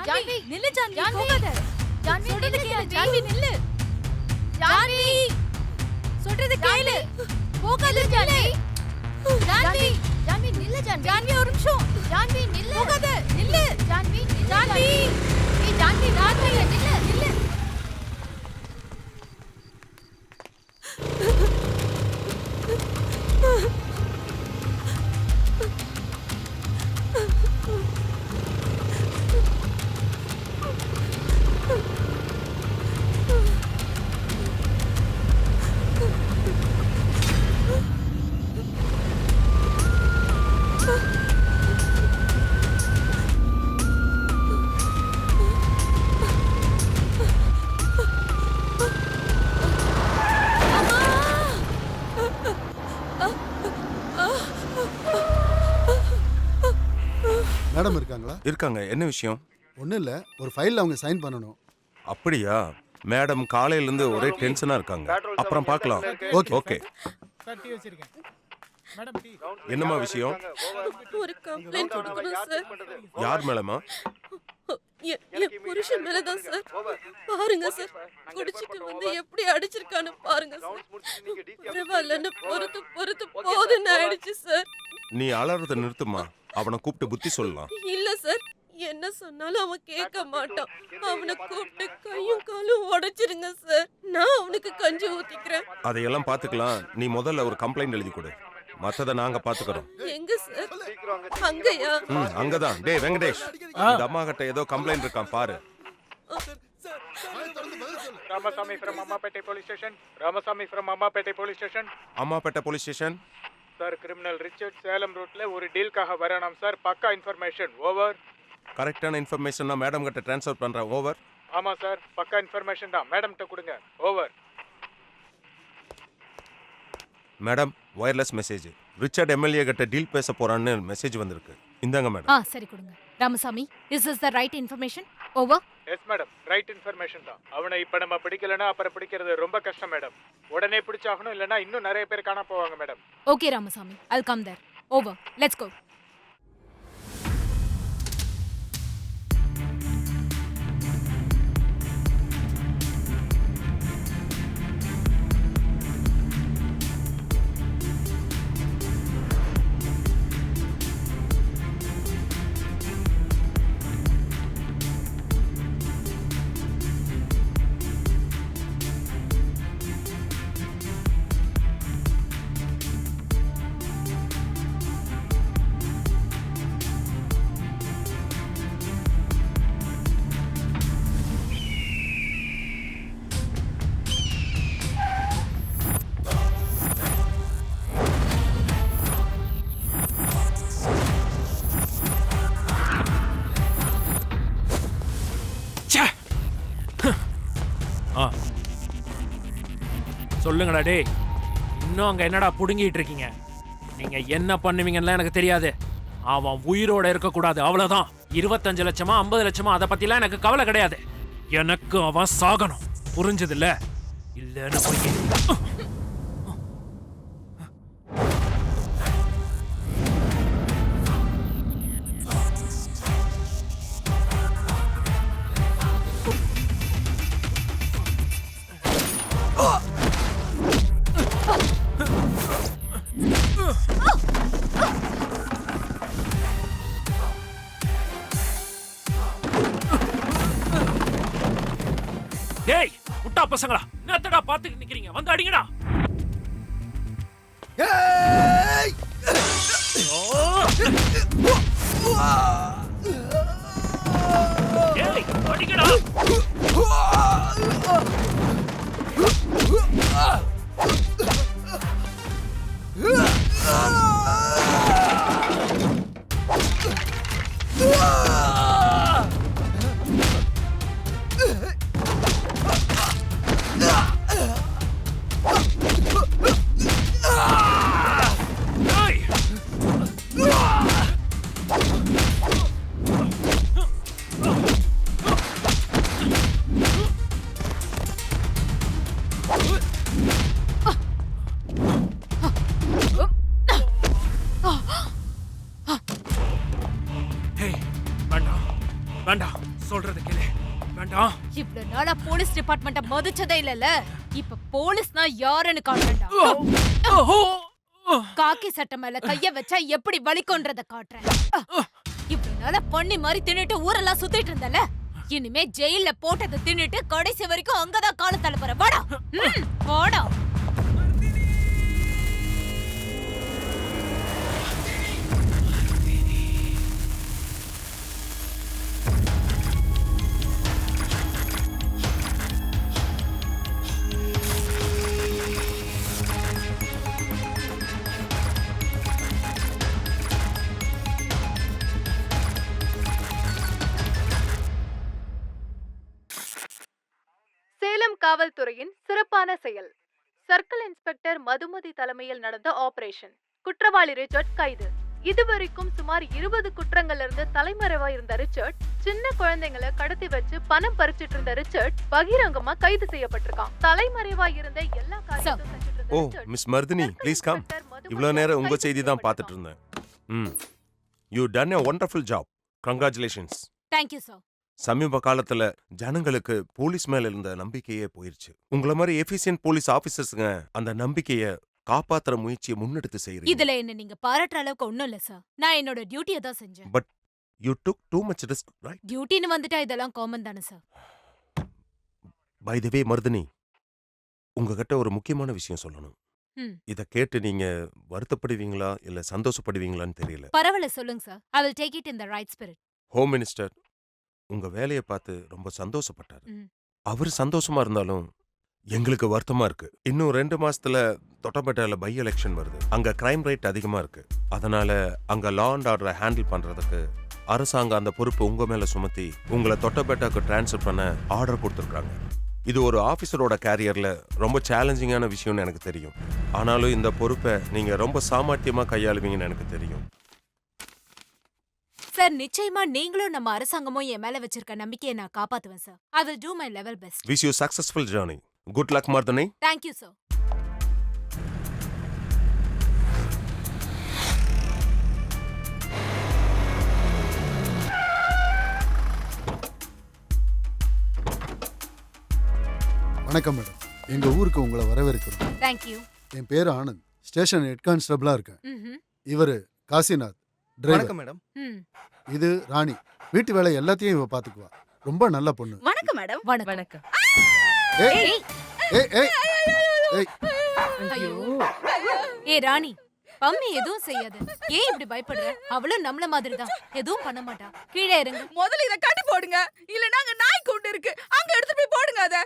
ஜான்வி நில்லு ஜான்வி போகாத ஜான்வி சொல்றது கேளு ஜான்வி நில்லு ஜான்வி சொல்றது கேளு போகாத ஜான்வி ஜான்வி ஜான்வி நில்லு ஜான்வி ஜான்வி ஒரு நிமிஷம் ஜான்வி நில்லு போகாத நில்லு ஜான்வி ஜான்வி ஏய் ஜான்வி ஜான்வி நில்லு நில்லு மேடம் இருக்காங்களா? இருக்காங்க. என்ன விஷயம்? ஒன்றும் இல்லை, ஒரு ஃபைலில் அவங்க சைன் பண்ணணும். அப்படியா? மேடம் காலையிலேருந்து ஒரே டென்ஷனாக இருக்காங்க. அப்புறம் பார்க்கலாம். ஓகே. என்னம்மா விஷயம்? ஒரு கம்ப்ளைண்ட் கொடுக்கணும் சார். யார் மேலமா? என் புருஷன் மேலதான் சார். பாருங்க சார், குடிச்சிட்டு வந்து எப்படி அடிச்சிருக்கான்னு பாருங்க சார். பரவாயில்லன்னு பொறுத்து போதுன்னு ஆயிடுச்சு சார். நீ அலறத நிறுத்துமா. அவனை கூப்பிட்டு புத்தி சொல்லலாம். இல்ல சார், என்ன சொன்னாலும் அவன் கேட்க மாட்டான். அவனை கூப்பிட்டு கையும் காலும் உடைச்சிருங்க சார். நான் அவனுக்கு கஞ்சி ஊத்திக்கிறேன். அதையெல்லாம் பார்த்துக்கலாம். நீ முதல்ல ஒரு கம்ப்ளைண்ட் எழுதி கொடு. மற்றதை நாங்க பார்த்துக்கிறோம். எங்க சார்? அங்கயா? அங்கதான். டேய் வெங்கடேஷ், இந்த அம்மா கிட்ட ஏதோ கம்ப்ளைண்ட் இருக்கான் பாரு. Ramasamy from Ammapettai police station. Ramasamy from Ammapettai police station. Ammapettai police station. Sir, criminal Richard Salem ரூட்ல ஒரு டீல்காக வரணும் சார். பக்கா இன்ஃபர்மேஷன். ஓவர். கரெக்டான இன்ஃபர்மேஷன் நான் மேடம் கிட்ட ட்ரான்ஸ்ஃபர் பண்றேன். ஓவர். ஆமா சார், பக்கா இன்ஃபர்மேஷன் தான். மேடம் கிட்ட கொடுங்க. Over. Madam, wireless message. Richard MLA கிட்ட டீல் பேச போறான்னு மெசேஜ் வந்திருக்கு. இந்தாங்க மேடம். சரி கொடுங்க. Ramasamy, is this the right information? Over. Yes madam, right information தான். அவனை இப்ப நம்ம பிடிக்கலன்னா அப்புறம் பிடிக்கிறது ரொம்ப கஷ்டம் மேடம். உடனே பிடிச்சாகணும், இல்லைன்னா இன்னும் நிறைய பேர் காண போவாங்க madam. Okay Ramasamy, I'll come there. Over. Let's go. சொல்லுங்கடா டே, இன்னும் அங்க என்னடா புடுங்கிட்டு இருக்கீங்க? நீங்க என்ன பண்ணுவீங்கன்னு எனக்கு தெரியாது. அவன் உயிரோட இருக்கக்கூடாது, அவ்வளவுதான். 25 லட்சமா 50 லட்சமா அதை பத்திலாம் எனக்கு கவலை கிடையாது. எனக்கு அவன் சாகணும், புரிஞ்சது இல்ல? இல்லன்னு போய் டேய் முட்டா பசங்களா, என்னத்தடா பாத்துக்கிட்டு நிக்கிறீங்க? வந்து அடிங்கடா. டேய் அடிங்கடா. வேண்டாம் சொல்றது கேளு. வேண்டாம். இவ்வளவு நாளா போலீஸ் டிபார்ட்மெண்ட்ட மதிச்சதே இல்லல. இப்ப போலீஸ்னா யாருன்னு காட்டுறேன்டா. காக்கி சட்டை மேல கைய வச்சா எப்படி வலிக்கும்ன்றத காட்டுறேன். இவ்வளவு நாளா பண்ணி மாதிரி தின்னுட்டு ஊரெல்லாம் சுத்திட்டு இருந்தல. இனிமே ஜெயில போட்டதை தின்னுட்டு கடைசி வரைக்கும் அங்கதான் கால தள்ள போற. வாடா வாடா. சேலம் காவல்துறையின் சிறப்பான செயல். சர்க்கிள் இன்ஸ்பெக்டர் மதுமதி தலைமையில் நடந்த ஆபரேஷன். குற்றவாளி ரிச்சர்ட் கைது. இதுவரைக்கும் சுமார் 20 குற்றங்கள்ல இருந்து தலைமறைவா இருந்த ரிச்சர்ட், சின்ன குழந்தைங்களை கடத்தி வச்சு பணம் பறிச்சிட்டு இருந்த ரிச்சர்ட் பகிரங்கமா கைது செய்யப்பட்டிருக்கான். தலைமறைவா இருந்த எல்லா காரியத்தையும் செஞ்சுட்டு இருந்த ஓ Richard, miss Maruthini please come. இவ்வளோ நேரம் உங்க செய்தி தான் பார்த்துட்டு இருந்தேன். You done a wonderful job. Congratulations. Thank you sir. சமீப காலத்துல ஜனங்களுக்கு போலீஸ் மேல இருந்த நம்பிக்கையே போயிருச்சு. உங்கள மாதிரி எஃபிஷியன்ட் போலீஸ் ஆபீசர்ஸ்ங்க அந்த நம்பிக்கைய காப்பாத்துற முயற்சியை முன்னெடுத்து செய்யறீங்க. இதுல என்ன நீங்க பாராட்டுற அளவுக்கு ஒண்ணும் இல்ல சார். நான் என்னோட டியூட்டியை தான் செஞ்சேன். But you took too much risk, right? டியூட்டின்னு வந்துட்டா இதெல்லாம் காமன் தானே sir. By the way Maruthini, உங்ககிட்ட ஒரு முக்கியமான விஷயம் சொல்லணும். இத கேட்டு நீங்க வருத்தப்படுவீங்களா இல்ல சந்தோஷப்படுவீங்களான்னு தெரியல. பரவாயில்ல சொல்லுங்க sir. I will take it in the right spirit. Home minister உங்க வேலையை பார்த்து ரொம்ப சந்தோஷப்பட்டாரு. ம். அவர் சந்தோஷமா இருந்தாலும் எங்களுக்கு வருத்தமா இருக்கு. இன்னும் 2 மாசத்துல தொட்டபெட்டால பை எலெக்ஷன் வருது. அங்க கிரைம் ரேட் அதிகமா இருக்கு. அதனால அங்க லா அண்ட் ஆர்டரை ஹேண்டில் பண்றதுக்கு அரசாங்கம் அந்த பொறுப்பு உங்க மேல சுமத்தி உங்களை தொட்டபெட்டாக்கு டிரான்ஸ்ஃபர் பண்ண ஆர்டர் கொடுத்துருக்காங்க. இது ஒரு ஆபீசரோட கேரியர்ல ரொம்ப சேலஞ்சிங்கான விஷயம்னு எனக்கு தெரியும். ஆனாலும் இந்த பொறுப்பை நீங்க ரொம்ப சாமர்த்தியமா கையாளுவீங்கன்னு எனக்கு தெரியும். சார் நிச்சயமா நீங்களும் நம்ம அரசாங்கமும் என் மேல வச்சிருக்க நம்பிக்கையை நான் காப்பாத்துவேன் sir. I will do my level best. Wish you successful journey. Good luck, Mardani. Thank you sir. வணக்கம் மேடம். எங்க ஊருக்கு உங்களை வரவேற்கிறோம். Thank you. என் பேரு ஆனந்த். ஸ்டேஷன் ஹெட் கான்ஸ்டபிளா இருக்கேன். ம்ஹும். இவரு காசிநாத், டிரைவர். வணக்கம் மேடம். ம். இது ராணி. வீட்டு வேலை எல்லாத்தையும் இவ பாத்துக்குவா. ரொம்ப நல்ல பொண்ணு. வணக்கம் மேடம். வணக்கம். ஏய் ஏய், ஏய் ஏய் ஏய் ஐயோ. ஏய் ராணி, பம்மி எதுவும் செய்யாது. ஏன் இப்படி பயப்படுற? அவளும் நம்மள மாதிரி தான். எதுவும் பண்ண மாட்டா. கீழே இறங்கு. முதல்ல இத கட்டி போடுங்க. இல்ல நாங்க நாய் கூண்டு இருக்கு. அங்க எடுத்து போய் போடுங்க அத.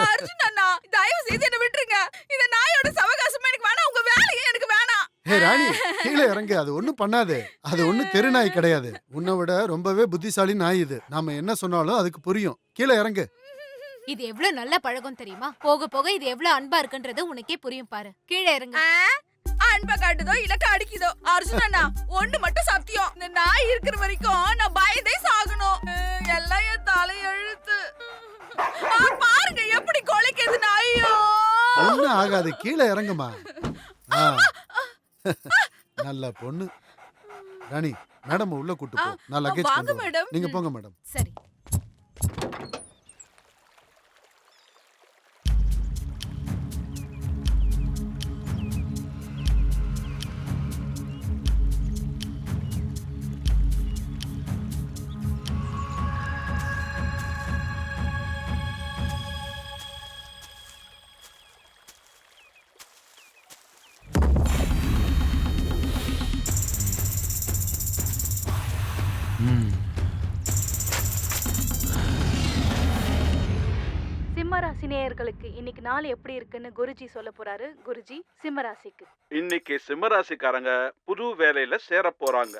அர்ஜுன் அண்ணா, தயவு செய்து என்ன விட்டுருங்க. இந்த நாயோட சவகாசம் எனக்கு வேணாம். உங்க வேலையே எனக்கு வேணாம். ஹே ராணி, கீழே இறங்கு. அது ஒண்ணும் பண்ணாது. அது ஒண்ணும் தெரு நாய் கிடையாது. உன்னை விட ரொம்பவே புத்திசாலி நாய் இது. நாம என்ன சொன்னாலும் அதுக்கு புரியும். கீழே இறங்கு. இது எவ்வளவு நல்ல பழக்கம் தெரியுமா? போக போக இது எவ்வளவு அன்பா இருக்குன்றது உனக்கே புரியும் பாரு. கீழே இறங்கு. அன்பா காட்டுதோ இல்ல அடிக்குதோ. அர்ஜுன் அண்ணா, ஒண்ணு மட்டும் சத்தியம். இந்த நாய் இருக்கிற வரைக்கும் நான் பயந்தே சாகணும். எல்லாம் என் தலையெழுத்து. பாருங்க எப்படி கொலைக்குது நாயோ. ஒண்ணும் ஆகாது. கீழே இறங்குமா. நல்ல பொண்ணு. ராணி, மேடம் உள்ள கூட்டு போ. நான் லக்கேஜ் வாங்க கொண்டு வரேன். மேடம். நீங்க போங்க மேடம். சரி. சிம்மராசி நேயர்களுக்கு இன்னைக்கு நாள் எப்படி இருக்குன்னு குருஜி சொல்ல போறாரு. குருஜி, சிம்மராசிக்கு இன்னைக்கு சிம்மராசிக்காரங்க புது வேலையில சேர போறாங்க.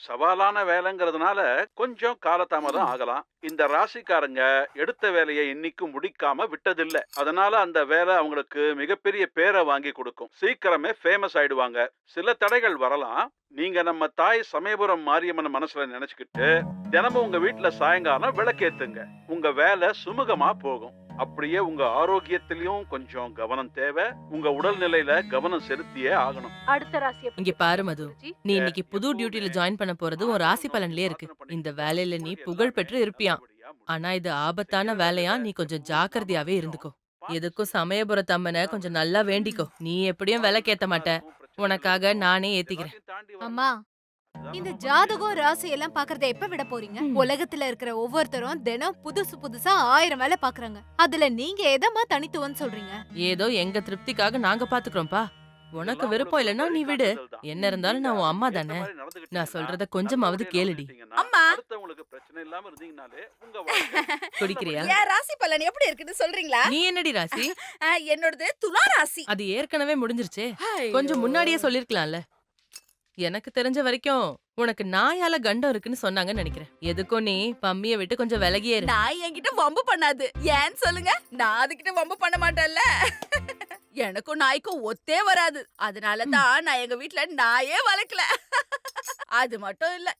சவாலான வேலைங்கிறதுனால கொஞ்சம் காலதாமதம் ஆகலாம். இந்த ராசிக்காரங்க எடுத்த வேலையை இன்னைக்கு முடிக்காம விட்டதில்லை. அதனால அந்த வேலை அவங்களுக்கு மிகப்பெரிய பேரை வாங்கி கொடுக்கும். சீக்கிரமே ஃபேமஸ் ஆயிடுவாங்க. சில தடைகள் வரலாம். நீங்க நம்ம தாய் சமயபுரம் மாரியம்மன் மனசுல நினைச்சுக்கிட்டு தினமும் உங்க வீட்டுல சாயங்காலம் விளக்கேத்துங்க. உங்க வேலை சுமூகமா போகும். அப்படியே உங்க ஆரோக்கியத்திலயும் கொஞ்சம் கவனம் தேவை. உங்க உடல்நிலையில கவனம் செலுத்தியே ஆகணும். அடுத்த ராசி இங்க பாரு மது, நீ இன்னைக்கு புது டியூட்டில ஜாயின் பண்ண போறது ஒரு ராசி பலன்லயே இருக்கு. இந்த வேலையில நீ புகழ் பெற்று இருப்பியாம். ஆனா இது ஆபத்தான வேலையா, நீ கொஞ்சம் ஜாக்கிரதையாவே இருந்துக்கோ. எதுக்கும் சமயபுரத்து அம்மனை கொஞ்சம் நல்லா வேண்டிக்கோ. நீ எப்படியும் விலைக்கேத்த மாட்ட. உனக்காக நானே ஏத்திக்கிறேன். அம்மா, இந்த ஜாதகம் ராசி எல்லாம் பாக்குறத எப்ப விட போறீங்க? உலகத்துல இருக்கிற ஒவ்வொருத்தரும் தினம் புதுசு புதுசா 1000 வேலை பாக்குறாங்க. அதுல நீங்க எதமா தனித்துவம்னு சொல்றீங்க? ஏதோ எங்க திருப்திக்காக நாங்க பாத்துக்கிறோம்ப்பா. உனக்கு விருப்பம் இல்லைன்னா நீ விடு. என்ன இருந்தாலும் நான் உன் அம்மா தானே. நான் சொல்றத கொஞ்சமாவது கேளுடி. அம்மா. அடுத்தவங்களுக்கு பிரச்சனை இல்லாம இருந்தீங்கனாலே உங்க வாழ்க்கை குடிக்கிறியா? என் ராசி பலன் எப்படி இருக்குன்னு சொல்றீங்களா? நீ என்னடி ராசி? என்னோடது துலா ராசி. அது ஏற்கனவே முடிஞ்சிருச்சே. கொஞ்சம் முன்னாடியே சொல்லிருக்கலாம்ல. எனக்கு தெரிஞ்ச வரைக்கும் உனக்கு நாயால கண்டம் இருக்குன்னு சொன்னாங்கன்னு நினைக்கிறேன். எதுக்கும் நீ பம்மிய விட்டு கொஞ்சம் விலகியே இரு. நாய் என்கிட்ட வம்பு பண்ணாது. ஏன்னு சொல்லுங்க? நான் அதுகிட்ட வம்பு பண்ண மாட்டேன்ல. எனக்கும் நாய்க்கும் ஒத்தே வராது. அதனாலதான் நான் எங்க வீட்ல நாயே வளர்க்கல. அது மட்டும் இல்ல,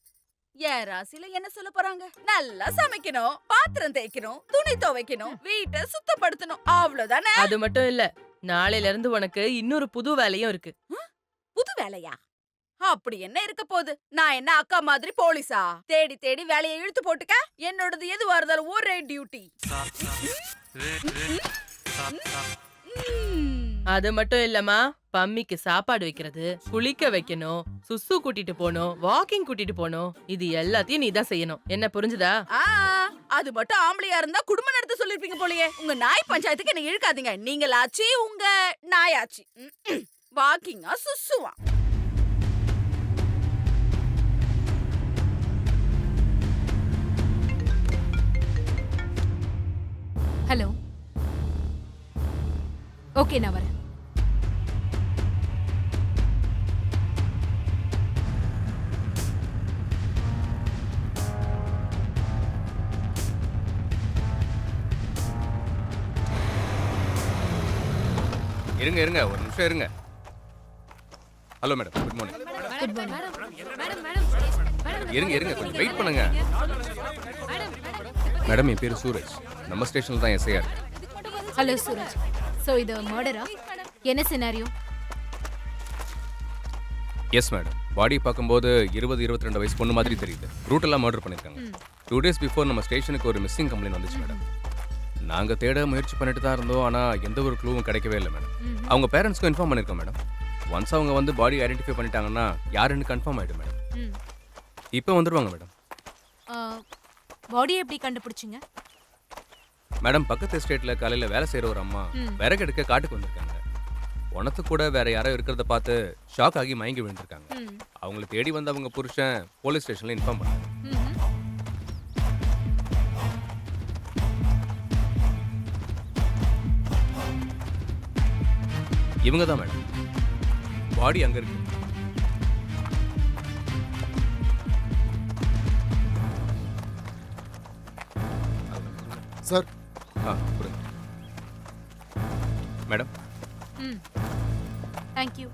என் ராசியில என்ன சொல்ல போறாங்க? நல்லா சமைக்கணும், பாத்திரம் தேய்க்கணும், துணி துவைக்கணும், வீட்டை சுத்தப்படுத்தணும், அவ்வளவுதானே. அது மட்டும் இல்ல, நாளையில இருந்து உனக்கு இன்னொரு புது வேலையும் இருக்கு. புது வேலையா? அப்படி என்ன இருக்க போகுது? நான் என்ன அக்கா மாதிரி போலீஸா? தேடி தேடி வேலையை இழுத்து போட்டுக்க. என்னோடது எதுவா இருந்தாலும் ஒரே டியூட்டி. அது மட்டும் இல்லம்மா, பம்மிக்கு சாப்பாடு வைக்கிறது, குளிக்க வைக்கணும், சுசு கூட்டிட்டு போகணும், வாக்கிங் கூட்டிட்டு போகணும். இது எல்லாத்தையும் நீ தான் செய்யணும். என்ன புரிஞ்சுதா? அது மட்டும் ஆம்பளையா இருந்தா குடும்பம் நடத்த சொல்லிருப்பீங்க போலயே. உங்க நாய் பஞ்சாயத்துக்கு என்ன இழுக்காதீங்க. நீங்களாச்சு உங்க நாயாச்சு. வாக்கிங்கா சுசுவா? ஹலோ. ஓகே, நான் வரேன். இருங்க ஒரு நிமிஷம் இருங்க. Hello madam, good morning. Good morning. இருங்க கொஞ்சம் வெயிட் பண்ணுங்க. மேடம், என் பேரு சூரஜ். நம்ம ஸ்டேஷன்ல தான் எஸ்ஐஆர். ஹலோ சூரஜ். சோ இது மர்டரா? என்ன சினாரியோ? Yes madam. பாடி பார்க்கும்போது 20-22 வயசு பொண்ணு மாதிரி தெரியுது. ரூட்டெல்லாம் மர்டர் பண்ணிருக்காங்க. 2 days பிஃபோர் நம்ம ஸ்டேஷனுக்கு ஒரு மிஸ்ஸிங் கம்ப்ளைண்ட் வந்துச்சு மேடம். நாங்க தேட முயற்சி பண்ணிட்டு தான் இருந்தோம். ஆனா எந்த ஒரு க்ளூவும் கிடைக்கவே இல்லை மேடம். அவங்க பேரண்ட்ஸ்க்கும் இன்ஃபார்ம் பண்ணிருக்கோம் மேடம். ஒன்ஸ் அவங்க வந்து பாடி ஐடென்டிஃபை பண்ணிட்டாங்கன்னா யாருன்னு கன்ஃபார்ம் ஆயிடும் மேடம். இப்போ வந்துருவாங்க மேடம். பாடி எப்படி கண்டுபிடிச்சீங்க? மேடம், பக்கத்து எஸ்டேட்ல காலையில வேலை செய்யற ஒரு அம்மா விறகு எடுக்க காட்டுக்கு வந்திருக்காங்க. உனத்து கூட வேற யாரோ இருக்கிறத பார்த்து ஷாக் ஆகி மயங்கி விழுந்திருக்காங்க. அவங்களை தேடி வந்து அவங்க புருஷன் போலீஸ் ஸ்டேஷன்ல இன்ஃபார்ம் பண்ணாங்க. இவங்க தான் மேடம். பாடி அங்க இருக்கு. சார். கொடுங்க மேடம். Thank you.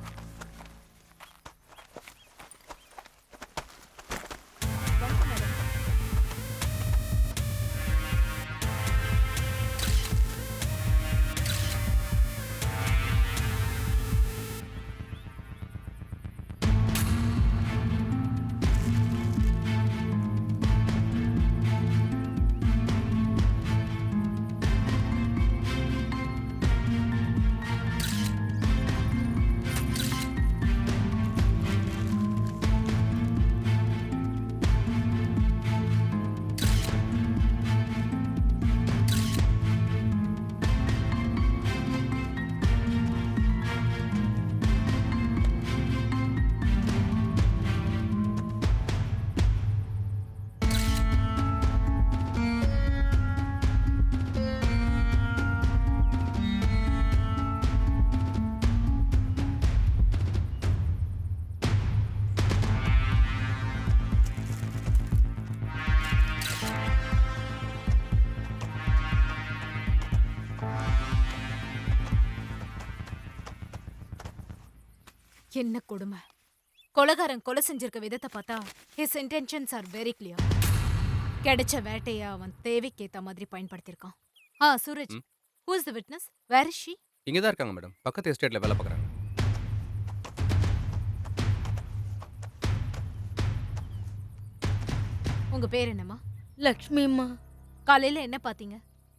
என்ன கொடுமை! கொலைகாரன் கொலை செஞ்சிருக்க விதத்தை பார்த்தா his intentions are very clear. கிடைச்ச வேட்டைய அவன் தேவைக்கு ஏத்த மாதிரி பயன்படுத்தியிருக்கான். Suraj, who is the witness? Where is she? இங்க தான் இருக்காங்க மேடம். பக்கத்து எஸ்டேட்ல வேலை பார்க்கறாங்க. உங்க பேர் என்னம்மா? லக்ஷ்மி அம்மா. காலையில என்ன பாத்தீங்க?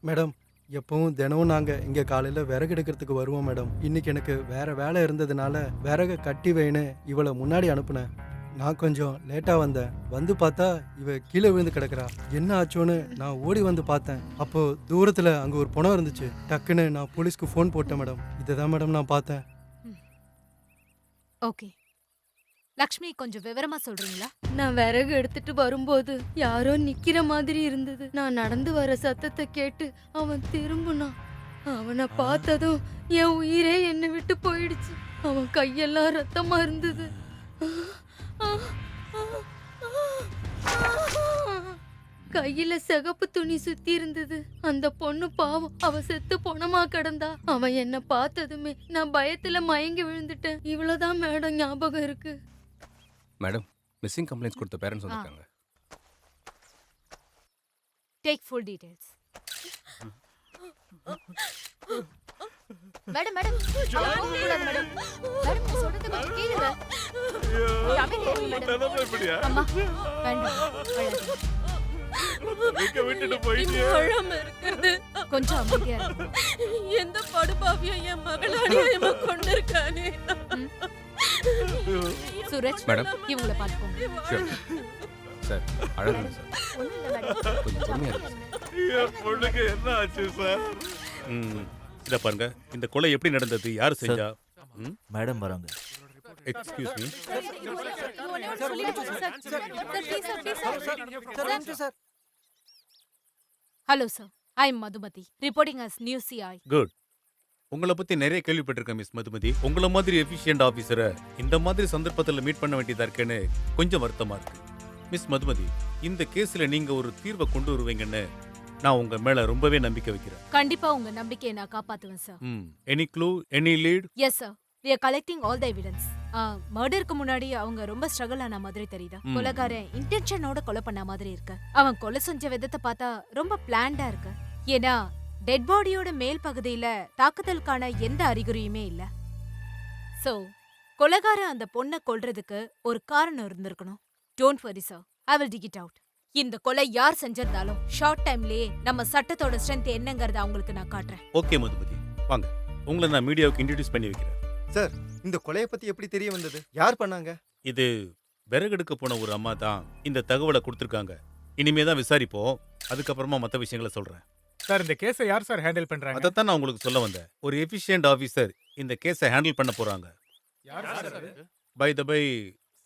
மேடம் எப்பவும் தினமும் நாங்கள் இங்கே காலையில் விறகு எடுக்கிறதுக்கு வருவோம் மேடம். இன்னைக்கு எனக்கு வேற வேலை இருந்ததுனால விறகை கட்டி வைன்னு இவளை முன்னாடி அனுப்புனேன். நான் கொஞ்சம் லேட்டாக வந்தேன். வந்து பார்த்தா இவ கீழே விழுந்து கிடக்குறா. என்ன ஆச்சோன்னு நான் ஓடி வந்து பார்த்தேன். அப்போ தூரத்தில் அங்கே ஒரு பணம் இருந்துச்சு. டக்குன்னு நான் போலீஸ்க்கு ஃபோன் போட்டேன் மேடம். இதை தான் மேடம் நான் பார்த்தேன். ஓகே. லக்ஷ்மி, கொஞ்சம் விவரமா சொல்றீங்களா? நான் விறகு எடுத்துட்டு வரும்போது யாரோ நிக்கிற மாதிரி இருந்தது. நான் நடந்து வர சத்தத்தை கேட்டு அவன் திரும்பினான். அவனை பார்த்ததும் என் உயிரே என்னை விட்டு போயிடுச்சு. அவன் கையெல்லாம் ரத்தமா இருந்தது. கையில சிகப்பு துணி சுத்தி இருந்தது. அந்த பொண்ணு பாவம், அவ செத்து பொணமா கிடந்தா. அவன் என்ன பார்த்ததுமே நான் பயத்துல மயங்கி விழுந்துட்டேன். இவ்வளவுதான் மேடம் ஞாபகம் இருக்கு. மேடம், மிஸ்ஸிங் கம்ப்ளைண்ட்ஸ் கொடுத்த பேரண்ட்ஸ் வந்திருக்காங்க. Take full details. Madam madam, அவளை போகக்கூடாது மேடம். மேடம், நீ சொல்றதை கொஞ்சம் கேளுங்க. அமைதியா இருங்க மேடம். அம்மா, வேண்டாம், அழாதீங்க. அழாம இருக்கிறது. கொஞ்சம் அமைதியா இருங்க. எந்த படுபாவியும் என் மகளை அநியாயமா கொண்டிருக்கானே. சூரஜ், மேடம். இவங்கள பாத்துக்கோங்க. Sure sir. அழகாங்க சார். ஒண்ணும் இல்ல மேடம். கொஞ்சம் பொறுமையா இருக்கு. பொண்ணுக்கு என்ன ஆச்சு சார்? இத பாருங்க, இந்த கொலை எப்படி நடந்தது, யார் செஞ்சா? மேடம் வராங்க. Excuse me. Hello sir, I am Madhumathi, reporting as new CI. Good. உங்களை பத்தி நிறைய கேள்விப்பட்டிருக்கேன் மிஸ் மதுமதி. உங்களை மாதிரி எஃபிஷியன்ட் ஆபீசரை இந்த மாதிரி சந்தர்ப்பத்தில் மீட் பண்ண வேண்டியதா இருக்குன்னு கொஞ்சம் வருத்தமா இருக்கு. மிஸ் மதுமதி, இந்த கேஸ்ல நீங்க ஒரு தீர்வை கொண்டு வருவீங்கன்னு நான் உங்க மேல ரொம்பவே நம்பிக்கை வைக்கிறேன். கண்டிப்பா உங்க நம்பிக்கையை நான் காப்பாத்துவேன் sir. Any clue, any lead? Yes sir, we are collecting all the evidence. மர்டருக்கு முன்னாடி அவங்க ரொம்ப ஸ்ட்ரகிள் ஆன மாதிரி தெரியுதா? கொலைகாரன் இன்டென்ஷனோட கொலை பண்ண மாதிரி இருக்கு. அவன் கொலை செஞ்ச விதத்தை பார்த்தா ரொம்ப பிளான்டா இருக்கு. ஏன்னா டெட் பாடியோட மேல் பகுதியில தாக்குதலுக்கான எந்த அறிகுறியுமே இல்ல. சோ கொலைகாரன் அந்த பொண்ணை கொல்றதுக்கு ஒரு காரணம் இருந்திருக்கணும். Don't worry sir, I will dig it out. இந்த கொலை யார் செஞ்சிருந்தாலும் ஷார்ட் டைம்லயே நம்ம சட்டத்தோட ஸ்ட்ரென்த் என்னங்கறத அவங்களுக்கு நான் காட்டுறேன். ஓகே மதுமதி, வாங்க, உங்களை நான் மீடியாவுக்கு இன்ட்ரோடியூஸ் பண்ணி வைக்கிறேன். சார், இந்த கொலையை பத்தி எப்படி தெரிய வந்தது? யார் பண்ணாங்க? இது விறகெடுக்க போன ஒரு அம்மா தான் இந்த தகவலை கொடுத்துருக்காங்க. இனிமே தான் விசாரிப்போம், அதுக்கப்புறமா மற்ற விஷயங்களை சொல்றேன். சார், இந்த கேஸை யார் சார் ஹேண்டில் பண்றாங்க? அதைத்தான் நான் உங்களுக்கு சொல்ல வந்தேன். ஒரு எஃபிஷியன்ட் ஆபீசர் இந்த கேஸை ஹேண்டில் பண்ண போறாங்க. By the by,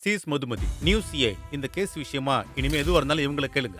she's Madhumathi, new CI. இந்த கேஸ் விஷயமா இனிமே எதுவா இருந்தாலும் இவங்களை கேளுங்க.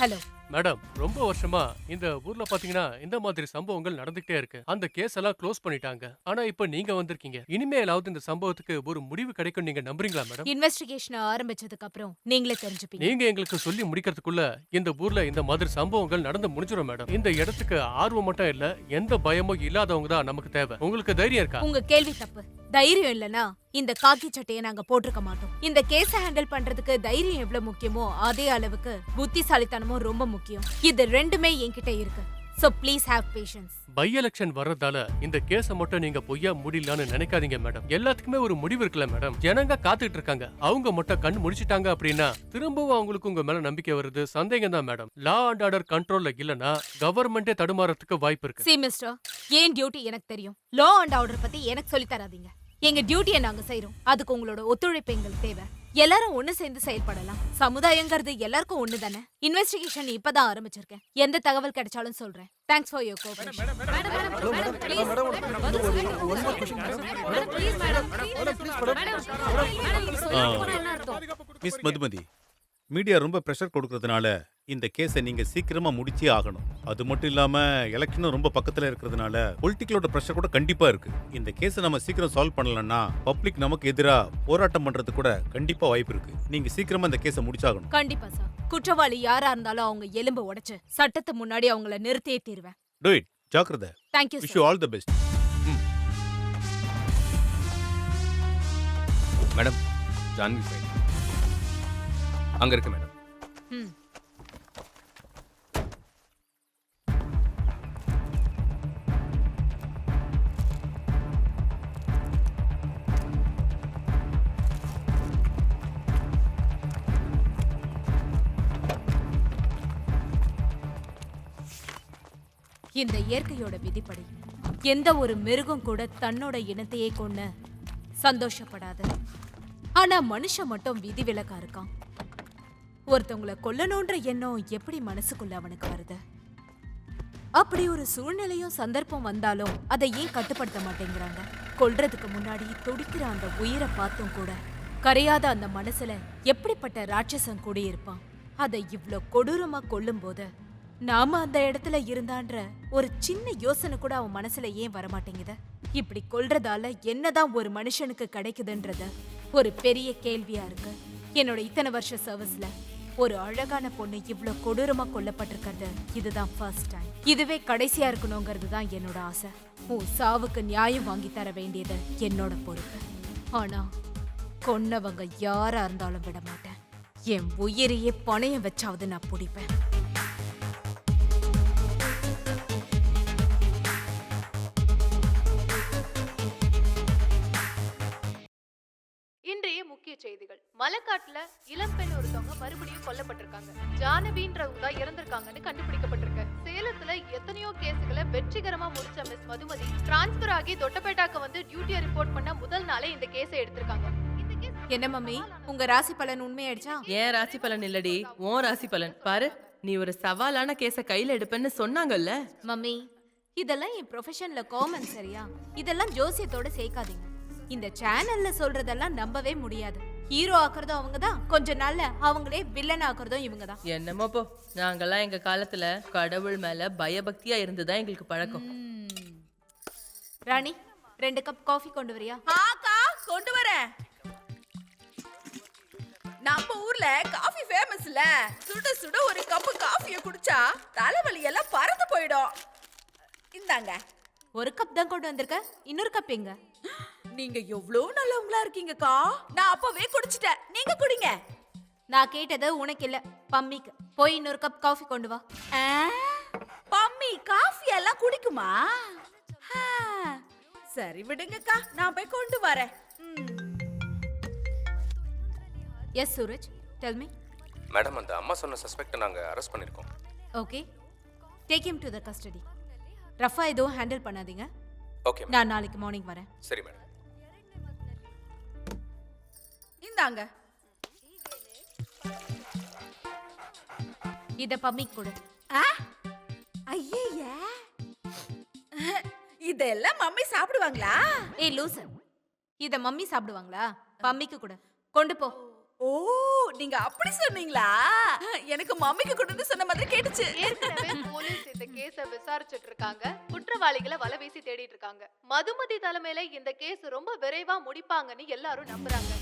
ஹலோ மேடம், ரொம்ப வருஷமா இந்த ஊர்ல பாத்தீங்கன்னா இந்த மாதிரி சம்பவங்கள் நடந்துகிட்டே இருக்கு. அந்த கேஸ் எல்லாம் க்ளோஸ் பண்ணிட்டாங்க. ஆனா இப்ப நீங்க வந்திருக்கீங்க. இனிமேலாவது இந்த சம்பவத்துக்கு ஒரு முடிவு கிடைக்கும் நீங்க நம்புறீங்களா மேடம்? இன்வெஸ்டிகேஷன் ஆரம்பிச்சதுக்கு அப்புறம் நீங்களே தெரிஞ்சுப்பீங்க. நீங்க எங்களுக்கு சொல்லி முடிக்கிறதுக்குள்ள இந்த ஊர்ல இந்த மாதிரி சம்பவங்கள் நடந்து முடிஞ்சிடும் மேடம். இந்த இடத்துக்கு ஆர்வம் மட்டும் இல்ல, எந்த பயமும் இல்லாதவங்க தான் நமக்கு தேவை. உங்களுக்கு தைரியம் இருக்கா? உங்க கேள்வி தப்பு. தைரியம் இல்லனா இந்த காக்கி சட்டையை நாங்க போட்டிருக்க மாட்டோம். இந்த கேஸை ஹேண்டில் பண்றதுக்கு தைரியம் எவ்வளவு முக்கியமோ அதே அளவுக்கு புத்திசாலித்தனமும் ரொம்ப முக்கியம். இது ரெண்டுமே என்கிட்ட இருக்கு. So please have patience. By election வர்றதால இந்த கேஸை மட்டும் நீங்க பொய்யா முடியலான்னு நினைக்காதீங்க மேடம். எல்லாத்துக்குமே ஒரு முடிவு இருக்குல்ல மேடம். ஜனங்க காத்துட்டு இருக்காங்க. அவங்க மட்டும் கண் முடிச்சிட்டாங்க அப்படின்னா திரும்பவும் அவங்களுக்கு உங்க மேல நம்பிக்கை வருது. சந்தேகம் தான் மேடம். லா அண்ட் ஆர்டர் கண்ட்ரோல்ல இல்லனா கவர்மெண்டே தடுமாறதுக்கு வாய்ப்பு இருக்கு. See மிஸ்டர், ஏன் டியூட்டி எனக்கு தெரியும். லா அண்ட் ஆர்டர் பத்தி எனக்கு சொல்லி தராதீங்க. எங்க டியூட்டியை நாங்க செய்றோம். அதுக்கு உங்களோட ஒத்துழைப்பு எங்களுக்கு தேவை. எல்லாரும் ஒண்ணு சேர்ந்து செயல்படலாம். சமுதாயங்கிறது எல்லாருக்கும் ஒண்ணு தானே. இன்வெஸ்டிகேஷன் இப்பதான் ஆரம்பிச்சிருக்கேன். எந்த தகவல் கிடைச்சாலும் சொல்றேன். Thanks for your cooperation. Miss Madhumathi, media ரொம்ப பிரஷர் கொடுக்கறதுனால இந்த கேஸை நீங்க சீக்கிரமா முடிச்சே ஆகணும். அது மட்டும் இல்லாம எலெக்ஷனும் ரொம்ப பக்கத்துல இருக்கிறதுனால பொலிட்டிக்கலோட பிரஷர் கூட கண்டிப்பா இருக்கு. இந்த கேஸை நம்ம சீக்கிரம் சால்வ் பண்ணலன்னா பப்ளிக் நமக்கு எதிரா போராட்டம் பண்றதுக்கு கூட கண்டிப்பா வாய்ப்பு இருக்கு. நீங்க சீக்கிரமா இந்த கேஸை முடிச்சாகணும். கண்டிப்பா சார். குற்றவாளி யாரா இருந்தாலும் அவங்க எலும்பு உடைச்சு சட்டத்து முன்னாடி அவங்கள நிறுத்தியே தீருவேன். Do it. ஜாக்கிரதை. Thank you, Wish you all the best. Madam, Janhvi file அங்க இருக்கு மேடம். இந்த இயற்கையோட விதிப்படி எந்த ஒரு மிருகம் கூட தன்னோட இனத்தையே கொன்னு சந்தோஷப்படாது. ஆனா மனுஷன் மட்டும் விதிவிலக்கா இருக்கான். ஒருத்தவங்களை கொல்லணும்ன்ற எண்ணம் எப்படி மனசுக்குள்ள அவனுக்கு வருது? அப்படி ஒரு சூழ்நிலையும் சந்தர்ப்பம் வந்தாலும் அதை ஏன் கட்டுப்படுத்த மாட்டேங்கிறாங்க? கொல்றதுக்கு முன்னாடி துடிக்கிற அந்த உயிரை பார்த்தும் கூட கரையாத அந்த மனசுல எப்படிப்பட்ட ராட்சசன் கூடியிருப்பான்? அதை இவ்ளோ கொடூரமா கொல்லும் போது நாம அந்த இடத்துல இருந்தான்ற ஒரு சின்ன யோசனை கூட அவன் மனசுல ஏன் வரமாட்டேங்குது? இப்படி கொல்றதால என்னதான் ஒரு மனுஷனுக்கு கிடைக்குதுன்றது ஒரு பெரிய கேள்வியா இருக்கு. என்னோட இத்தனை வருஷ சர்வீஸ்ல ஒரு அழகான பொண்ணு இவ்ளோ கொடூரமா கொல்லப்பட்டிருக்கிறது இதுதான் ஃபர்ஸ்ட் டைம். இதுவே கடைசியா இருக்கணுங்கிறது தான் என்னோட ஆசை. உன் சாவுக்கு நியாயம் வாங்கி தர வேண்டியது என்னோட பொறுப்பு. ஆனா கொன்னவங்க யாரா இருந்தாலும் விட மாட்டேன். என் உயிரையே பணையம் வச்சாவது நான் பிடிப்பேன். இன்றைய முக்கிய செய்திகள். மலைக்காட்டுல இளம்பெண் ஒருத்தவங்க மறுபடியும் கொல்லப்பட்டிருக்காங்க. ஜானவின்றவங்க தான் இறந்திருக்காங்கன்னு கண்டுபிடிக்கப்பட்டிருக்கு. சேலத்துல எத்தனையோ கேஸுகளை வெற்றிகரமா முடிச்ச மிஸ் மதுமதி டிரான்ஸ்பர் ஆகி தொட்டபேட்டாக்கு வந்து டியூட்டியை ரிப்போர்ட் பண்ண முதல் நாளே இந்த கேஸை எடுத்திருக்காங்க. என்ன மம்மி, உங்க ராசி பலன் உண்மையாயிடுச்சா? ஏன் ராசி பலன் இல்லடி, உன் ராசி பலன் பாரு. நீ ஒரு சவாலான கேஸ கையில எடுப்பேன்னு சொன்னாங்கல்ல. மம்மி, இதெல்லாம் என் ப்ரொஃபஷன்ல காமன், சரியா? இதெல்லாம் ஜோசியத்தோட சேர்க்காதீங்க. இந்த சேனல்ல சொல்றதெல்லாம் நம்பவே முடியாது. ஹீரோ ஆக்குறதும் அவங்கதான், கொஞ்ச நாள்ல அவங்களே வில்லன் ஆக்குறதும் இவங்கதான். என்னமோ போ, நாங்கெல்லாம் எங்க காலத்துல கடவுள் மேல பயபக்தியா இருந்துதான் எங்களுக்கு பழக்கம். ராணி, 2 கப் காஃபி கொண்டு வரியா? ஆக்கா கொண்டு வரேன். நம்ம ஊர்ல காஃபி ஃபேமஸ்ல, சுட சுட ஒரு கப் காஃபியை குடிச்சா தலைவலி எல்லாம் பறந்து போயிடும். இந்தாங்க. 1 கப் தான் கொண்டு வந்திருக்க, இன்னொரு கப் எங்க? நீங்க எவ்வளவு நல்லவங்களா இருக்கீங்கக்கா. நான் அப்பவே குடிச்சிட்டேன், நீங்க குடிங்க. நான் கேட்டது உனக்கு இல்ல, பம்மிக்கு. போய் இன்னொரு கப் காஃபி கொண்டு வா. பம்மி காஃபி எல்லாம் குடிக்குமா? சரி விடுங்கக்கா, நான் போய் கொண்டு வரேன். Yes Suraj, tell me. Madam, அந்த அம்மா சொன்ன சஸ்பெக்ட்டை நாங்க அரெஸ்ட் பண்ணிருக்கோம். Okay, take him to the custody. ரஃபா எதுவும் ஹேண்டில் பண்ணாதீங்க. ஓகே, நான் நாளைக்கு மார்னிங் வரேன். சரி மேடம். இந்தாங்க. இத பம்மிக்கு கொடு. ஐயே, இதெல்லாம் மம்மி சாப்பிடுவாங்களா? ஏய் லூசு, இத மம்மி சாப்பிடுவாங்களா? பம்மிக்கு கொடு, கொண்டு போ. ஓ, நீங்க அப்படி சொன்னீங்களா? எனக்கு மம்மிக்கு கொடுத்து சொன்ன மாதிரி கேட்டுச்சு. ஏற்கனவே போலீஸ் இந்த கேஸ விசாரிச்சிட்டு இருக்காங்க. குற்றவாளிகளை வலை வீசி தேடிட்டு இருக்காங்க. மதுமதி தலைமையில இந்த கேஸ் ரொம்ப விரைவா முடிப்பாங்கன்னு எல்லாரும் நம்புறாங்க.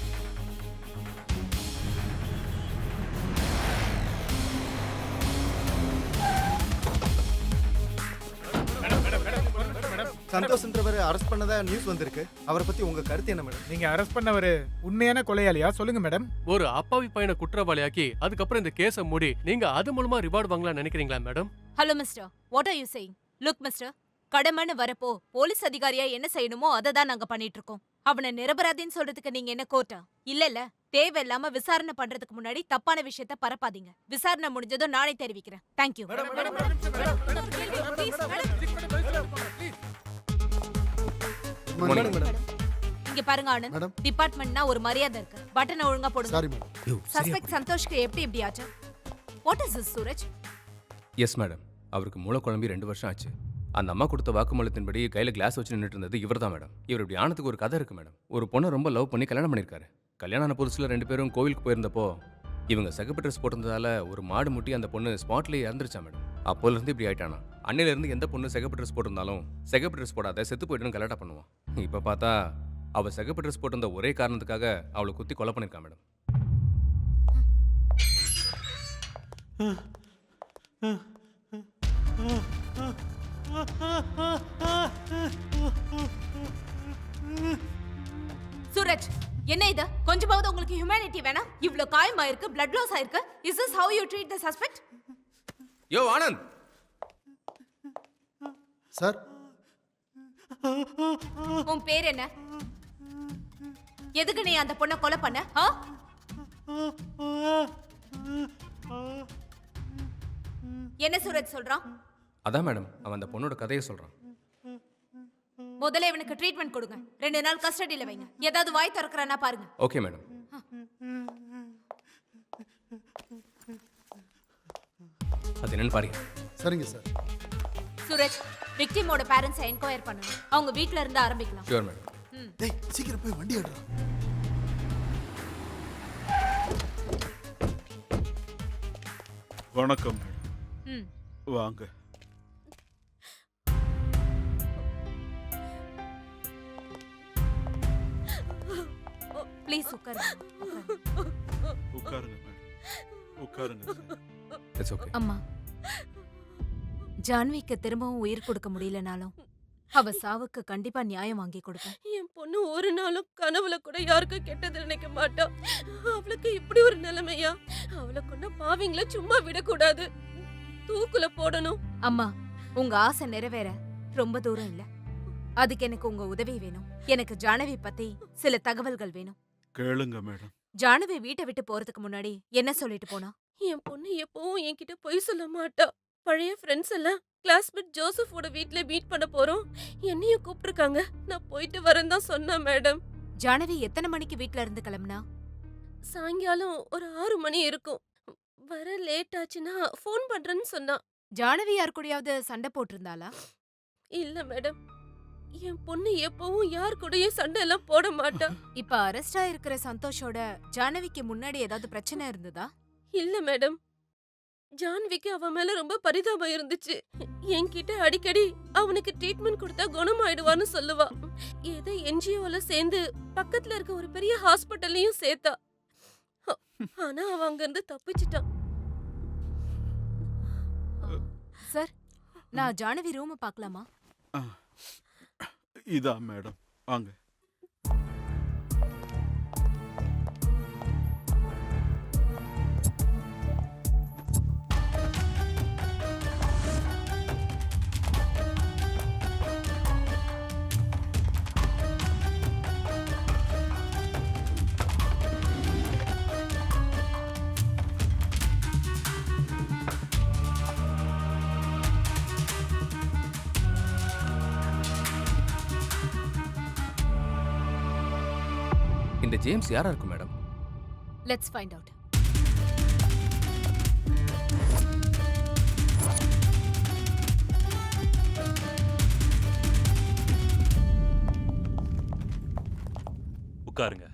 சந்தோஷ்ன்றவரை அரெஸ்ட் பண்ணதா நியூஸ் வந்திருக்கு. அவரை பத்தி உங்க கருத்து என்ன மேடம்? நீங்க அரெஸ்ட் பண்ணவரு உண்மையான கொலையாளியா? சொல்லுங்க மேடம். ஒரு அப்பாவி பையனை குற்றவாளியாக்கி அதுக்கப்புறம் இந்த கேஸை மூடி நீங்க அது மூலமா ரிவார்டு வாங்கலாம் நினைக்கிறீங்களா madam? Hello mister, what are you saying? Look mister, கடமைன்னு வரப்போ போலீஸ் அதிகாரியா என்ன செய்யணுமோ அதை தான் நாங்க பண்ணிட்டு இருக்கோம். அவனை நிரபராதின்னு சொல்றதுக்கு நீங்க என்ன கோர்ட்டா? இல்ல, தேவையில்லாம விசாரணை பண்றதுக்கு முன்னாடி தப்பான விஷயத்த பரப்பாதீங்க. விசாரணை முடிஞ்சதும் நானே தெரிவிக்கிறேன். தேங்க்யூ. இங்க பாருங்க ஆனந்த், டிபார்ட்மெண்ட்னா ஒரு மரியாதை இருக்கு. பட்டனை ஒழுங்கா போடுங்க. Sorry madam. சஸ்பெக்ட் சந்தோஷ்க்கு எப்படி ஆச்சு? What is this Suraj? Yes madam, அவருக்கு மூளை குழம்பி 2 வருஷம் ஆச்சு. அந்த அம்மா கொடுத்த வாக்குமூலத்தின்படி கையில் கிளாஸ் வச்சு நின்றுட்டு இருந்தது இவர் தான் மேடம். இவர் இப்படி ஆனதுக்கு ஒரு கதை இருக்கு மேடம். ஒரு பொண்ணை ரொம்ப லவ் பண்ணி கல்யாணம் பண்ணியிருக்காரு. கல்யாணம் ஆன புதுசில் 2 பேரும் கோவிலுக்கு போயிருந்தப்போ இவங்க சிகப்பு ட்ரெஸ் போட்டிருந்ததால ஒரு மாடு முட்டி அந்த பொண்ணு ஸ்பாட்லேயே இறந்துருச்சா மேடம். அப்போலேருந்து இப்படி ஆயிட்டானா. அன்னையிலேருந்து எந்த பொண்ணு சிகப்பு ட்ரெஸ் போட்டிருந்தாலும் சிகப்பு ட்ரெஸ் போடாத செத்து போயிட்டுன்னு கலாட்டா பண்ணுவான். இப்போ பார்த்தா அவள் சிகப்பு ட்ரெஸ் போட்டிருந்த ஒரே காரணத்துக்காக அவளை குத்தி கொலை பண்ணியிருக்கா மேடம். சூரஜ், என்ன இது? கொஞ்சமாவது உங்களுக்கு ஹியூமனிட்டி வேணா? இவ்ளோ காயமா இருக்கு, blood loss ஆயிருக்கு. Is this how you treat the suspect? Yo Anand sir, உன் பேர் என்ன? எதுக்கு நீ அந்த பொண்ணை கொலை பண்ண? என்ன சூரஜ் சொல்றான்? அதான் மேடம் அவன் அந்த பொண்ணோட கதையை சொல்கிறான். முதல்ல இவனுக்கு ட்ரீட்மெண்ட் கொடுங்க. 2 நாள் கஸ்டடியில வைங்க. ஏதாவது வாய் திறக்கறானா பாருங்க. Okay madam. அது என்னன்னு பாருங்க. சரிங்க சார். சூரஜ், விக்டிமோட பேரண்ட்ஸை என்கொயர் பண்ணணும். அவங்க வீட்ல இருந்து ஆரம்பிக்கலாம். Sure madam. டேய் சீக்கிரம் போய் வண்டி எடுறா. வணக்கம். ம். வாங்க. ப்ளீஸ் உட்காருங்க. உட்காருங்க மேடம். உட்காருங்க. It's okay. அம்மா, ஜான்விக்கு திரும்பவும் உயிர் கொடுக்க முடியலனாலும் அவ சாவுக்கு கண்டிப்பா நியாயம் வாங்கி கொடுப்பேன். என் பொண்ணு ஒரு நாளும் கனவுல கூட யாருக்கும் கெட்டது நினைக்க மாட்டா. அவளுக்கு இப்படி ஒரு நிலைமையா? அவளை கொண்ட பாவிங்கள சும்மா விடக்கூடாது, தூக்குல போடணும். அம்மா, உங்க ஆசை நிறைவேற ரொம்ப தூரம் இல்ல. அதுக்கு எனக்கு உங்க உதவி வேணும். எனக்கு ஜானவி பத்தி சில தகவல்கள் வேணும். கேளுங்க மேடம். ஜானவி வீட்டை விட்டு போறதுக்கு முன்னாடி என்ன சொல்லிட்டு போனா? என் பொண்ணு எப்பவும் என்கிட்ட பொய் சொல்ல மாட்டா. பழைய ஃப்ரெண்ட்ஸ் எல்லாம் கிளாஸ்மேட் ஜோசஃபோட வீட்ல மீட் பண்ண போறோம், என்னையும் கூப்பிட்டுருக்காங்க, நான் போயிட்டு வரேன் தான் சொன்னா மேடம். ஜானவி எத்தனை மணிக்கு வீட்ல இருந்து கிளம்புனா? சாயங்காலம் ஒரு 6 மணி இருக்கும். வர லேட் ஆச்சுன்னா ஃபோன் பண்றேன்னு சொன்னா. ஜானவி யார் கூடயாவது சண்டை போட்டிருந்தாளா? இல்ல மேடம், என் பொண்ணு எப்பவும் யார் கூடயும் சண்டை எல்லாம் போட மாட்டா. இப்ப அரெஸ்ட் ஆயிருக்கிற சந்தோஷோட ஜானவிக்கு முன்னாடி ஏதாவது பிரச்சனை இருந்ததா? இல்ல மேடம், ஜான்விக்கு அவன் மேல ரொம்ப பரிதாபம் இருந்துச்சு. என்கிட்ட அடிக்கடி அவனுக்கு ட்ரீட்மெண்ட் கொடுத்தா குணமாயிடுவான்னு சொல்லுவா. ஏதோ என்ஜிஓல சேர்ந்து பக்கத்துல இருக்க ஒரு பெரிய ஹாஸ்பிட்டல்லையும் சேர்த்தா. ஆனா அவன் அங்கிருந்து தப்பிச்சிட்டான். சார், நான் ஜானவி ரூம் பார்க்கலாமா? இதான் மேடம், வாங்க. இந்த ஜேம்ஸ் யாரா இருக்கும் மேடம்? Let's find out. உட்காருங்க.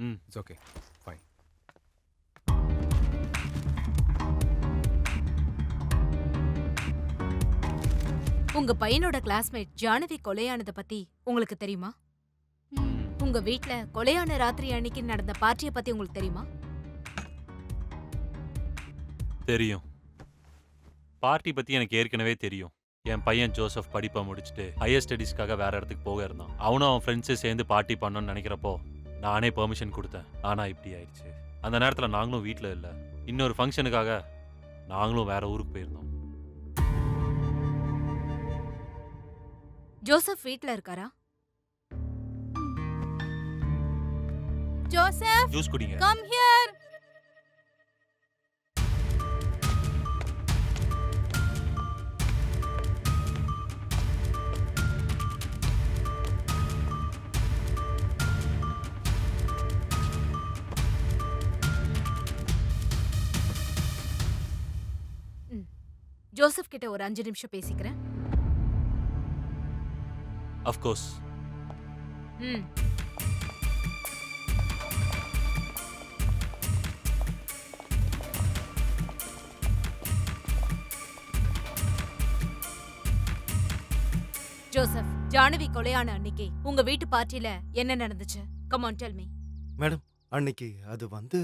It's okay, fine. உங்க பையனோட கிளாஸ்மேட் ஜானவி கொலையானத பத்தி உங்களுக்கு தெரியுமா? உங்க வீட்ல கொலையான ராத்திரி அன்னைக்கு நடந்த பார்ட்டிய பத்தி உங்களுக்கு தெரியுமா? தெரியும். பார்ட்டி பத்தி எனக்கு ஏற்கனவே தெரியும். என் பையன் ஜோசப் படிப்பை முடிச்சுட்டு ஹையர் ஸ்டடீஸ்க்காக வேற இடத்துக்கு போக இருந்தான். அவனும் அவன் ஃப்ரெண்ட்ஸு சேர்ந்து பார்ட்டி பண்ணணும்னு நினைக்கிறப்போ நானே பெர்மிஷன் கொடுத்தேன். ஆனா இப்படி ஆயிடுச்சு. அந்த நேரத்துல நாங்களும் வீட்ல இல்ல. இன்னொரு ஃபங்க்ஷனுக்காக நாங்களும் வேற ஊருக்கு போயிருந்தோம். ஜோசப் வீட்ல இருக்காரா? ஜோசப், ஜூஸ் குடிங்க. Come here. ஜோசப் கிட்ட ஒரு 5 நிமிஷம் பேசிக்கிறேன். Of course. ஜோசப், ஜானவி கொலையான அன்னைக்கு உங்க வீட்டு பார்ட்டில என்ன நடந்துச்சு? Come on tell me. Madam, அன்னைக்கு அது வந்து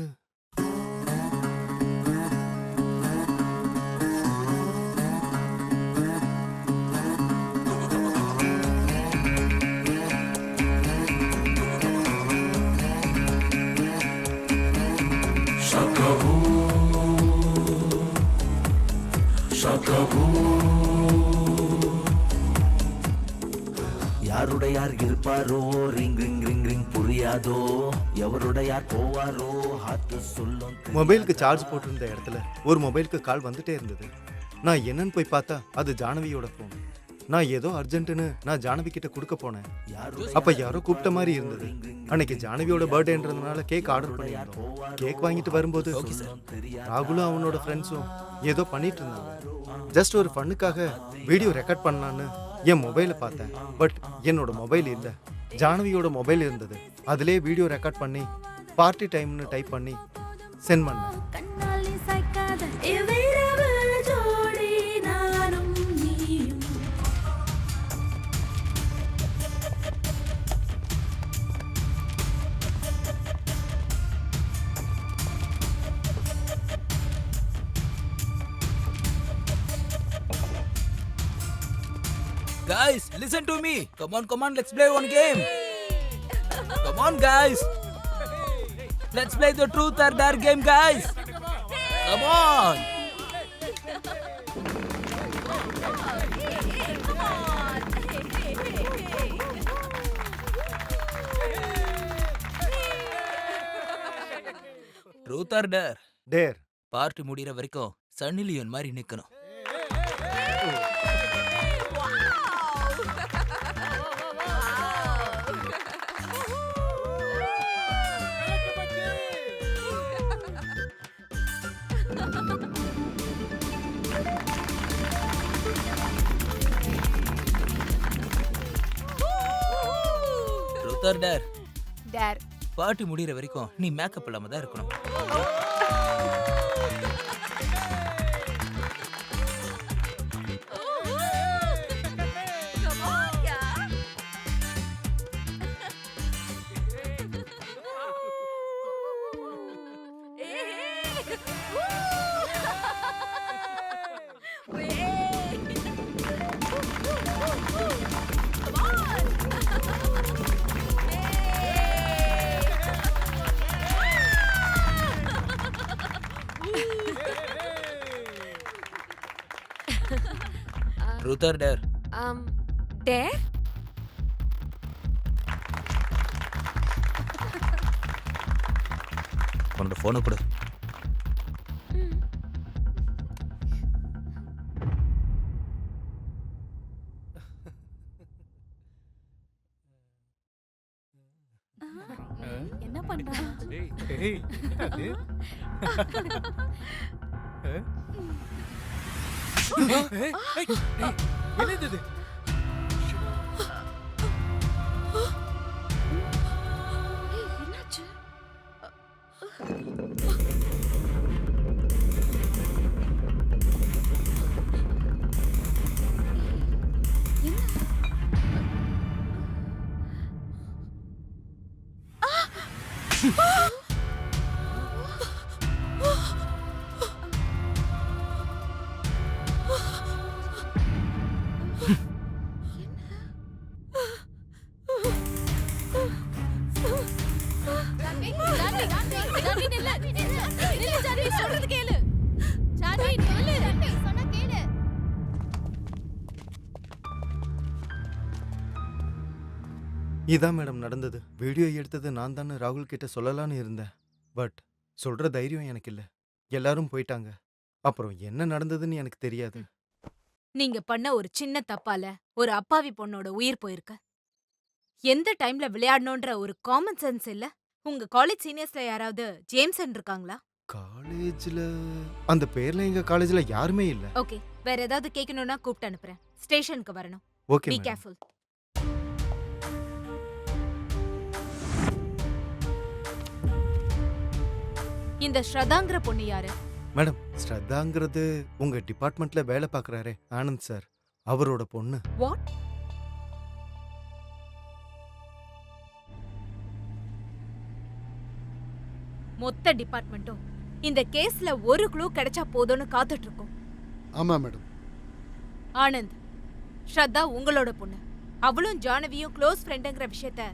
யாருடைய யார் இருப்பாரோ, ரிங் ரிங் ரிங் ரிங் புரியாதோ, எவருடைய யார் போவாரோ, ஹாத்து சொல்லும். மொபைலுக்கு சார்ஜ் போட்டிருந்த இடத்துல ஒரு மொபைலுக்கு கால் வந்துட்டே இருந்தது. நான் என்னன்னு போய் பார்த்தா அது ஜானவியோட ஃபோன். நான் ஏதோ அர்ஜென்ட்டுன்னு நான் ஜானவி கிட்ட கொடுக்க போனேன். அப்ப யாரோ கூப்பிட்ட மாதிரி இருந்தது. அன்னைக்கு ஜானவியோட பர்த்டேன்றதுனால கேக் ஆர்டர் பண்ணியிருந்தோம். கேக் வாங்கிட்டு வரும்போது ராகுலும் அவனோட ஃப்ரெண்ட்ஸும் ஏதோ பண்ணிட்டு இருந்தாங்க. ஜஸ்ட் ஒரு ஃபன்னுக்காக வீடியோ ரெக்கார்ட் பண்ணலான்னு என் மொபைலை பார்த்தேன். பட் என்னோட மொபைல் இல்லை, ஜானவியோட மொபைல் இருந்தது. அதிலே வீடியோ ரெக்கார்ட் பண்ணி பார்ட்டி டைம்னு டைப் பண்ணி சென்ட் பண்ணேன். Guys, listen to me. Come on, let's play one game. Come on, guys. Let's play the truth or dare game, guys. Come on. Truth or dare? Dare. Party முடிகிற வரைக்கும் Sunny Leon மாதிரி நிக்கணும். Truth or dare? Dare. Party முடிகிற வரைக்கும் நீ makeup இல்லாம தான் இருக்கணும். Truth or dare? Dare? உன்னோட போனை கொடு. என்ன பண்றான்? என்னது? என்னாச்சு? இதான் மேடம் நடந்தது. வீடியோ எடுத்தது நான் தானே ராகுல் கிட்ட சொல்லலான்னு இருந்தேன். பட் சொல்ற தைரியம் எனக்கு இல்லை. எல்லாரும் போயிட்டாங்க. அப்புறம் என்ன நடந்ததுன்னு எனக்கு தெரியாது. நீங்க பண்ண ஒரு சின்ன தப்பால ஒரு அப்பாவி பொண்ணோட உயிர் போயிருக்கு. எந்த டைம்ல விளையாடணும்ன்ற ஒரு காமன் சென்ஸ் இல்ல? உங்க காலேஜ் சீனியர்ஸ்ல யாராவது ஜேம்சன் இருக்காங்களா? காலேஜ்ல அந்த பேர்ல எங்க காலேஜ்ல யாருமே இல்ல. ஓகே, வேற ஏதாவது கேட்கணும்னா கூப்பிட்டு அனுப்புறேன். ஸ்டேஷனுக்கு வரணும். Okay be madam. கேர்ஃபுல். இந்த ஸ்ரதாங்கிற பொண்ணு யாரு? மேடம், ஸ்ரத்தாங்கிறது உங்க டிபார்ட்மெண்ட்ல வேலை பார்க்கறாரே ஆனந்த் சார், அவரோட பொண்ணு. வாட்? மொத்த டிபார்ட்மெண்ட்டும் இந்த கேஸ்ல ஒரு க்ளூ கிடைச்சா போதும்னு காத்துட்டு இருக்கோம். ஆமா மேடம். ஆனந்த், ஸ்ரத்தா உங்களோட பொண்ணு. அவளும் ஜானவியும் க்ளோஸ் ஃப்ரெண்டுங்கிற விஷயத்த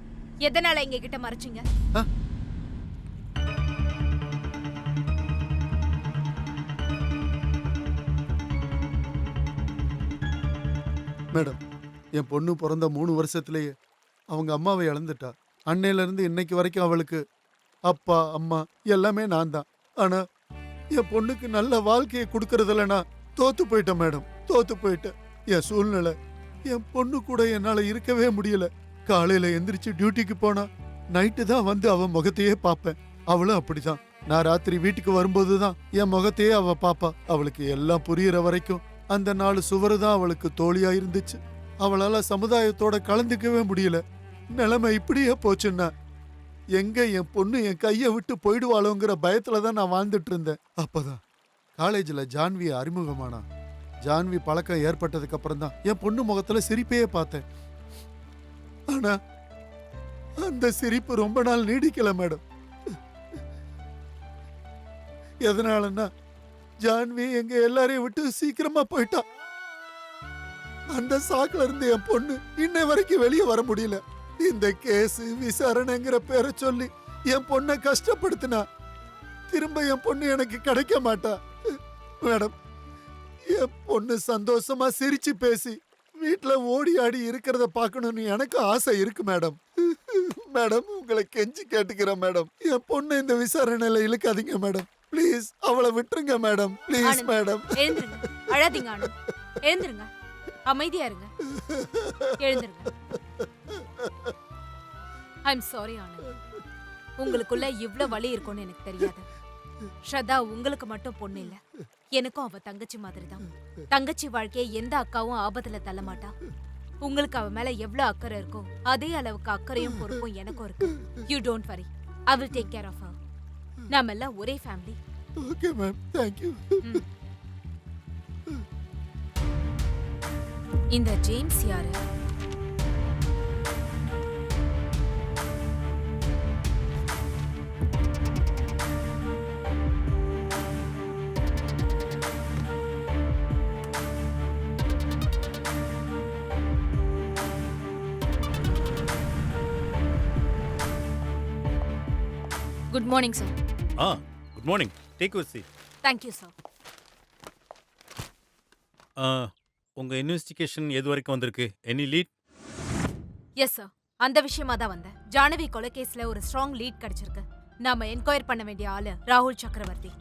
எதனால எங்க கிட்ட மறைச்சிங்க? மேடம், என் பொண்ணு பிறந்த 3 வருஷத்துலயே அவங்க அம்மாவை இழந்துட்டா. அன்னையிலேருந்து இன்னைக்கு வரைக்கும் அவளுக்கு அப்பா அம்மா எல்லாமே நான் தான். ஆனா என் பொண்ணுக்கு நல்ல வாழ்க்கையை கொடுக்கறதுல நான் தோத்து போயிட்டேன் மேடம், தோத்து போயிட்டேன். என் சூழ்நிலை, என் பொண்ணு கூட என்னால இருக்கவே முடியல. காலையில எந்திரிச்சு டியூட்டிக்கு போனா நைட்டு தான் வந்து அவ முகத்தையே பார்ப்பேன். அவளும் அப்படிதான். நான் ராத்திரி வீட்டுக்கு வரும்போதுதான் என் முகத்தையே அவ பாப்பா. அவளுக்கு எல்லாம் புரியுற வரைக்கும் அந்த 4 சுவரு தான் அவளுக்கு தோழியா இருந்துச்சு. அவளால சமுதாயத்தோட கலந்துக்கவே முடியல. நிலைமை இப்படியே போச்சுன்னா எங்க என் பொண்ணு என் கையை விட்டு போயிடுவாளோங்கிற பயத்துல தான் நான் வாழ்ந்துட்டு இருந்தேன். அப்பதான் காலேஜ்ல ஜான்வி அறிமுகமானா. ஜான்வி பழக்கம் ஏற்பட்டதுக்கு அப்புறம் தான் என் பொண்ணு முகத்துல சிரிப்பையே பார்த்தேன். ஆனா அந்த சிரிப்பு ரொம்ப நாள் நீடிக்கல மேடம். எதனாலன்னா ஜான்வி எங்க எல்லாரையும் விட்டு சீக்கிரமா போயிட்டா. அந்த சாக்குல இருந்து என் பொண்ணு இன்னை வரைக்கும் வெளியே வர முடியல. இந்த கேஸ் விசாரணைங்கிற பேரை சொல்லி என் பொண்ணை கஷ்டப்படுத்தினா திரும்ப என் பொண்ணு எனக்கு கிடைக்க மாட்டா. மேடம், என் பொண்ணு சந்தோஷமா சிரிச்சு பேசி வீட்டுல ஓடி ஆடி இருக்கிறத பார்க்கணும்னு எனக்கு ஆசை இருக்கு மேடம். மேடம், உங்களை கெஞ்சி கேட்டுக்கிறேன் மேடம், என் பொண்ணு இந்த விசாரணையில இழுக்காதீங்க மேடம். ப்ளீஸ் அவளை விட்டுருங்க மேடம். Please madam. எழுந்துருங்க, அழாதீங்க ஆனந்த், எழுந்துருங்க, அமைதியா இருங்க, எழுந்துருங்க. ஐம் சாரி ஆனந்த், உங்களுக்குள்ள இவ்ளோ வலி இருக்கும்னு எனக்கு தெரியாது. ஸ்ரதா உங்களுக்கு மட்டும் பொண்ணு இல்ல, எனக்கும் அவ தங்கச்சி மாதிரி தான். தங்கச்சி வாழ்க்கையை எந்த அக்காவும் ஆபத்துல தள்ள மாட்டா. உங்களுக்கு அவ மேல எவ்வளவு அக்கறை இருக்கோ அதே அளவுக்கு அக்கறையும் பொறுப்பும் எனக்கும் இருக்கு. You don't worry, I will take care of her. நாம எல்லாம் ஒரே family. Okay ma'am, thank you. இந்த ஜேம்ஸ் யாரு? Good morning sir. Good morning. Take your seat. Thank you sir. உங்க இன்வெஸ்டிகேஷன் எது வரைக்கும் வந்திருக்கு? Any lead? எஸ் சார், அந்த விஷயமா தான் வந்தேன். ஜானவி கொலை கேஸ்ல ஒரு ஸ்ட்ராங் லீட் கிடைச்சிருக்கு. நாம என்கொயர் பண்ண வேண்டிய ஆளு ராகுல் சக்கரவர்த்தி.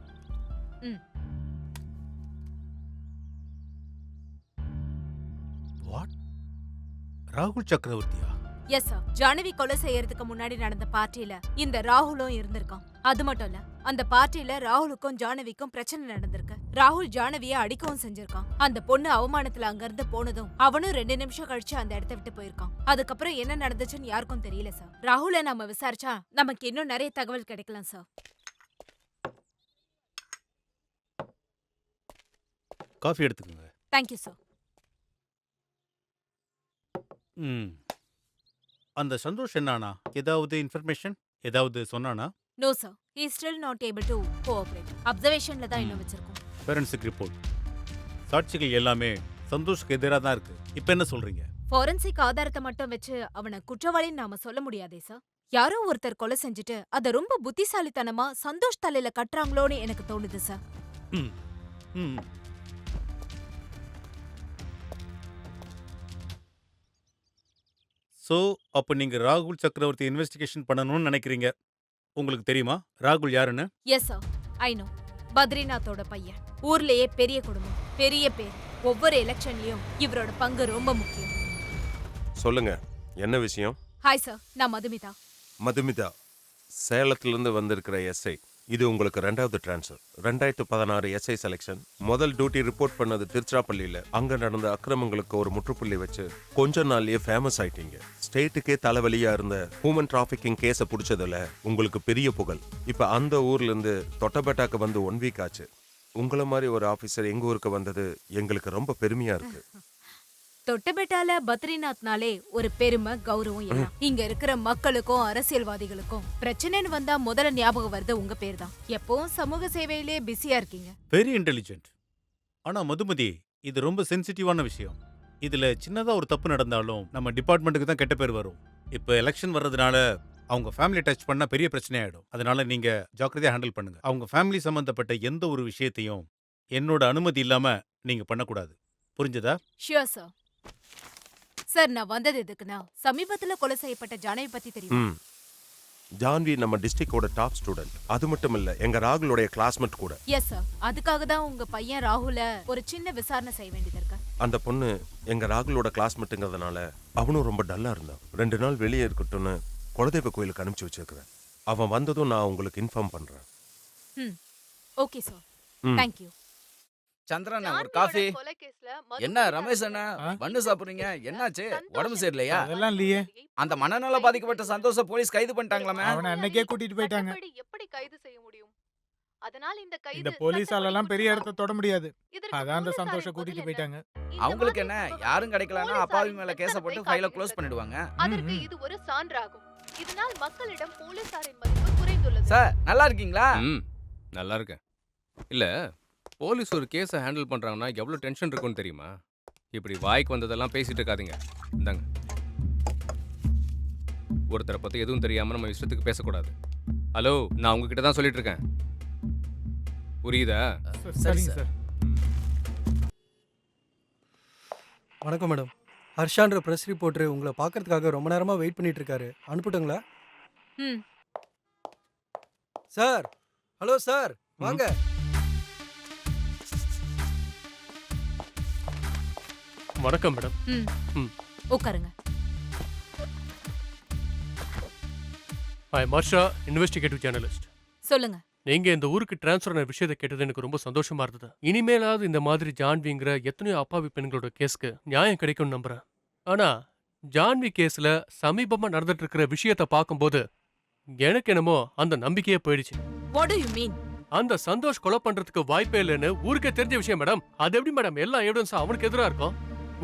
வாட்? ராகுல் சக்கரவர்த்தியா? எஸ் சார், ஜானவி கொலை செய்யறதுக்கு முன்னாடி நடந்த பார்ட்டியில இந்த ராகுலும் இருந்திருக்கான். அது மட்டும் இல்ல, அந்த பார்ட்டியில ராகுலுக்கும் ஜானவிக்கும் பிரச்சனை நடந்திருக்கு. ராகுல் ஜானவியை அடிக்கவும் செஞ்சிருக்கான். அந்த பொண்ணு அவமானத்துல அங்க இருந்து போனதும் அவனும் 2 நிமிஷம் கழிச்சு அந்த இடத்த விட்டு போயிருக்கான். அதுக்கப்புறம் என்ன நடந்துச்சுன்னு யாருக்கும் தெரியல சார். ராகுலை நாம விசாரிச்சா நமக்கு இன்னும் நிறைய தகவல் கிடைக்கலாம் சார். காஃபி எடுத்துக்கோங்க. Thank you sir. அந்த சந்தோஷ் என்னானா? ஏதாவது இன்ஃபர்மேஷன் ஏதாவது சொன்னானா? No sir, he is still not able to cooperate. அப்சர்வேஷன்ல தான் இன்னும் வச்சிருக்கோம். ஃபோரன்சிக் ரிப்போர்ட், சாட்சிகள் எல்லாமே சந்தோஷ்க்கு எதிராக தான் இருக்கு. இப்போ என்ன சொல்றீங்க? ஃபாரன்சிக் ஆதாரத்தை மட்டும் வச்சு அவனை குற்றவாளின்னு நாம சொல்ல முடியாதே சார். யாரோ ஒருத்தர் கொலை செஞ்சுட்டு அதை ரொம்ப புத்திசாலித்தனமா சந்தோஷ் தலையில கட்டுறாங்களோன்னு எனக்கு தோணுது சார். ஸோ அப்போ நீங்க ராகுல் சக்கரவர்த்தி இன்வெஸ்டிகேஷன் பண்ணணும்னு நினைக்கிறீங்க. உங்களுக்கு தெரியுமா ராகுல் யாருன்னு? Yes sir, I know. பத்ரிநாத்தோட பையன். ஊர்லயே பெரிய குடும்பம், பெரிய பேர். ஒவ்வொரு எலெக்ஷன்லயும் இவரோட பங்கு ரொம்ப முக்கியம். சொல்லுங்க, என்ன விஷயம்? ஹாய் சார், நான் மதுமிதா. மதுமிதா, சேலத்திலிருந்து வந்திருக்கிற எஸ்ஐ. இது உங்களுக்கு 2வது ட்ரான்ஸ்ஃபர். 2016 SI selection. முதல் டியூட்டி ரிப்போர்ட் பண்ணது திருச்சிராப்பள்ளியில. அங்க நடந்த அக்கிரமங்களுக்கு ஒரு முற்றுப்புள்ளி வச்சு கொஞ்ச நாள்லயே ஃபேமஸ் ஆயிட்டீங்க. ஸ்டேட்டுக்கே தலைவலியா இருந்த ஹியூமன் டிராஃபிக்கிங் கேஸை பிடிச்சதுல உங்களுக்கு பெரிய புகழ். இப்ப அந்த ஊர்ல இருந்து தொட்டபெட்டாக்கு வந்து 1 வீக் ஆச்சு. உங்களை மாதிரி ஒரு ஆபீசர் எங்க ஊருக்கு வந்தது எங்களுக்கு ரொம்ப பெருமையா இருக்கு. தொட்டபெட்டால பத்ரிநாத்னாலே ஒரு பெருமை, கௌரவம் எல்லாம். இங்க இருக்கிற மக்களுக்கும் அரசியல்வாதிகளுக்கும் பிரச்சனைன்னு வந்தா முதல்ல ஞாபகம் வருது உங்க பேர் தான். எப்பவும் சமூக சேவையிலே பிஸியா இருக்கீங்க. Very intelligent. ஆனா மதுமதி, இது ரொம்ப சென்சிட்டிவான விஷயம். இதுல சின்னதா ஒரு தப்பு நடந்தாலும் நம்ம டிபார்ட்மெண்ட்டுக்கு தான் கெட்ட பேர் வரும். இப்போ எலெக்ஷன் வர்றதுனால அவங்க ஃபேமிலி டச் பண்ணா பெரிய பிரச்சனை ஆயிடும். அதனால நீங்க ஜாக்கிரதையா ஹேண்டில் பண்ணுங்க. அவங்க ஃபேமிலி சம்பந்தப்பட்ட எந்த ஒரு விஷயத்தையும் என்னோட அனுமதி இல்லாம நீங்க பண்ணக்கூடாது. புரிஞ்சதா? Sure sir. சார், நான் வந்தது எதுக்குன்னா, சமீபத்துல கொலை செய்யப்பட்ட ஜானவி பத்தி தெரியும். ஜான்வி நம்ம டிஸ்ட்ரிக்டோட டாப் ஸ்டூடெண்ட். அது மட்டும் இல்ல எங்க ராகுலோட கிளாஸ்மேட் கூட. Yes sir. அதுக்காக தான் உங்க பையன் ராகுல ஒரு சின்ன விசாரணை செய்ய வேண்டியது இருக்கு. அந்த பொண்ணு எங்க ராகுலோட கிளாஸ்மேட்டுங்கிறதுனால அவனும் ரொம்ப டல்லா இருந்தான். 2 நாள் வெளியே இருக்கட்டும்னு குலதெய்வ கோயிலுக்கு அனுப்பிச்சு வச்சிருக்கிறேன். அவன் வந்ததும் நான் உங்களுக்கு இன்ஃபார்ம் பண்றேன். Okay sir. Thank you. Chandran ஒரு காஃபி. என்ன ரமேஷ் அண்ணா பண்ணு சாப்பிடுறீங்க? என்னாச்சு? உடம்பு சரியில்லையா? அதெல்லாம் இல்லையே. அந்த மனநல பாதிக்கப்பட்ட சந்தோஷ போலீஸ் கைது பண்ணிட்டாங்களாமே. அவனை அன்னைக்கே கூட்டிட்டு போயிட்டாங்க. எப்படி கைது செய்ய முடியும்? அதனால் இந்த கைது இந்த போலீஸாலலாம் பெரிய இடத்த தொட முடியாது. அதான் அந்த சந்தோஷ கூட்டிட்டு போயிட்டாங்க. அவங்களுக்கு என்ன, யாரும் கிடைக்கலன்னா அப்பாவி மேல கேஸ போட்டு ஃபைல க்ளோஸ் பண்ணிடுவாங்க. அதற்கு இது ஒரு சான்றாகும். இதனால் மக்களிடம் போலீசாரின் மதிப்பு குறைந்துள்ளது. சார் நல்லா இருக்கீங்களா? நல்லா இருக்கேன். இல்ல போலீஸ் ஒரு கேஸை ஹேண்டில் பண்றாங்கன்னா எவ்வளவு டென்ஷன் இருக்கும்னு தெரியுமா? இப்படி வாய்க்கு வந்ததெல்லாம் பேசிட்டு இருக்காதீங்க. இந்தாங்க. ஒருத்தரை பத்தி எதுவும் தெரியாம நம்ம இஷ்டத்துக்கு பேசக்கூடாது. ஹலோ, நான் உங்ககிட்ட தான் சொல்லிட்டு இருக்கேன். புரியுதா? சரிங்க சார். வணக்கம் மேடம். ஹர்ஷான்ற ப்ரெஸ் ரிப்போர்ட்டர் உங்களை பார்க்கறதுக்காக ரொம்ப நேரமாக வெயிட் பண்ணிட்டு இருக்காரு. அனுப்பட்டுங்களா? சார், ஹலோ சார், வாங்க. வணக்கம் மேடம். உட்காருங்க. ஐ மர்ஷா, இன்வெஸ்டிகேட்டிவ் ஜேர்னலிஸ்ட். சொல்லுங்க. நீங்க இந்த ஊருக்கு டிரான்ஸ்ஃபர் ஆன விஷயத்தை கேட்டது எனக்கு ரொம்ப சந்தோஷமா இருந்தது. இனிமேலாவது இந்த மாதிரி ஜான்விங்கிற எத்தனையோ அப்பாவி பெண்களோட கேஸ்க்கு நியாயம் கிடைக்கும்னு நம்புறேன். ஆனா ஜான்வி கேஸ்ல சமீபமா நடந்துட்டு இருக்கிற விஷயத்தை பார்க்கும்போது எனக்கு என்னமோ அந்த நம்பிக்கையே போயிடுச்சு. What do you mean? அந்த சந்தோஷ் கொலை பண்றதுக்கு வாய்ப்பே இல்லைன்னு ஊருக்கே தெரிஞ்ச விஷயம் மேடம். அது எப்படி மேடம் எல்லா எவிடன்ஸும் அவனுக்கு எதிராக இருக்கும்?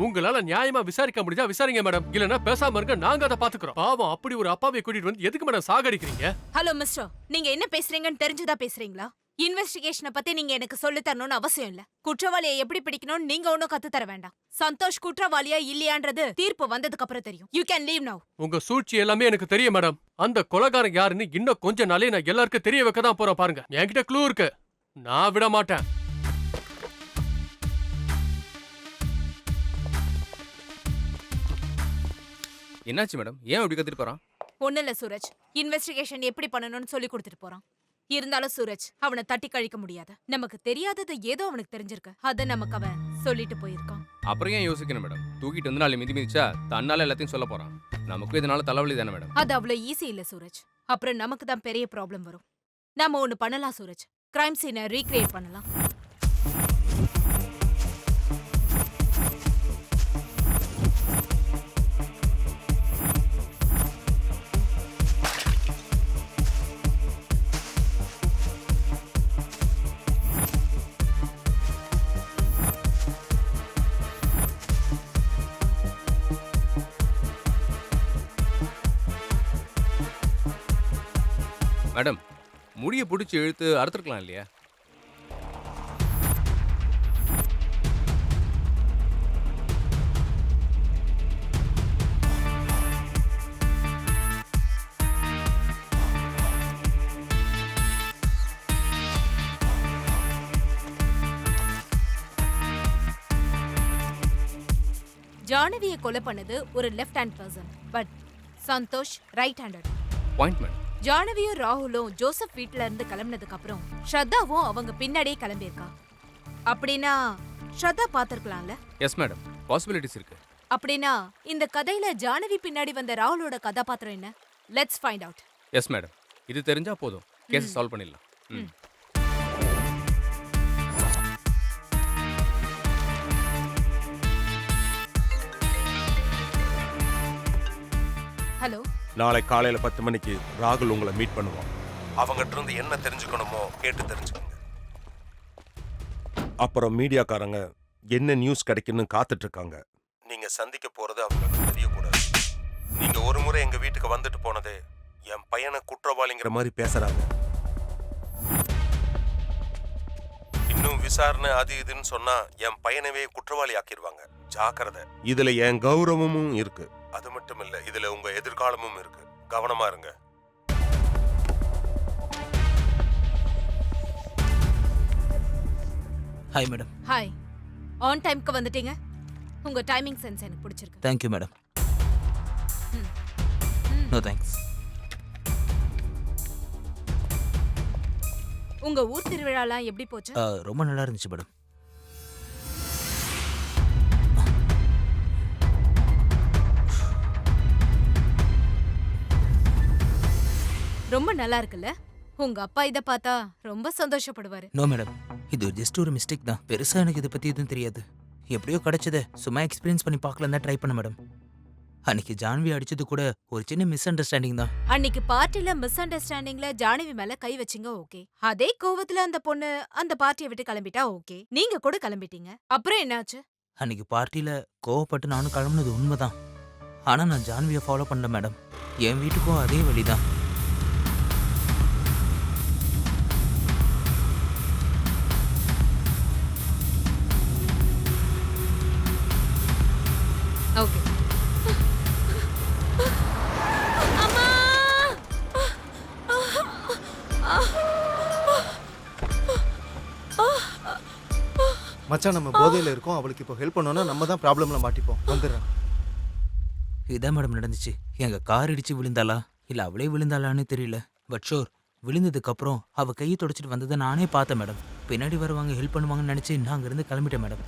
உங்களால நியாயமா விசாரிக்க முடிஞ்சா விசாரிங்க மேடம். இல்லனா பேசாம இருங்க, நாங்க அதை பாத்துக்கிறோம். பாவம், அப்படி ஒரு அப்பாவை கூட்டிட்டு வந்து எதுக்கு மேடம் சாகடிக்கிறீங்க? ஹலோ மிஸ்டர், நீங்க என்ன பேசுறீங்கன்னு தெரிஞ்சுதா பேசுறீங்களா? இன்வெஸ்டிகேஷனை பத்தி நீங்க எனக்கு சொல்லி தரணும்னு அவசியம் இல்ல. குற்றவாளியை எப்படி பிடிக்கணும்னு நீங்க ஒன்னும் கத்து தர வேண்டாம். சந்தோஷ் குற்றவாளியா இல்லையான்றது தீர்ப்பு வந்ததுக்கு அப்புறம் தெரியும். You can leave now. உங்க சூழ்ச்சி எல்லாமே எனக்கு தெரியும் மேடம். அந்த கொலைகாரன் யாருன்னு இன்னும் கொஞ்ச நாளே நான் எல்லாருக்கும் தெரிய வைக்க தான் போறேன். பாருங்க, என்கிட்ட க்ளூ இருக்கு. நான் விட மாட்டேன். என்னாச்சு மேடம்? ஏன் இப்படி கத்திட்டு போறான்? ஒண்ணு இல்ல சூரஜ், இன்வெஸ்டிகேஷன் எப்படி பண்ணணும்னு சொல்லி கொடுத்துட்டு போறான். இருந்தாலும் சூரஜ், அவனை தட்டி கழிக்க முடியாது. நமக்கு தெரியாதது ஏதோ அவனுக்கு தெரிஞ்சிருக்கு. அத நமக்கு அவன் சொல்லிட்டு போயிருக்கான். அப்புறம் ஏன் யோசிக்கணும் மேடம்? தூக்கிட்டு வந்து நாளை மிதிச்சா தன்னால எல்லாத்தையும் சொல்ல போறான். நமக்கும் இதனால தலைவலி தானே மேடம்? அது அவ்வளவு ஈஸி இல்ல சூரஜ். அப்புறம் நமக்கு தான் பெரிய ப்ராப்ளம் வரும். நாம ஒண்ணு பண்ணலாம் சூரஜ், கிரைம் சீனை ரீக்ரியேட் பண்ணலாம். மேடம், முடியை பிடிச்சி இழுத்து அறுத்துருக்கலாம் இல்லையா? ஜானவியை கொலை பண்ணது ஒரு left hand person, but Santhosh right handed. Point madam. ஜானவியும் ராகுலும் ஜோசப் வீட்ல இருந்து கிளம்பினதுக்கு அப்புறம் ஸ்ரத்தாவும் அவங்க பின்னாடியே கிளம்பியிருக்கா. அப்படின்னா ஸ்ரத்தா பாத்திருக்கலாம்ல? எஸ் மேடம், பாசிபிலிட்டிஸ் இருக்கு. அப்படின்னா இந்த கதையில ஜானவி பின்னாடி வந்த ராகுலோட கதாபாத்திரம் என்ன? Let's find out. Yes madam, இது தெரிஞ்சா போதும், கேஸ் சால்வ் பண்ணிடலாம். ஹலோ, நாளை காலையில 10 மணிக்கு ராகுல் உங்களை மீட் பண்ணுவான். அவங்ககிட்ட இருந்து என்ன தெரிஞ்சுக்கணுமோ கேட்டு தெரிஞ்சுக்கோங்க. அப்புறம் மீடியாக்காரங்க என்ன நியூஸ் கிடைக்குன்னு காத்துட்டு இருக்காங்க. நீங்க சந்திக்க போறது அவங்களுக்கு தெரியக்கூடாது. நீங்க ஒரு முறை எங்க வீட்டுக்கு வந்துட்டு போனதே என் பையனை குற்றவாளிங்கிற மாதிரி பேசுறாங்க. இன்னும் விசாரணை அது இதுன்னு சொன்னா என் பையனவே குற்றவாளி ஆக்கிடுவாங்க. ஜாக்கிரதை. இதுல என் கௌரவமும் இருக்கு. அது மட்டும் இல்ல, இதுல உங்க எதிர்காலமும் இருக்கு. கவனமா இருங்க. Hi madam. ஹாய். ஆன் டைம்க்கு வந்துட்டீங்க. உங்க டைமிங் சென்ஸ் எனக்கு பிடிச்சிருக்கு. Thank you madam. No thanks. உங்க ஊர் திருவிழாலாம் எப்படி போச்சு? ரொம்ப நல்லா இருந்துச்சு மேடம். ரொம்ப நல்லா இருக்குல்ல? உங்க அப்பா இத பார்த்தா ரொம்ப சந்தோஷப்படுவாரு. நோ மேடம், இது ஜஸ்ட் ஒரு மிஸ்டேக் தான். பெருசா எனக்கு இதை பத்தி எதுவும் தெரியாது. எப்படியோ கிடைச்சது, சும்மா எக்ஸ்பீரியன்ஸ் பண்ணி பார்க்கலாம் தான் ட்ரை பண்ண மேடம். அன்னைக்கு ஜான்வி அடிச்சது கூட ஒரு சின்ன மிஸ் அண்டர்ஸ்டாண்டிங் தான். அன்னைக்கு பார்ட்டில மிஸ் அண்டர்ஸ்டாண்டிங்ல ஜானவி மேல கை வச்சிங்க, ஓகே. அதே கோவத்துல அந்த பொண்ணு அந்த பார்ட்டியை விட்டு கிளம்பிட்டா, ஓகே. நீங்க கூட கிளம்பிட்டீங்க. அப்புறம் என்னாச்சு? அன்னைக்கு பார்ட்டியில கோவப்பட்டு நானும் கிளம்புனது உண்மைதான். ஆனா நான் ஜான்வியை ஃபாலோ பண்ணல மேடம். என் வீட்டுக்கும் அதே வழிதான். ஓகே. அம்மா! மச்சான் நம்ம போதையில இருக்கோம். அவளுக்கு இப்போ ஹெல்ப் பண்ணோம்னா நம்ம தான் ப்ராப்ளம்ல மாட்டிப்போம். வந்துடுறேன். இதான் மேடம் நடந்துச்சு. எங்க கார் இடிச்சு விழுந்தாளா இல்ல அவளே விழுந்தாளான்னு தெரியல. பட் ஷோர் விழுந்ததுக்கு அப்புறம் அவ கையை தொடச்சிட்டு வந்ததை நானே பார்த்தேன் மேடம். பின்னாடி வருவாங்க ஹெல்ப் பண்ணுவாங்கன்னு நினைச்சு நான் அங்கிருந்து கிளம்பிட்டேன் மேடம்.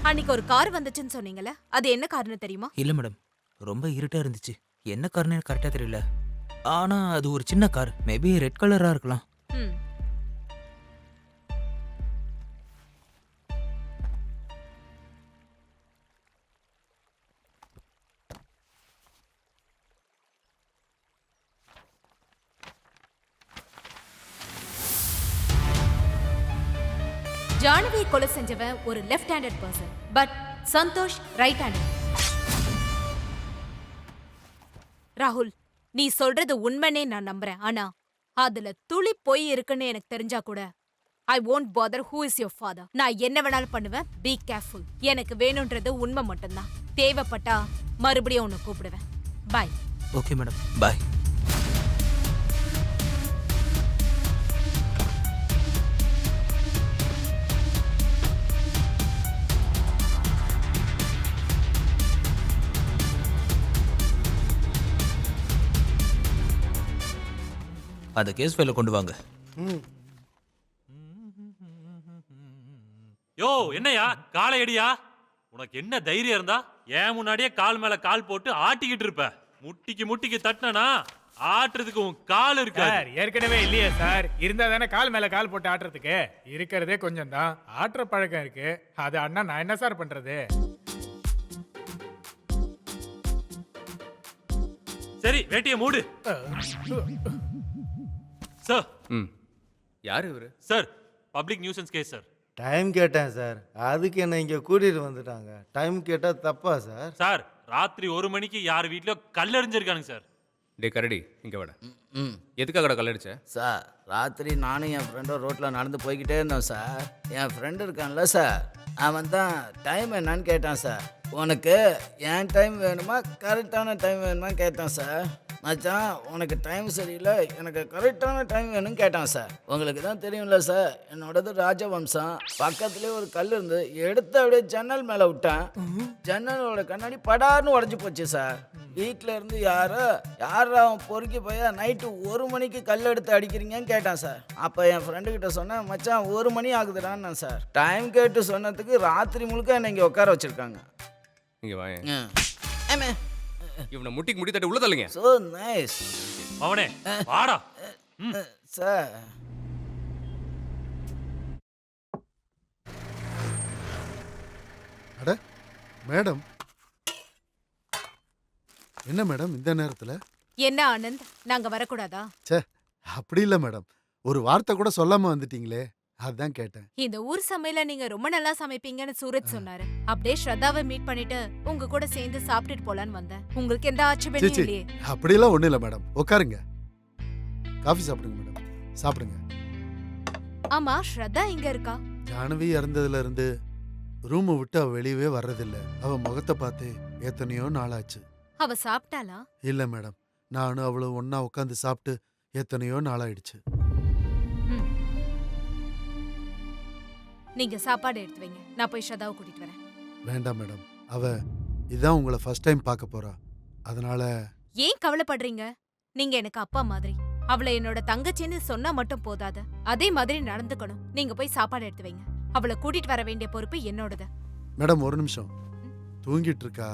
அன்னைக்கு ஒரு கார் வந்துச்சுன்னு சொன்னீங்கல்ல, அது என்ன கார்னு தெரியுமா? இல்ல மேடம், ரொம்ப இருட்டா இருந்துச்சு. என்ன கார்னு எனக்கு கரெக்டா தெரியல. ஆனா அது ஒரு சின்ன கார், மேபி ரெட் கலரா இருக்கலாம். ம். ஜானவி கொலை செஞ்சவன் ஒரு left handed person, but Santhosh right handed. ராகுல், நீ சொல்றது உண்மைனே நான் நம்புறேன். ஆனா அதுல துளி பொய் இருக்குன்னு எனக்கு தெரிஞ்சா கூட ஐ won't bother who is your father. நான் என்ன வேணாலும் பண்ணுவேன். Be careful. எனக்கு வேணும்ன்றது உண்மை மட்டும்தான். தேவைப்பட்டா மறுபடியும் உன்னை கூப்பிடுவேன். பாய். ஓகே மேடம், பாய். அந்த கேஸ் ஃபைல கொண்டு வாங்க. யோ என்னையா காலை அடியா? உனக்கு என்ன தைரியம் இருந்தா ஏன் முன்னாடியே கால் மேல கால் போட்டு ஆட்டிக்கிட்டு இருப்ப? முட்டிக்கு தட்டினா ஆட்டுறதுக்கு உன் கால் இருக்கா? ஏற்கனவே இல்லையே சார். இருந்தா தானே கால் மேல கால் போட்டு ஆட்டுறதுக்கு. இருக்கிறதே கொஞ்சம் தான். ஆட்டுற பழக்கம் இருக்கு. அது அண்ணா நான் என்ன சார் பண்றது? சரி வேட்டிய மூடு. சார். யார் இவரு? Sir, public nuisance case sir. Time கேட்டேன் சார், அதுக்கு என்ன இங்கே கூட்டிட்டு வந்துட்டாங்க. டைம் கேட்டால் தப்பா சார்? சார், ராத்திரி 1 மணிக்கு யார் வீட்லயோ கல்லெறிஞ்சிருக்கானுங்க சார். டே கரடி, இங்க வாடா. எதுக்காக கல்லடிச்ச? சார், ராத்திரி நானும் என் ஃப்ரெண்டும் ரோட்டில் நடந்து போய்கிட்டே இருந்தோம் சார். என் ஃப்ரெண்டு இருக்கான்ல சார், அவன் தான் டைம் என்னன்னு கேட்டான் சார். உனக்கு என் டைம் வேணுமா கரெக்டான டைம் வேணுமா கேட்டான் சார். மச்சான், உனக்கு டைம் சரியில்லை, எனக்கு கரெக்டான டைம் வேணும்னு கேட்டான் சார். உங்களுக்கு தான் தெரியும்ல சார், என்னோடது ராஜவம்சம். பக்கத்துலேயே ஒரு கல் இருந்து எடுத்து அப்படியே ஜன்னல் மேலே விட்டேன். ஜன்னலோட கண்ணாடி படார்னு உடஞ்சி போச்சு சார். வீட்டில் இருந்து யாரோ அவன் பொறுக்கி போய் நைட்டு 1 மணிக்கு கல் எடுத்து அடிக்கிறீங்கன்னு கேட்டான் சார். அப்போ என் ஃப்ரெண்டுக்கிட்ட சொன்னேன், மச்சான் 1 மணி ஆகுதுடான்னு சார். டைம் கேட்டு சொன்னதுக்கு ராத்திரி முழுக்க என்னை இங்கே உட்கார வச்சுருக்காங்க. இங்கே வாங்க. இவனை முட்டிக்கு முடி தட்டி உள்ள தள்ளுங்க. So nice. அவனே வாடா. சார், அட மேடம், என்ன மேடம் இந்த நேரத்துல? என்ன ஆனந்த், நாங்க வரக்கூடாதா? ச்சே, அப்படி இல்ல மேடம். ஒரு வார்த்தை கூட சொல்லாம வந்துட்டீங்களே, அதான் கேட்டேன். இந்த ஊர் சமையல நீங்க ரொம்ப நல்லா சமைப்பீங்கன்னு சூரஜ் சொன்னாரு. அப்படியே ஸ்ரத்தாவை மீட் பண்ணிட்டு உங்க கூட சேர்ந்து சாப்பிட்டுட்டு போலான்னு வந்தேன். உங்களுக்கு எந்த ஆட்சேபனையும் சீ, இல்லையே? அப்படியெல்லாம் ஒண்ணும் இல்ல மேடம். உட்காருங்க, காஃபி சாப்பிடுங்க மேடம். சாப்பிடுங்க. ஆமா, ஸ்ரத்தா எங்க இருக்கா? ஜானவி இறந்ததுல இருந்து ரூமை விட்டு அவ வெளியவே வர்றதில்ல. அவ முகத்தை பார்த்து எத்தனையோ நாளாச்சு. அவ சாப்பிட்டாளா? இல்ல மேடம், நானும் அவளும் ஒன்னா உட்காந்து சாப்பிட்டு எத்தனையோ நாளாயிடுச்சு. நீங்க சாப்பாடு எடுத்து வைங்க, நான் போய் ஸ்ரத்தாவை கூட்டிட்டு வரேன். வேண்டாம் மேடம், அவ இதான் உங்களை ஃபர்ஸ்ட் டைம் பார்க்க போறா. அதனால ஏன் கவலைப்படுறீங்க? நீங்க எனக்கு அப்பா மாதிரி. அவளை என்னோட தங்கச்சின்னு சொன்னா மட்டும் போதாது, அதே மாதிரி நடந்துக்கணும். நீங்க போய் சாப்பாடு எடுத்து வைங்க. அவளை கூட்டிட்டு வர வேண்டிய பொறுப்பு என்னோடது. மேடம் ஒரு நிமிஷம், தூங்கிட்டு இருக்கா,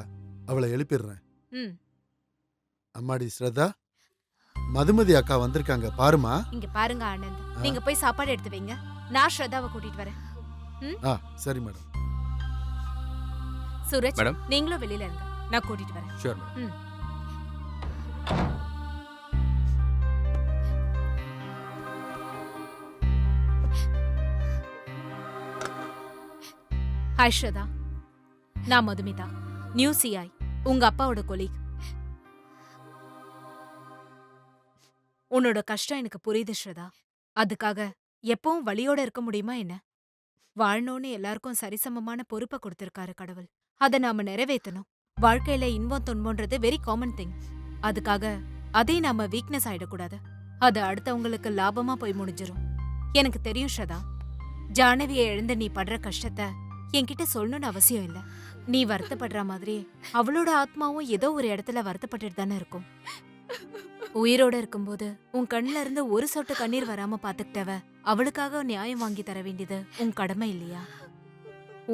அவளை எழுப்பிடுறேன். ம். அம்மாடி ஸ்ரத்தா, மதுமதி அக்கா வந்திருக்காங்க பாருமா. இங்க பாருங்க ஆனந்த், நீங்க போய் சாப்பாடு எடுத்து வைங்க. நான் ஸ்ரத்தாவை கூட்டிட்டு வரேன். சரி மேடம். சூரஜ், மேடம். நீங்களும் வெளியில இருங்க, நான் கூட்டிட்டு வரேன். Sure madam. ம். ஹாய் ஸ்ரதா, நான் மதுமிதா, நியூ சிஐ, உங்க அப்பாவோட கொலீக். உன்னோட கஷ்டம் எனக்கு புரியுது ஸ்ரதா. அதுக்காக எப்பவும் வலியோட இருக்க முடியுமா என்ன? வாழணும்னு எல்லாருக்கும் சரிசமமான பொறுப்பை கொடுத்திருக்காரு கடவுள். அதை நாம நிறைவேற்றணும். வாழ்க்கையில இன்பம் துன்பம்ன்றது வெரி காமன் திங். அதுக்காக அதே நாம வீக்னஸ் ஆயிடக்கூடாது. அது அடுத்தவங்களுக்கு லாபமா போய் முடிஞ்சிரும். எனக்கு தெரியும் ஸ்ரதா, ஜானவியை எழுந்து நீ படுற கஷ்டத்தை என்கிட்ட சொல்லணும்னு அவசியம் இல்ல. நீ வருத்தப்படுற மாதிரி அவளோட ஆத்மாவும் ஏதோ ஒரு இடத்துல வருத்தப்பட்டுட்டு தானே இருக்கும். உயிரோட இருக்கும்போது உன் கண்ணுல இருந்து ஒரு சொட்டு கண்ணீர் வராம பாத்துக்கிட்டவ அவளுக்காக நியாயம் வாங்கி தர வேண்டியது உன் கடமை இல்லையா?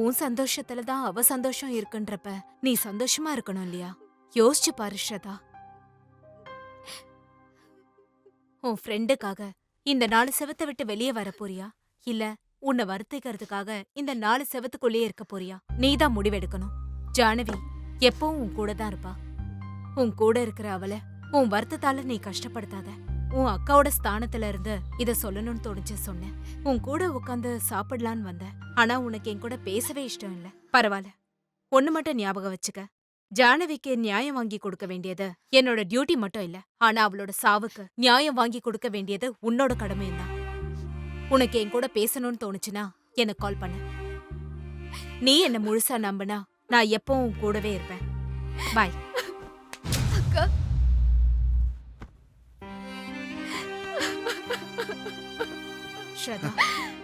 உன் சந்தோஷத்துலதான் அவ சந்தோஷம் இருக்குன்றப்ப நீ சந்தோஷமா இருக்கணும் இல்லையா? யோசிச்சு பாரு ஸ்ரதா. உன் ஃப்ரெண்டுக்காக இந்த 4 செவத்தை விட்டு வெளியே வர போறியா, இல்ல உன்னை வருத்திக்கிறதுக்காக இந்த 4 செவத்துக்குள்ளேயே இருக்க போறியா? நீதான் முடிவெடுக்கணும். ஜானவி எப்பவும் உன் கூட தான் இருப்பா. உன் கூட இருக்கிற அவளை உன் வருத்தத்தால நீ கஷ்டப்படுத்தாத. உன் அக்காவோட ஸ்தானத்துல இருந்து இத சொல்லணும்னு தோணுச்சு சொன்னேன். உன் கூட உட்காந்து சாப்பிடலான்னு வந்தேன். ஆனா உனக்கு என் கூட பேசவே இஷ்டம் இல்ல. பரவாயில்ல, ஒண்ணு மட்டும் ஞாபகம் வச்சுக்க. ஜானவிக்கு நியாயம் வாங்கி கொடுக்க வேண்டியது என்னோட டியூட்டி மட்டும் இல்ல, ஆனா அவளோட சாவுக்கு நியாயம் வாங்கி கொடுக்க வேண்டியது உன்னோட கடமையும் தான். உனக்கு என் கூட பேசணும்னு தோணுச்சுன்னா எனக்கு கால் பண்ணு. நீ என்ன முழுசா நம்பினா நான் எப்பவும் உன் கூடவே இருப்பேன். பாய். அக்கா, ஸ்ரதா,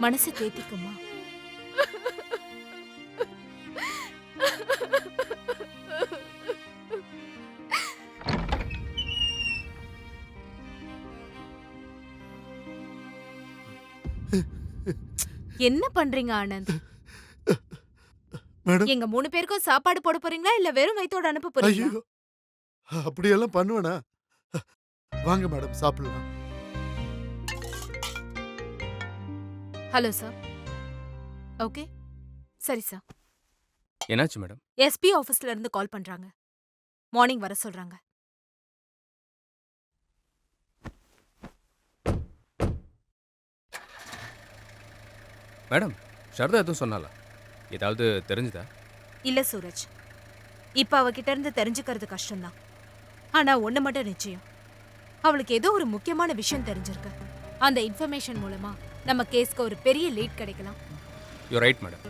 மனசு தேத்திக்குமா. என்ன பண்றீங்க ஆனந்த்? மேடம், எங்க 3 பேருக்கும் சாப்பாடு போட போறீங்களா இல்ல வெறும் வயித்தோட அனுப்ப போறீங்களா? ஐயோ, அப்படியெல்லாம் பண்ணுவேனா? வாங்க மேடம், சாப்பிடலாம். Hello sir. ஓகே, சரி சார். என்னாச்சு மேடம்? எஸ்பி ஆபீஸ்ல இருந்து கால் பண்றாங்க. மார்னிங் வர சொல்றாங்க. மேடம், ஷரதா எதுவும் சொன்னாலா? ஏதாவது தெரிஞ்சுதா? இல்ல சூரஜ், இப்ப அவகிட்ட இருந்து தெரிஞ்சுக்கிறது கஷ்டம்தான். ஆனா ஒண்ணு மட்டும் நிச்சயம், அவளுக்கு ஏதோ ஒரு முக்கியமான விஷயம் தெரிஞ்சிருக்கு. அந்த இன்ஃபர்மேஷன் மூலமா நம்ம கேஸ்க்கு ஒரு பெரிய லீட் கிடைக்கலாம். You right madam.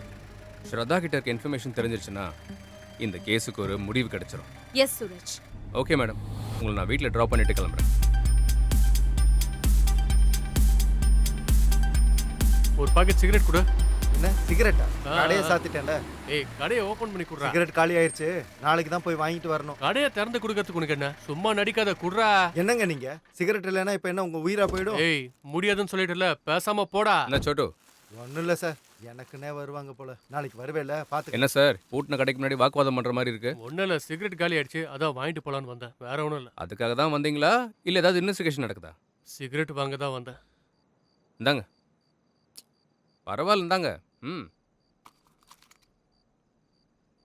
ஸ்ரதா கிட்ட இருக்க இன்ஃபர்மேஷன் தெரிஞ்சிருச்சுன்னா இந்த கேஸுக்கு ஒரு முடிவு கிடைச்சிரும். எஸ் சூரஜ். ஓகே மேடம், உங்களை நான் வீட்டில் ட்ராப் பண்ணிட்டு கிளம்புறேன். ஒரு பாக்கெட் சிகரெட் கொடு. என்ன சிகரெட்டா? கடையை சாத்திட்டேன்ல. ஏய், கடையை ஓபன் பண்ணி குடுறா. சிகரெட் காலி ஆயிருச்சு, நாளைக்கு தான் போய் வாங்கிட்டு வரணும். கடையை திறந்து கொடுக்கறதுக்கு உனக்கு என்ன? சும்மா நடிக்காத, குடுறா. என்னங்க நீங்க? சிகரெட் இல்லைன்னா இப்போ என்ன உங்க உயிரா போயிடும்? ஏய், முடியாதுன்னு சொல்லிட்டுல, பேசாம போடா. என்ன சோட்டு? ஒன்றும் இல்லை சார், எனக்குன்னே வருவாங்க போல. நாளைக்கு வருவேல, பார்த்து. என்ன சார், பூட்டின கடைக்கு முன்னாடி வாக்குவாதம் பண்ற மாதிரி இருக்கு? ஒன்றும் இல்லை, சிகரெட் காலி ஆயிடுச்சு, அதான் வாங்கிட்டு போலான்னு வந்தேன். வேற ஒன்றும் இல்லை. அதுக்காக தான் வந்தீங்களா இல்லை ஏதாவது இன்வெஸ்டிகேஷன் நடக்குதா? சிகரெட் வாங்க தான் வந்தேன். இந்தாங்க. பரவாயில்ல, இந்தாங்க. ம்.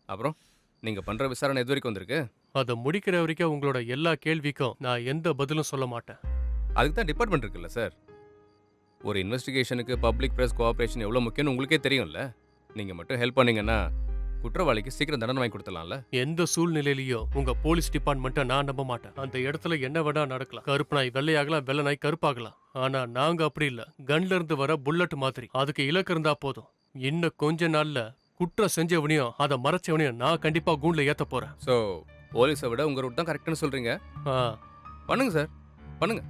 அப்புறம் நீங்கள் பண்ணுற விசாரணை எது வரைக்கும் வந்திருக்கு? அதை முடிக்கிற வரைக்கும் உங்களோட எல்லா கேள்விக்கும் நான் எந்த பதிலும் சொல்ல மாட்டேன். அதுக்கு தான் டிபார்ட்மெண்ட் இருக்குல்ல சார். ஒரு இன்வெஸ்டிகேஷனுக்கு பப்ளிக் ப்ரெஸ் கோஆப்ரேஷன் எவ்வளோ முக்கியம்னு உங்களுக்கே தெரியும்ல. நீங்கள் மட்டும் ஹெல்ப் பண்ணீங்கன்னா குற்றவாளிக்கு சீக்கிரம் தண்டனை வாங்கி கொடுத்துடலாம்ல. எந்த சூழ்நிலையிலையும் உங்க போலீஸ் டிபார்ட்மெண்ட்டை நான் நம்ப மாட்டேன். அந்த இடத்துல என்ன வேணா நடக்கலாம். கருப்பு நாய் வெள்ளையாகலாம், வெள்ளை நாய் கருப்பாகலாம். ஆனா நாங்க அப்படி இல்ல. கன்ல இருந்து வர புல்லட் மாதிரி. அதுக்கு இலக்கு இருந்தா போதும். இன்னும் கொஞ்ச நாள்ல குற்றம் செஞ்சவனையும் அதை மறைச்சவனையும் நான் கண்டிப்பா கூண்ல ஏத்த போறேன். ஸோ போலீஸை விட உங்க ரூட் தான் கரெக்ட்னு சொல்றீங்க. பண்ணுங்க சார், பண்ணுங்க.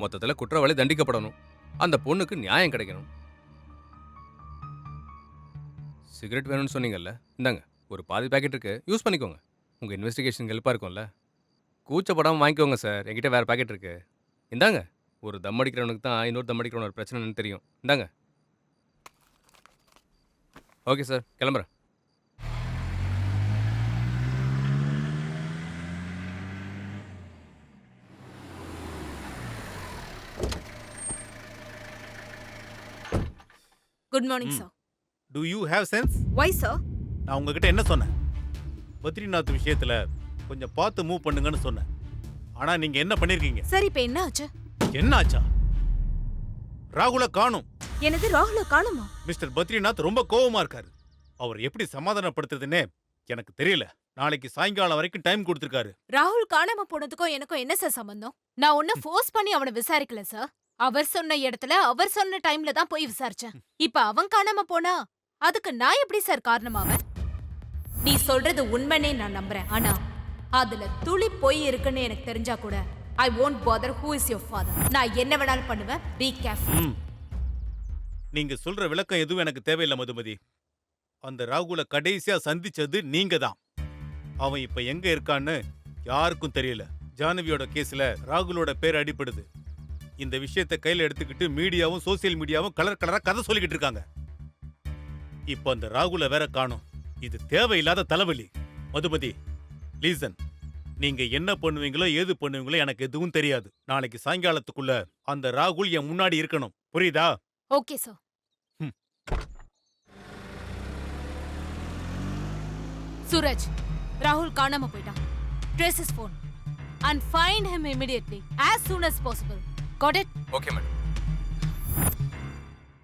மொத்தத்தில் குற்றவாளி தண்டிக்கப்படணும், அந்த பொண்ணுக்கு நியாயம் கிடைக்கணும். சிகரெட் வேணும்னு சொன்னீங்கல்ல, இந்தாங்க ஒரு பாதி பேக்கெட் இருக்கு, யூஸ் பண்ணிக்கோங்க. உங்கள் இன்வெஸ்டிகேஷன் ஹெல்ப்பாக இருக்கும்ல. கூச்சப்படாமல் வாங்கிக்கோங்க சார், என்கிட்ட வேறு பேக்கெட் இருக்கு. இந்தாங்க. ஒரு தம் அடிக்கிறவனுக்கு தான் இன்னொரு தம் அடிக்கிறவனோட பிரச்சனைன்னு தெரியும். இந்தாங்க. ஓகே சார், கிளம்புறேன். Good morning sir. Do you have sense? Why sir? நான் உங்ககிட்ட என்ன சொன்னேன்? பத்ரிநாத் விஷயத்துல கொஞ்சம் பார்த்து மூவ் பண்ணுங்கன்னு சொன்னேன். ஆனா நீங்க என்ன பண்ணிருக்கீங்க? சரி, இப்ப என்ன ஆச்சு? என்ன ஆச்சா? ராகுல காணும். எனது ராகுல காணுமா? மிஸ்டர் பத்ரிநாத் ரொம்ப கோவமா இருக்காரு. அவர் எப்படி சமாதானப்படுத்துறதுன்னே எனக்கு தெரியல. நாளைக்கு சாயங்காலம் வரைக்கும் டைம் கொடுத்திருக்காரு. ராகுல் காணாம போனதுக்கும் எனக்கும் என்ன சார் சம்பந்தம்? நான் ஒன்னும் ஃபோர்ஸ் பண்ணி அவனை விசாரிக்கல சார். அவர் சொன்ன இடத்துல அவர் சொன்ன டைம்ல தான் போய் விசாரிச்சேன். இப்ப அவன் காணாம போனா அதுக்கு நான் எப்படி சார் காரணமாவேன்? நீ சொல்றது உண்மைனே நான் நம்புறேன். ஆனா அதுல துளி பொய் இருக்குன்னு எனக்கு தெரிஞ்சா கூட I won't bother who is your father. நான் என்ன வேணாலும் பண்ணுவேன். Be careful. நீங்க சொல்ற விளக்கம் எதுவும் எனக்கு தேவையில்லை மதுமதி. அந்த ராகுல கடைசியா சந்திச்சது நீங்க தான். அவன் இப்ப எங்க இருக்கான்னு யாருக்கும் தெரியல. ஜானவியோட கேஸ்ல ராகுலோட பேர் அடிபடுது. இந்த விஷயத்தை கையில எடுத்துக்கிட்டு மீடியாவும் சோசியல் மீடியாவும் கலர் கலரா கதை சொல்லிக்கிட்டு இருக்காங்க. இப்ப அந்த ராகுல வேற காணோம். இது தேவையில்லாத தலைவலி. மதுமதி, லீசன், நீங்க என்ன பண்ணுவீங்களோ ஏது பண்ணுவீங்களோ எனக்கு எதுவும் தெரியாது. நாளைக்கு சாயங்காலத்துக்குள்ள அந்த ராகுல் என் முன்னாடி இருக்கணும். புரியுதா? Okay sir. சூரஜ், ராகுல் காணாம போயிட்டான். Trace his phone and find him immediately as soon as possible. Got it? Okay madam.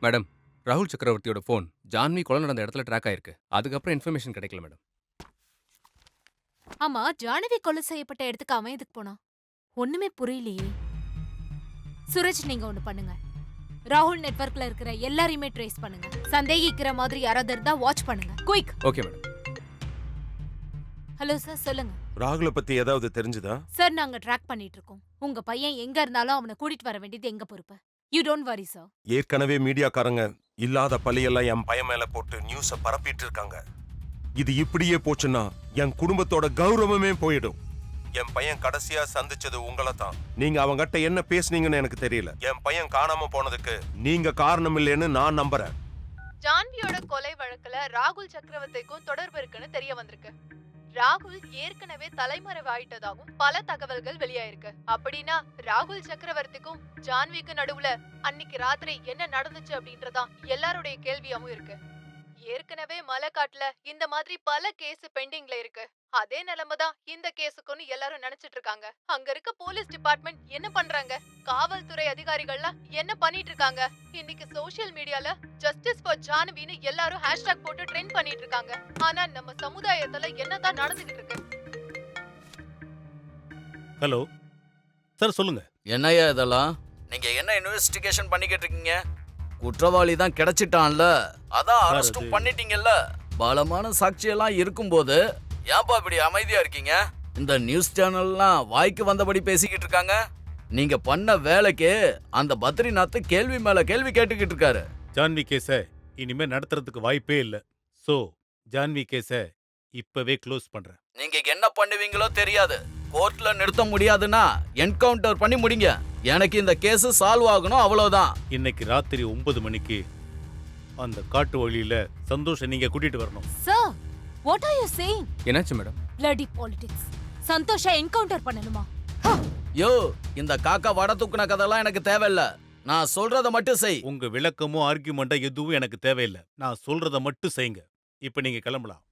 Madam, ராகுல் சக்கரவர்த்தியோட ஃபோன் ஜான்வி கொலை நடந்த இடத்துல ட்ராக் ஆயிருக்கு. அதுக்கப்புறம் இன்ஃபர்மேஷன் கிடைக்கல மேடம். ஆமா, ஜானவி கொலை செய்யப்பட்ட இடத்துக்கு அவன் எதுக்கு போனான்? ஒண்ணுமே புரியலையே. சூரஜ், நீங்க ஒண்ணு பண்ணுங்க. ராகுல் நெட்வொர்க்ல இருக்கிற எல்லாரையுமே ட்ரேஸ் பண்ணுங்க. சந்தேகிக்கிற மாதிரி யாராவது இருந்தா வாட்ச் பண்ணுங்க. Quick. Okay madam. Hello sir, சொல்லுங்க. ராகுல பத்தி ஏதாவது தெரிஞ்சுதா? சார், நாங்க ட்ராக் பண்ணிட்டு இருக்கோம். உங்க பையன் எங்க இருந்தாலும் அவனை கூட்டிட்டு வர வேண்டியது எங்க பொறுப்பு. யூ டோன்ட் வரி சார். ஏற்கனவே மீடியாக்காரங்க இல்லாத பழியெல்லாம் என் பையன் மேல போட்டு நியூஸ பரப்பிட்டு இருக்காங்க. இது இப்படியே போச்சுன்னா என் குடும்பத்தோட கௌரவமே போயிடும். என் பையன் கடைசியா சந்திச்சது உங்களை தான். நீங்க அவங்ககிட்ட என்ன பேசுனீங்கன்னு எனக்கு தெரியல. என் பையன் காணாம போனதுக்கு நீங்க காரணம் இல்லைன்னு நான் நம்புறேன். ஜான்வியோட கொலை வழக்குல ராகுல் சக்கரவர்த்திக்கும் தொடர்பு இருக்குன்னு தெரிய வந்திருக்கு. ராகுல் ஏற்கனவே தலைமறைவாயிட்டதாகவும் பல தகவல்கள் வெளியாயிருக்கு. அப்படின்னா ராகுல் சக்கரவர்த்திக்கும் ஜான்விக்கு நடுவுல அன்னைக்கு ராத்திரி என்ன நடந்துச்சு அப்படின்றதா எல்லாருடைய கேள்வியாவும் இருக்கு. ஏற்கனவே மலைக்காட்டுல இந்த மாதிரி பல கேஸ் பெண்டிங்ல இருக்கு. அதே நிலைமைதான் இந்த கேஸுக்குன்னு எல்லாரும் நினைச்சிட்டு இருக்காங்க. அங்க இருக்க போலீஸ் டிபார்ட்மெண்ட் என்ன பண்றாங்க? காவல்துறை அதிகாரிகள்லாம் என்ன பண்ணிட்டு இருக்காங்க? இன்னைக்கு சோசியல் மீடியால ஜஸ்டிஸ் ஃபார் ஜானவின்னு எல்லாரும் ஹேஷ்டாக் போட்டு ட்ரெண்ட் பண்ணிட்டு இருக்காங்க. ஆனா நம்ம சமுதாயத்துல என்னதான் நடந்துகிட்டு இருக்கு? ஹலோ சார், சொல்லுங்க. என்னையா இதெல்லாம்? நீங்க என்ன இன்வெஸ்டிகேஷன் பண்ணிக்கிட்டு இருக்கீங்க? குற்றவாளி தான் கிடைச்சிட்டான்ல, அதான் அரெஸ்டும் பண்ணிட்டீங்கல்ல. பலமான சாட்சியெல்லாம் இருக்கும்போது ஏன்பா இப்படி அமைதியா இருக்கீங்க? இந்த நியூஸ் சேனல்லாம் வாய்க்கு வந்தபடி பேசிக்கிட்டு இருக்காங்க. நீங்க பண்ண வேலைக்கு அந்த பத்ரிநாத் கேள்வி மேல கேள்வி கேட்டுக்கிட்டு இருக்காரு. ஜான்வி கேஸ இனிமே நடத்துறதுக்கு வாய்ப்பே இல்ல. சோ ஜான்வி கேஸ இப்பவே க்ளோஸ் பண்றேன். நீங்க என்ன பண்ணுவீங்களோ தெரியாது. கோர்ட்ல நிறுத்த முடியாதுன்னா என்கவுண்டர் பண்ணி முடிங்க. எனக்கு இந்த கேஸ் சால்வ் ஆகணும், அவ்வளவுதான். இன்னைக்கு ராத்திரி 9 மணிக்கு அந்த காட்டு வழியில சந்தோஷ நீங்க கூட்டிட்டு வரணும். Sir, what are you saying? என்னாச்சு madam? Bloody politics. Santosha encounter பண்ணணுமா? யோ, இந்த காக்கா வட தூக்குன கதெல்லாம் எனக்கு தேவையில்ல. நான் சொல்றத மட்டும் செய். உங்க விளக்கமோ ஆர்கியூமெண்டோ எதுவும் எனக்கு தேவையில்லை. நான் சொல்றத மட்டும் செய்யுங்க. இப்ப நீங்க கிளம்பலாம்.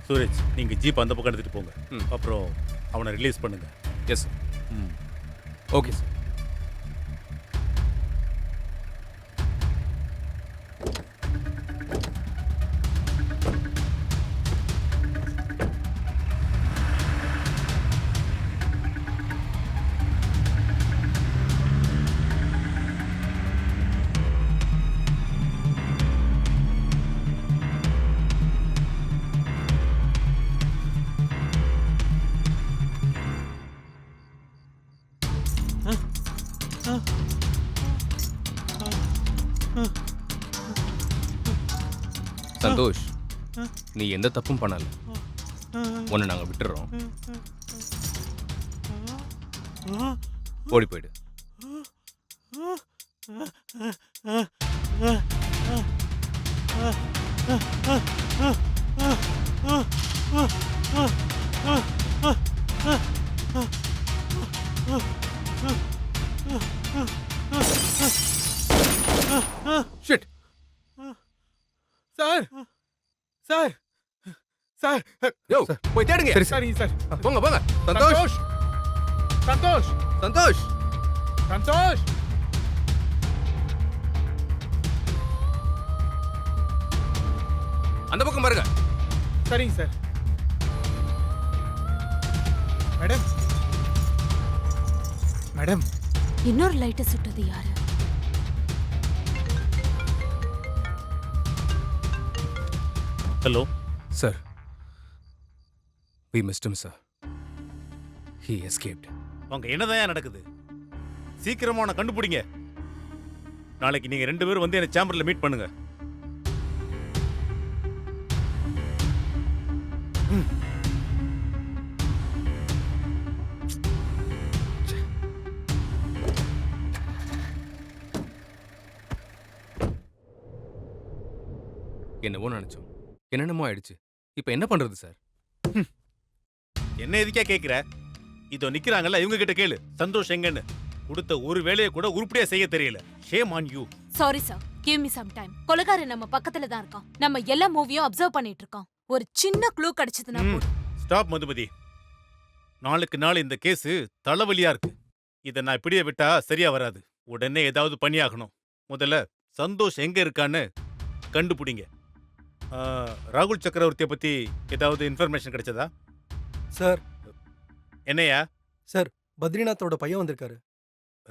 சூரஜ், நீங்க ஜீப் அந்த பக்கம் எடுத்துட்டு போங்க. அப்புறம் அவனை ரிலீஸ் பண்ணுங்க. Yes sir. Okay sir. Santhosh, நீ எந்த தப்பும் பண்ணல. உன்னை நாங்க விட்டுறோம். ஓடி போயிடு. Shit. Sir sir sir yo, போய் தேடுங்க. சரி சரிங்க சார். போங்க போங்க. சந்தோஷ் சந்தோஷ் சந்தோஷ் சந்தோஷ். அந்த பக்கம் பாருங்க. சரிங்க சார். Madam madam. இன்னொரு லைட்டை சுட்டது யாரு? Hello sir. We missed him, sir. He escaped. அவங்க என்னதான் நடக்குது? சீக்கிரமா அவனை கண்டுபிடிங்க. நாளைக்கு நீங்க 2 பேரும் வந்து என்ன சேம்பர்ல மீட் பண்ணுங்க. என்னவோ நினைச்சோம், என்னென்னமோ ஆயிடுச்சு. இப்போ என்ன பண்றது சார்? என்ன எதுக்கே கேக்குற? இதோ நிக்கிறாங்கல்ல, இவங்க கிட்ட கேளு. சந்தோஷ் எங்கன்னு. கொடுத்த ஒரு வேலையை கூட உருப்படியா செய்ய தெரியல. Shame on you. Sorry sir, give me some time. கொலைகாரன் நம்ம பக்கத்துல தான் இருக்கான். நம்ம எல்லா மூவியும் அப்சர்வ் பண்ணிட்டு இருக்கோம். ஒரு சின்ன க்ளூ கிடைச்சதுன்னா போதும். ஸ்டாப் மதுமதி. நாளுக்கு நாள் இந்த கேஸ் தலைவலியா இருக்கு. இதை நான் இப்படியே விட்டா சரியா வராது. உடனே ஏதாவது பண்ணியாகணும். முதல்ல சந்தோஷ் எங்க இருக்கான்னு கண்டுபிடிங்க. ராகுல் சக்கரவர்த்தியை பத்தி ஏதாவது இன்ஃபர்மேஷன் கிடைச்சதா? சார். என்னையா? சார், பத்ரிநாத்தோட பையன் வந்திருக்காரு.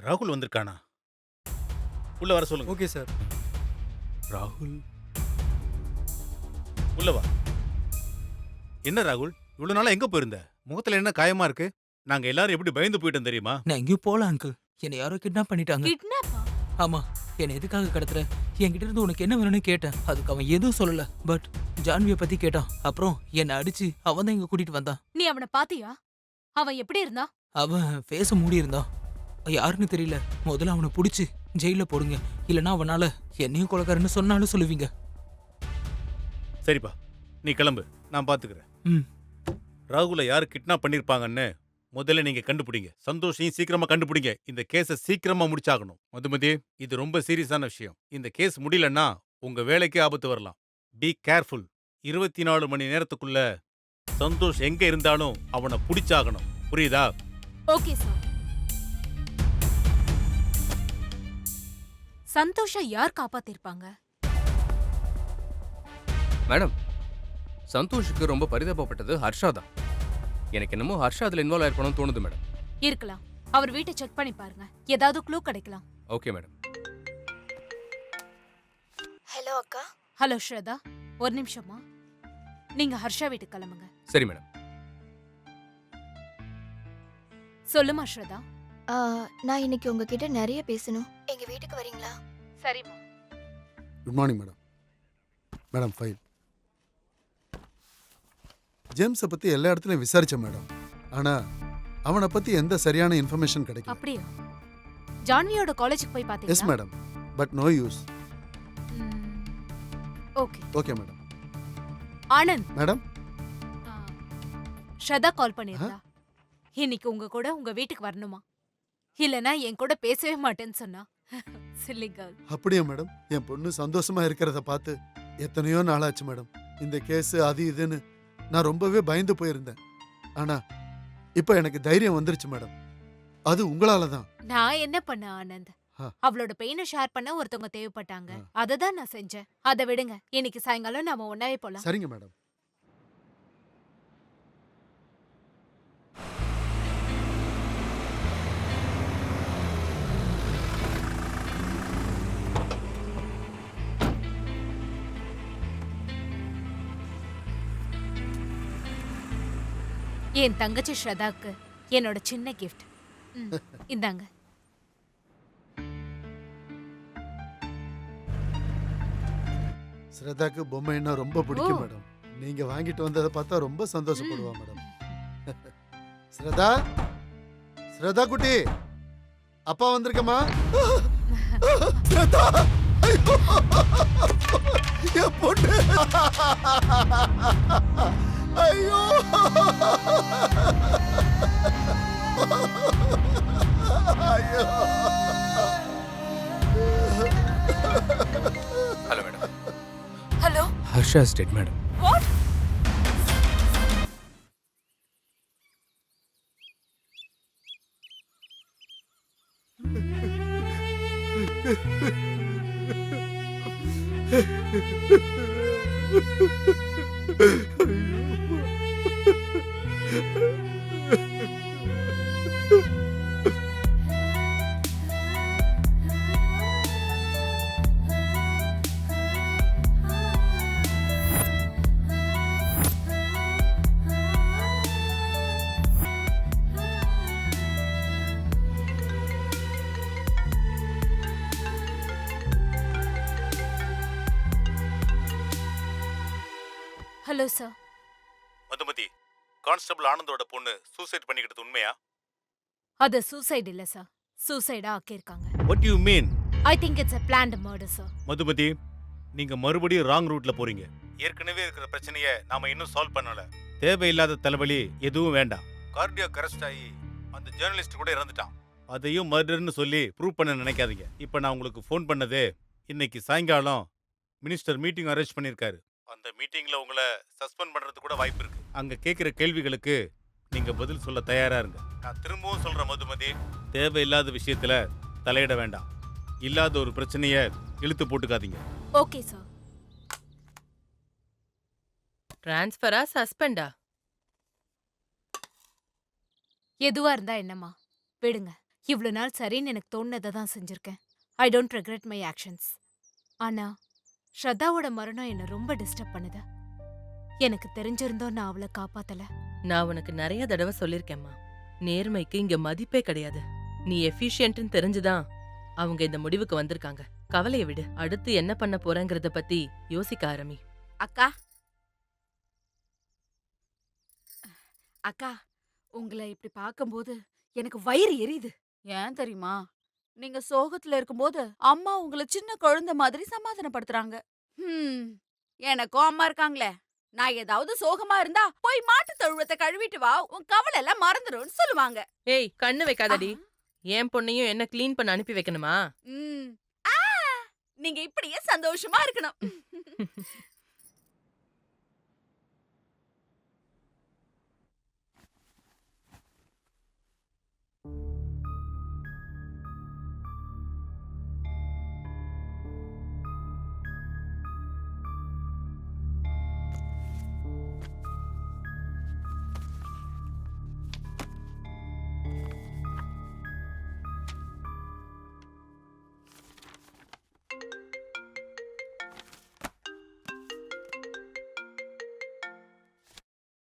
ராகுல் வந்திருக்கானா? உள்ள வர சொல்லுங்க. Okay sir. ராகுல் உள்ள வா. என்ன ராகுல், இவ்வளவு நாளா எங்க போயிருந்த? முகத்துல என்ன காயமா இருக்கு? நாங்க எல்லாரும் எப்படி பயந்து போயிட்டோம் தெரியுமா? நான் எங்கேயும் போல அங்கிள். என்னை யாரோ கிட்னாப் பண்ணிட்டாங்க. கிட்னாப்பா? ஆமா. என்னை எதுக்காக கடத்துற? என்கிட்ட இருந்து உனக்கு என்ன வேணும்னு கேட்டேன். அதுக்கு அவன் எதுவும் சொல்லல. பட் ஜான்வியை பத்தி கேட்டான். அப்புறம் என்னை அடிச்சு அவன் தான் இங்க கூட்டிட்டு வந்தான். நீ அவனை பாத்தியா? அவன் எப்படி இருந்தான்? அவன் ஃபேஸ மூடி இருந்தான். யாருன்னு தெரியல. முதல்ல அவனை பிடிச்சி ஜெயில போடுங்க. இல்லைன்னா அவனால என்னையும் கொலைக்காரன்னு சொன்னாலும் சொல்லுவீங்க. சரிப்பா, நீ கிளம்பு, நான் பாத்துக்கிறேன். ராகுலை யாரு கிட்னாப் பண்ணிருப்பாங்கன்னு முதல்ல நீங்க கண்டுபிடிங்க. சந்தோஷையும் சீக்கிரமா கண்டுபிடிங்க. இந்த கேஸ சீக்கிரமா முடிச்சாகணும். மதுமதி, இது ரொம்ப சீரியஸான விஷயம். இந்த கேஸ் முடியலன்னா உங்க வேலைக்கே ஆபத்து வரலாம். Be careful. 24 மணி நேரத்துக்குள்ள சந்தோஷ் எங்க இருந்தாலும் அவனை பிடிச்சாகணும். புரியுதா? Okay sir. சந்தோஷ யார் காப்பாத்திருப்பாங்க? மேடம், சந்தோஷுக்கு ரொம்ப பரிதாபப்பட்டது ஹர்ஷா தான். எனக்கு என்னமோ ஹர்ஷா அதுல இன்வால்வ் ஆயிருக்கணும்னு தோணுது மேடம். இருக்கலாம். அவர் வீட்டை செக் பண்ணி பாருங்க. ஏதாவது க்ளூ கிடைக்கலாம். Okay madam. ஹலோ அக்கா. ஹலோ ஸ்ரதா, ஒரு நிமிஷமா. நீங்க ஹர்ஷா வீட்டுக்கு கிளம்புங்க. சரி மேடம். சொல்லுமா ஸ்ரதா. நான் இன்னைக்கு உங்ககிட்ட நிறைய பேசணும். எங்க வீட்டுக்கு வரீங்களா? சரிம்மா. Good morning madam. Madam file. ஜேம்ஸை பத்தி எல்லா இடத்துலயும் விசாரிச்சேன் மேடம். ஆனா அவனை பத்தி எந்த சரியான இன்ஃபர்மேஷன் கிடைக்கல. அப்படியா? ஜான்வியோட காலேஜுக்கு போய் பாத்தீங்களா? Yes madam, but no use. Okay. Okay madam. Anand madam, Shraddha call பண்ணிருந்தா. இன்னைக்கு உங்க கூட உங்க வீட்டுக்கு வரணுமா? இல்லனா என் கூட பேசவே மாட்டேன்னு சொன்னா. Chilli girl. அப்படியே மேடம், என் பொண்ணு சந்தோஷமா இருக்கிறத பார்த்து எத்தனையோ நாளாச்சு மேடம். இந்த கேஸ் அது இதுன்னு நான் ரொம்பவே பயந்து போயிருந்தேன். ஆனா இப்ப எனக்கு தைரியம் வந்துருச்சு மேடம். அது உங்களால தான். நான் என்ன பண்ண ஆனந்த்? அவளோட பெயினை ஷேர் பண்ண ஒருத்தவங்க தேவைப்பட்டாங்க. அதை தான் நான் செஞ்சேன். அதை விடுங்க. இன்னைக்கு சாயங்காலம் நாம ஒன்னாவே போலாம். சரிங்க மேடம். என் தங்கச்சி ஸ்ரதாக்கு என்னோட சின்ன கிஃப்ட். இந்தாங்க. ஸ்ரதாக்கு பொம்மைன்னா ரொம்ப பிடிக்கும் ஓ. மேடம். நீங்க வாங்கிட்டு வந்ததை பார்த்தா ரொம்ப சந்தோஷப்படுவா மேடம். ஸ்ரதா, ஸ்ரதா குட்டி, அப்பா வந்திருக்கமா? ஸ்ரதா, ஐயோ! என் பொண்ணு! ஐயோ! ஐயோ! Hello madam. Hello Harsha is dead madam. What? Hello sir. Madhumathi, constable ஆனந்தோட பொண்ணு சூசைட் பண்ணிக்கிட்டது உண்மையா? அது சூசைட் இல்ல சார், சூசைடா ஆக்கியிருக்காங்க. What you mean? I think it's a planned murder sir. Madhumathi, நீங்க மறுபடியும் ராங் ரூட்ல போறீங்க. ஏற்கனவே இருக்கிற பிரச்சனையை நாம இன்னும் சால்வ் பண்ணல. தேவையில்லாத தலைவலி எதுவும் வேண்டாம். கார்டியாக் அரெஸ்ட் ஆகி அந்த ஜேர்னலிஸ்ட் கூட இறந்துட்டான். அதையும் மர்டர்னு சொல்லி ப்ரூவ் பண்ண நினைக்காதீங்க. இப்போ நான் உங்களுக்கு ஃபோன் பண்ணது, இன்னைக்கு சாயங்காலம் மினிஸ்டர் மீட்டிங் அரேஞ்ச் பண்ணியிருக்காரு. அந்த மீட்டிங்ல உங்களை சஸ்பெண்ட் பண்றது கூட வாய்ப்பு இருக்கு. அங்க கேட்கிற கேள்விகளுக்கு நீங்க பதில் சொல்ல தயாரா இருங்க. நான் திரும்பவும் சொல்றேன் மதுமதி, தேவையில்லாத விஷயத்துல தலையிட வேண்டாம். இல்லாத ஒரு பிரச்சனையை இழுத்து போட்டுக்காதீங்க. Okay sir. டிரான்ஸ்ஃபரா சஸ்பெண்டா? எதுவா இருந்தா என்னம்மா, விடுங்க. இவ்ளோ நாள் சரின்னு எனக்கு தோணுனதை தான் செஞ்சிருக்கேன். I don't regret my actions. ஆனா ஸ்ரத்தாவோட மரணம் என்ன ரொம்ப டிஸ்டர்ப் பண்ணுது. எனக்கு தெரிஞ்சிருந்தோம் நான் அவளை காப்பாத்தல. நான் உனக்கு நிறைய தடவை சொல்லிருக்கேம்மா, நேர்மைக்கு இங்க மதிப்பே கிடையாது. நீ எஃபிஷியன்ட்னு தெரிஞ்சுதான் அவங்க இந்த முடிவுக்கு வந்திருக்காங்க. கவலைய விடு. அடுத்து என்ன பண்ண போறேங்கிறத பத்தி யோசிக்க ஆரம்பி. அக்கா அக்கா, உங்களை இப்படி பார்க்கும்போது எனக்கு வயிறு எரியுது. ஏன் தெரியுமா? நீங்க சோகத்துல இருக்கும்போது அம்மா உங்களை சின்ன குழந்தை மாதிரி சமாதானப்படுத்துறாங்க. எனக்கும் அம்மா இருக்காங்களே. நான் ஏதாவது சோகமா இருந்தா போய் மாட்டு தொழுவத்தை கழுவிட்டு வா, உன் கவலை எல்லாம் மறந்துடும் சொல்லுவாங்க. ஏய், கண்ணு வைக்காதடி. என் பொண்ணையும் என்ன க்ளீன் பண்ண அனுப்பி வைக்கணுமா? நீங்க இப்படியே சந்தோஷமா இருக்கணும்.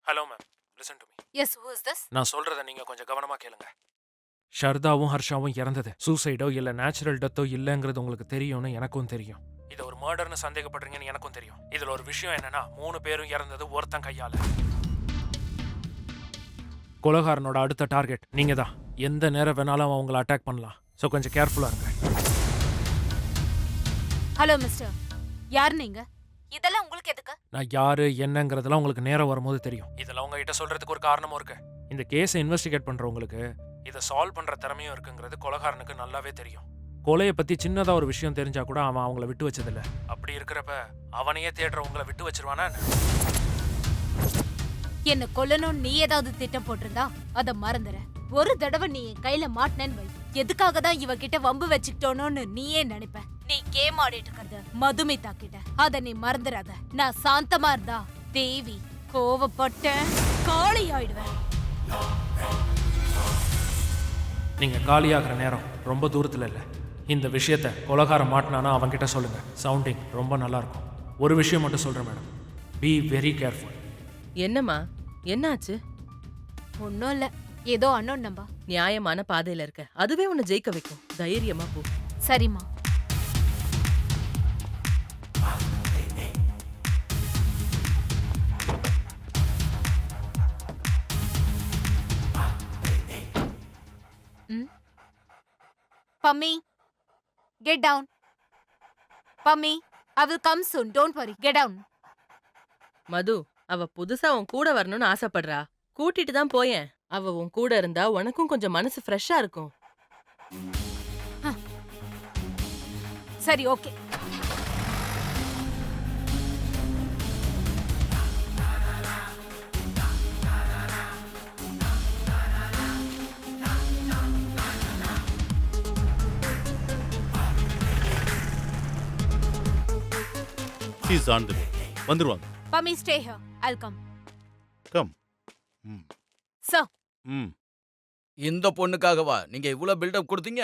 Hello ma'am, listen to me. Yes, who is this? நான் சொல்றத நீங்க கொஞ்சம் கவனமா கேளுங்க. ஷர்தாவும் ஹர்ஷாவும் இறந்தது சூசைடோ இல்ல நேச்சுரல் டெத்தோ இல்லங்கிறது உங்களுக்கு தெரியும்னு எனக்கும் தெரியும். இது ஒரு மர்டர்னு சந்தேகப்படுறீங்கன்னு எனக்கும் தெரியும். இதுல ஒரு விஷயம் என்னன்னா, 3 பேரும் இறந்தது ஒருத்தன் கையால. கொலகாரனோட அடுத்த டார்கெட் நீங்க தான். எந்த நேரம் வேணாலும் அவன் உங்களை அட்டாக் பண்ணலாம். ஸோ கொஞ்சம் கேர்ஃபுல்லா இருங்க. ஹலோ மிஸ்டர், யார் நீங்க? இதெல்லாம் உங்களுக்கு எதுக்கு? நான் யாரு என்னங்கிறதெல்லாம் உங்களுக்கு நேரம் வரும்போது தெரியும். இதெல்லாம் உங்ககிட்ட சொல்றதுக்கு ஒரு காரணமும் இருக்கு. இந்த கேஸை இன்வெஸ்டிகேட் பண்றவங்களுக்கு இதை சால்வ் பண்ற திறமையும் இருக்குங்கிறது கொலகாரனுக்கு நல்லாவே தெரியும். கொலையை பத்தி சின்னதா ஒரு விஷயம் தெரிஞ்சா கூட அவன் அவங்கள விட்டு வச்சதில்ல. அப்படி இருக்கிறப்ப அவனையே தேடுறவங்கள விட்டு வச்சிருவானா? என்ன கொல்லணும் நீ ஏதாவது திட்டம் போட்டிருந்தா அத மறந்துற. ஒரு தடவை நீ என் கையில மாட்டினேன்னு வை, எதுக்காக தான் இவகிட்ட வம்பு வச்சுக்கிட்டோன்னு நீயே நினைப்ப. நீ கேம் ஆடிட்டு இருக்கிறது மதுமிதா கிட்ட, அத நீ மறந்துடாத. நான் சாந்தமா இருந்தா தேவி, கோவப்பட்ட காளி ஆயிடுவேன். நீங்க காலியாகிற நேரம் ரொம்ப தூரத்துல இல்ல. இந்த விஷயத்த கொலகாரம் மாட்டினானா அவன்கிட்ட சொல்லுங்க. சவுண்டிங் ரொம்ப நல்லா இருக்கும். ஒரு விஷயம் மட்டும் சொல்றேன் மேடம், பி வெரி கேர்ஃபுல். என்னம்மா, என்னாச்சு? ஒன்னும் இல்ல, ஏதோ அன்னோன் நம்பர். நியாயமான பாதையில இருக்க, அதுவே உன்னை ஜெயிக்க வைக்கும். தைரியமா போ. சரிம்மா. Pummy, get down. Pummy, I will come soon. Don't worry. Get down. மது, அவ புதுசா உன் கூட வரணும்னு ஆசைப்படுறா. கூட்டிட்டு தான் போயேன். அவ உன் கூட இருந்தா உனக்கும் கொஞ்சம் மனசு ஃப்ரெஷ்ஷா இருக்கும். சரி, okay. She's on the way. வந்துருவாங்க. Pummy, stay here. I'll come. Come. Sir. இந்த பொண்ணுக்காகவா நீங்க இவ்ளோ பில்டப் கொடுத்தீங்க?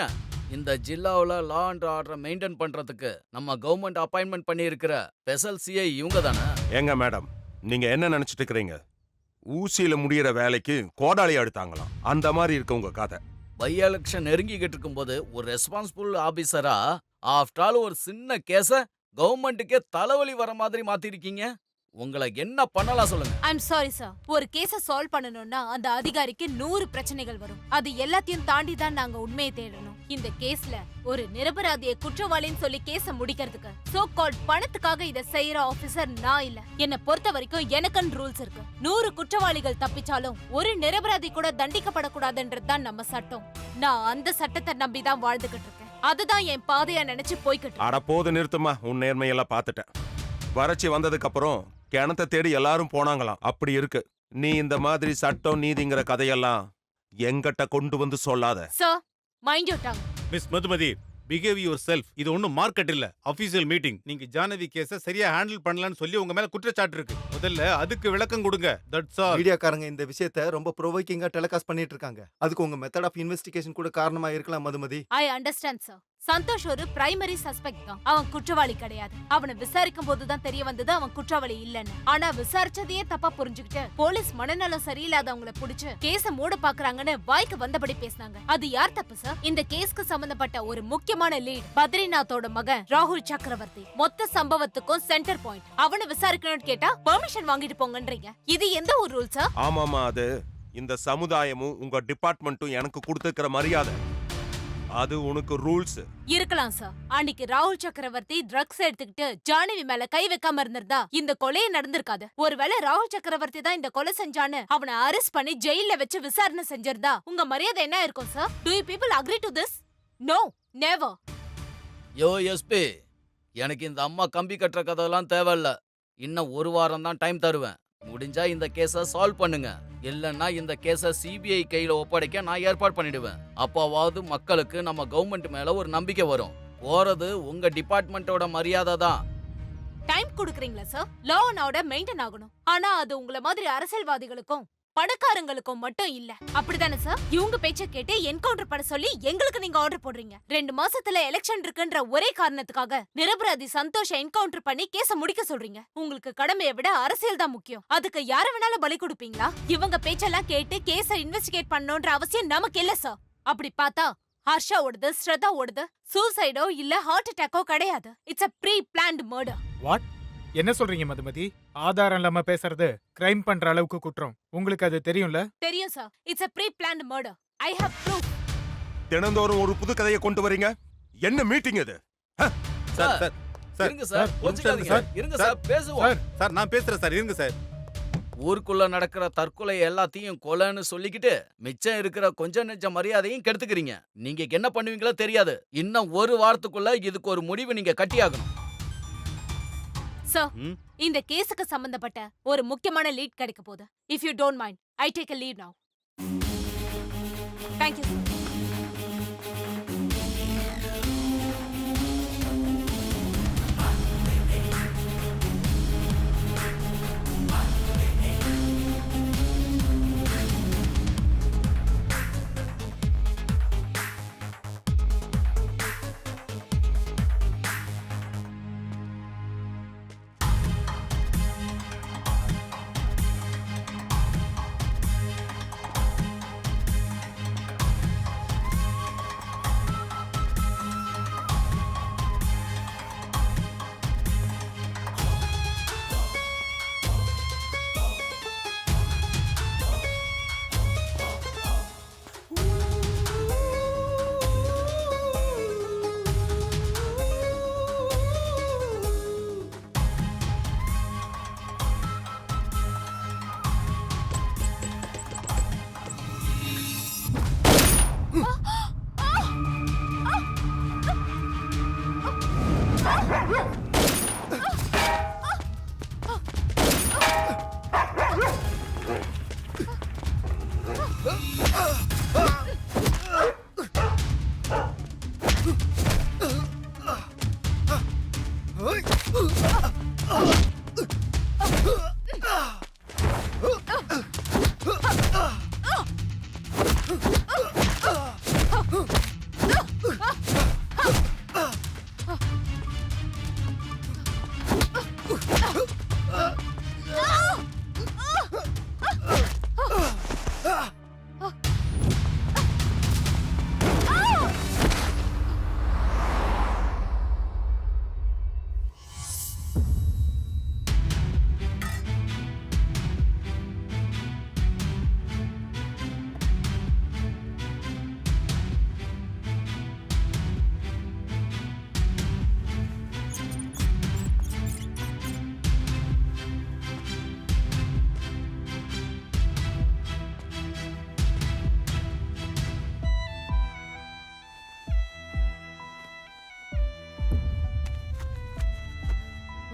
இந்த ஜில்லாவுல லா அண்ட் ஆர்டரை மெயின்டைன் பண்றதுக்கு நம்ம கவர்மெண்ட் அப்பாயின்மெண்ட் பண்ணி இருக்கிற ஸ்பெஷல் சிஐ இவங்க தானே? ஏங்க மேடம், நீங்க என்ன நினைச்சிட்டு இருக்கிறீங்க? ஊசியில முடியிற வேலைக்கு கோடாளி எடுத்தாங்களாம். அந்த மாதிரி இருக்கு உங்க கதை. பை எலெக்ஷன் நெருங்கிக்கிட்டு இருக்கும்போது ஒரு ரெஸ்பான்சிபிள் ஆபீசரா ஆஃப்டர் ஆல் ஒரு சின்ன கேஸ கவர்மெண்ட்டுக்கே தலைவலி வர மாதிரி மாத்திருக்கீங்க. உங்களை என்ன பண்ணலாம் சொல்லுங்க. I'm sorry sir. ஒரு கேஸ சால்வ் பண்ணனும்னா அந்த அதிகாரிக்கு 100 பிரச்சனைகள் வரும். அது எல்லாத்தையும் தாண்டி தான் நாங்க உண்மையை தேடணும். இந்த கேஸ்ல ஒரு நிரபராதியை குற்றவாளின்னு சொல்லி கேஸ முடிக்கிறதுக்கு சோ கால்ட் பணத்துக்காக இத செய்யற ஆபீசர் நான் இல்ல. என்ன பொறுத்த வரைக்கும் எனக்குன்னு ரூல்ஸ் இருக்கு. 100 குற்றவாளிகள் தப்பிச்சாலும் ஒரு நிரபராதி கூட தண்டிக்கப்படக்கூடாதுன்றது தான் நம்ம சட்டம். நான் அந்த சட்டத்தை நம்பி தான் வாழ்ந்துகிட்டு இருக்கேன். அதுதான் என் பாதையா நினைச்சு போய்கிட்டு. அட போது நிறுத்துமா, உன் நேர்மையெல்லாம் பார்த்துட்டேன். வறட்சி வந்ததுக்கு அப்புறம் கிணத்தை தேடி எல்லாரும் போனாங்களாம். அப்படி இருக்கு. நீ இந்த மாதிரி சட்டம் நீதிங்கிற கதையெல்லாம் எங்கிட்ட கொண்டு வந்து சொல்லாத. Sir, mind your tongue. Miss Madhumathi, behave your self. இது ஒன்றும் மார்க்கெட் இல்ல, அபிஷியல் மீட்டிங். நீங்க ஜானவி கேஸை சரியா ஹேண்டில் பண்ணலன்னு சொல்லி உங்க மேல குற்றச்சாட்டு இருக்கு. முதல்ல அதுக்கு விளக்கம் கொடுங்க. That's all. மீடியாக்காரங்க இந்த விஷயத்தை ரொம்ப ப்ரோவோக்கிங்கா டெலிகாஸ்ட் பண்ணிட்டு இருக்காங்க. அதுக்கு உங்க மெத்தட் ஆஃப் இன்வெஸ்டிகேஷன் கூட காரணமா இருக்கலாம் Madhumathi. I understand sir. Santhosh ஒரு பிரைமரி சஸ்பெக்ட் தான். அவன் குற்றவாளி கிடையாது. அவனை விசாரிக்கும் போதுதான் தெரிய வந்தது அவன் குற்றவாளி இல்லன்னு. ஆனா விசாரிச்சதையே தப்பா புரிஞ்சுக்கிட்டு போலீஸ் மனநலம் சரியில்லாதவங்கள புடிச்சு கேஸ மூட பாக்குறாங்கன்னு வாய்க்கு வந்தபடி பேசினாங்க. அது யார் தப்பு சார்? இந்த கேஸ்க்கு சம்பந்தப்பட்ட ஒரு முக்கியமான லீட் பத்ரிநாத்தோட மகன் ராகுல் சக்கரவர்த்தி. மொத்த சம்பவத்துக்கும் சென்டர் பாயிண்ட். அவனை விசாரிக்கணும்னு கேட்டா பெர்மிஷன் வாங்கிட்டு போங்கன்றீங்க. இது எந்த ஒரு ரூல் சார்? ஆமாமா, அது இந்த சமுதாயமும் உங்க டிபார்ட்மெண்ட்டும் எனக்கு கொடுத்துக்கிற மரியாதை. அது உனக்கு ரூல்ஸ் இருக்கலாம் சார். அன்னைக்கு ராகுல் சக்கரவர்த்தி ட்ரக்ஸ் எடுத்துக்கிட்டு ஜானவி மேல கை வைக்காம இருந்திருந்தா இந்த கொலையே நடந்திருக்காது. ஒருவேளை ராகுல் சக்கரவர்த்தி தான் இந்த கொலை செஞ்சான்னு அவனை அரெஸ்ட் பண்ணி ஜெயில வச்சு விசாரணை செஞ்சிருந்தா உங்க மரியாதை என்ன இருக்கும் sir? Do you people agree to this? No, never. Yo SP, எனக்கு இந்த அம்மா கம்பி கட்டுற கதையெல்லாம் தேவையில்ல. இன்னும் ஒரு வாரம் தான் டைம் தருவேன். முடிஞ்சா இந்த கேஸை சால்வ் பண்ணுங்க. இல்லன்னா இந்த கேஸை சிபிஐ கையில ஒப்படைக்க நான் ஏற்பாடு பண்ணிடுவேன். அப்போவாவது மக்களுக்கு நம்ம கவர்மெண்ட் மேல ஒரு நம்பிக்கை வரும். போறது உங்க டிபார்ட்மெண்டோட மரியாதை தான். டைம் கொடுக்குறீங்களா sir? Law and order maintain ஆகணும். ஆனா அது உங்கள மாதிரி அரசியல்வாதிகளுக்கும் பணக்காரங்களுக்கும் மட்டும் இல்ல. அப்படிதானே சார்? இவங்க பேச்ச கேட்டு என்கவுண்டர் பண்ண சொல்லி எங்களுக்கு நீங்க ஆர்டர் போடுறீங்க. 2 மாசத்துல எலெக்ஷன் இருக்குன்ற ஒரே காரணத்துக்காக நிரபராதி சந்தோஷ என்கவுண்டர் பண்ணி கேஸ முடிக்க சொல்றீங்க. உங்களுக்கு கடமையை விட அரசியல் தான் முக்கியம். அதுக்கு யார வேணாலும் பலி கொடுப்பீங்களா? இவங்க பேச்செல்லாம் கேட்டு கேஸ இன்வெஸ்டிகேட் பண்ணணும்ன்ற அவசியம் நமக்கு இல்ல சார். அப்படி பார்த்தா ஹர்ஷா ஓடுது, ஸ்ரதா ஓடுது. சூசைடோ இல்ல ஹார்ட் அட்டாக்கோ கிடையாது. It's a pre-planned murder. What? என்ன சொல்றீங்க மதுமதி? ஆதாரம் இல்லாம பேசுறது கிரைம் பண்ற அளவுக்கு குற்றம். உங்களுக்கு அது தெரியும்ல? தெரியும் sir. It's a pre-planned murder. I have proof. தினந்தோறும் ஒரு புது கதையை கொண்டு வரீங்க. என்ன மீட்டிங் இது? சார் சார் சார் இருங்க சார், ஒதுக்காதீங்க. இருங்க சார், பேசுவோம். சார் சார் நான் பேசுறேன் சார், இருங்க சார். ஊருக்குள்ள நடக்கிற தற்கொலை எல்லாத்தையும் கொலைன்னு சொல்லிக்கிட்டு மிச்சம் இருக்கிற கொஞ்ச நெஞ்ச மரியாதையும் கெடுத்துக்கிறீங்க. நீங்க என்ன பண்ணுவீங்களோ தெரியாது. இன்னும் ஒரு வாரத்துக்குள்ள இதுக்கு ஒரு முடிவு நீங்க கட்டியாகணும். சார், இந்த கேஸுக்கு சம்பந்தப்பட்ட ஒரு முக்கியமான லீட் கிடைக்க போகுது. If you don't mind, I take a leave now. Thank you.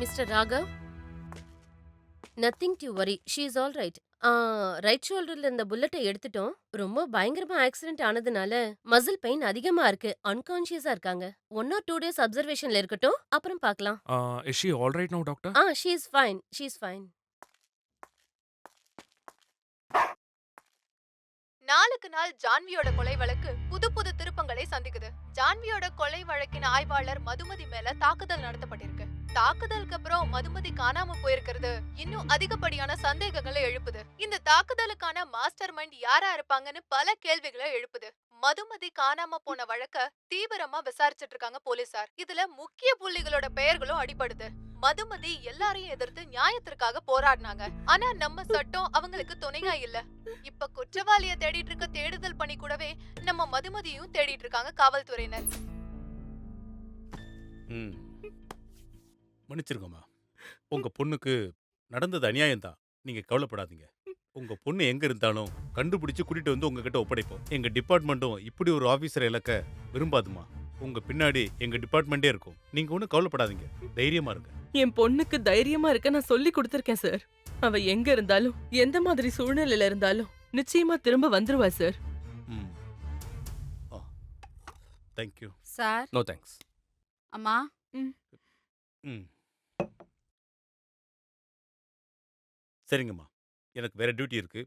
Mister Raghav, nothing to worry, she is all right. Right ஷோல்டர்ல இருந்த புல்லட்டை எடுத்துட்டோம். ரொம்ப பயங்கரமா ஆக்சிடென்ட் ஆனதுனால மசில் பெயின் அதிகமா இருக்கு. அன்கான்ஷியஸா இருக்காங்க. 1 or 2 டேஸ் அப்சர்வேஷன்ல இருக்கட்டும், அப்புறம் பார்க்கலாம். Is she all right now doctor? She is fine, she is fine. நாளுக்கு நாள் ஜான்வியோட கொலை வழக்கு புது புது திருப்பங்களை சந்திக்குது. ஜான்வியோட கொலை வழக்கின் ஆய்வாளர் மதுமதி மேல தாக்குதல் நடத்தப்பட்டிருக்கு. தாக்குதலுக்கு அப்புறம் மதுமதி காணாம போயிருக்கிறது இன்னும் அதிகப்படியான சந்தேகங்களை எழுப்புது. இந்த தாக்குதலுக்கான மாஸ்டர் மைண்ட் யாரா இருப்பாங்கன்னு பல கேள்விகளை எழுப்புது. மதுமதி காணாம போன வழக்க தீவிரமா விசாரிச்சிட்டு இருக்காங்க போலீசார். இதுல முக்கிய புள்ளிகளோட பெயர்களும் அடிபடுது. மதுமதி எல்லாரையும் எதிர்த்து நியாயத்திற்காக போராடினாங்க. ஆனா நம்ம சட்டம் அவங்களுக்கு துணையா இல்ல. இப்ப குற்றவாளிய தேடிட்டு இருக்க தேடுதல் பணி கூடவே நம்ம மதுமதியும் தேடிட்டு இருக்காங்க காவல்துறையினர். மன்னிச்சிருங்கம்மா. உங்க பொண்ணுக்கு நடந்தது அநியாயம்தான். நீங்க கவலைப்படாதீங்க. உங்க பொண்ணு எங்க இருந்தாலும் கண்டுபிடிச்சு கூட்டிட்டு வந்து உங்ககிட்ட ஒப்படைப்போம். எங்க டிபார்ட்மெண்ட்டும் இப்படி ஒரு ஆபீசரை இழக்க விரும்பாதுமா. உங்க பின்னாடி எங்க டிபார்ட்மெண்டே இருக்கும். நீங்க ஒன்றும் கவலைப்படாதீங்க. தைரியமா இருங்க. என் பொண்ணுக்கு தைரியமா இருக்க நான் சொல்லி கொடுத்திருக்கேன் சார். அவ எங்க இருந்தாலும் எந்த மாதிரி சூழ்நிலையில இருந்தாலும் நிச்சயமா திரும்ப வந்துருவா sir. Thank you sir. No thanks. அம்மா. சரிங்கம்மா, எனக்கு வேற டியூட்டி இருக்கு.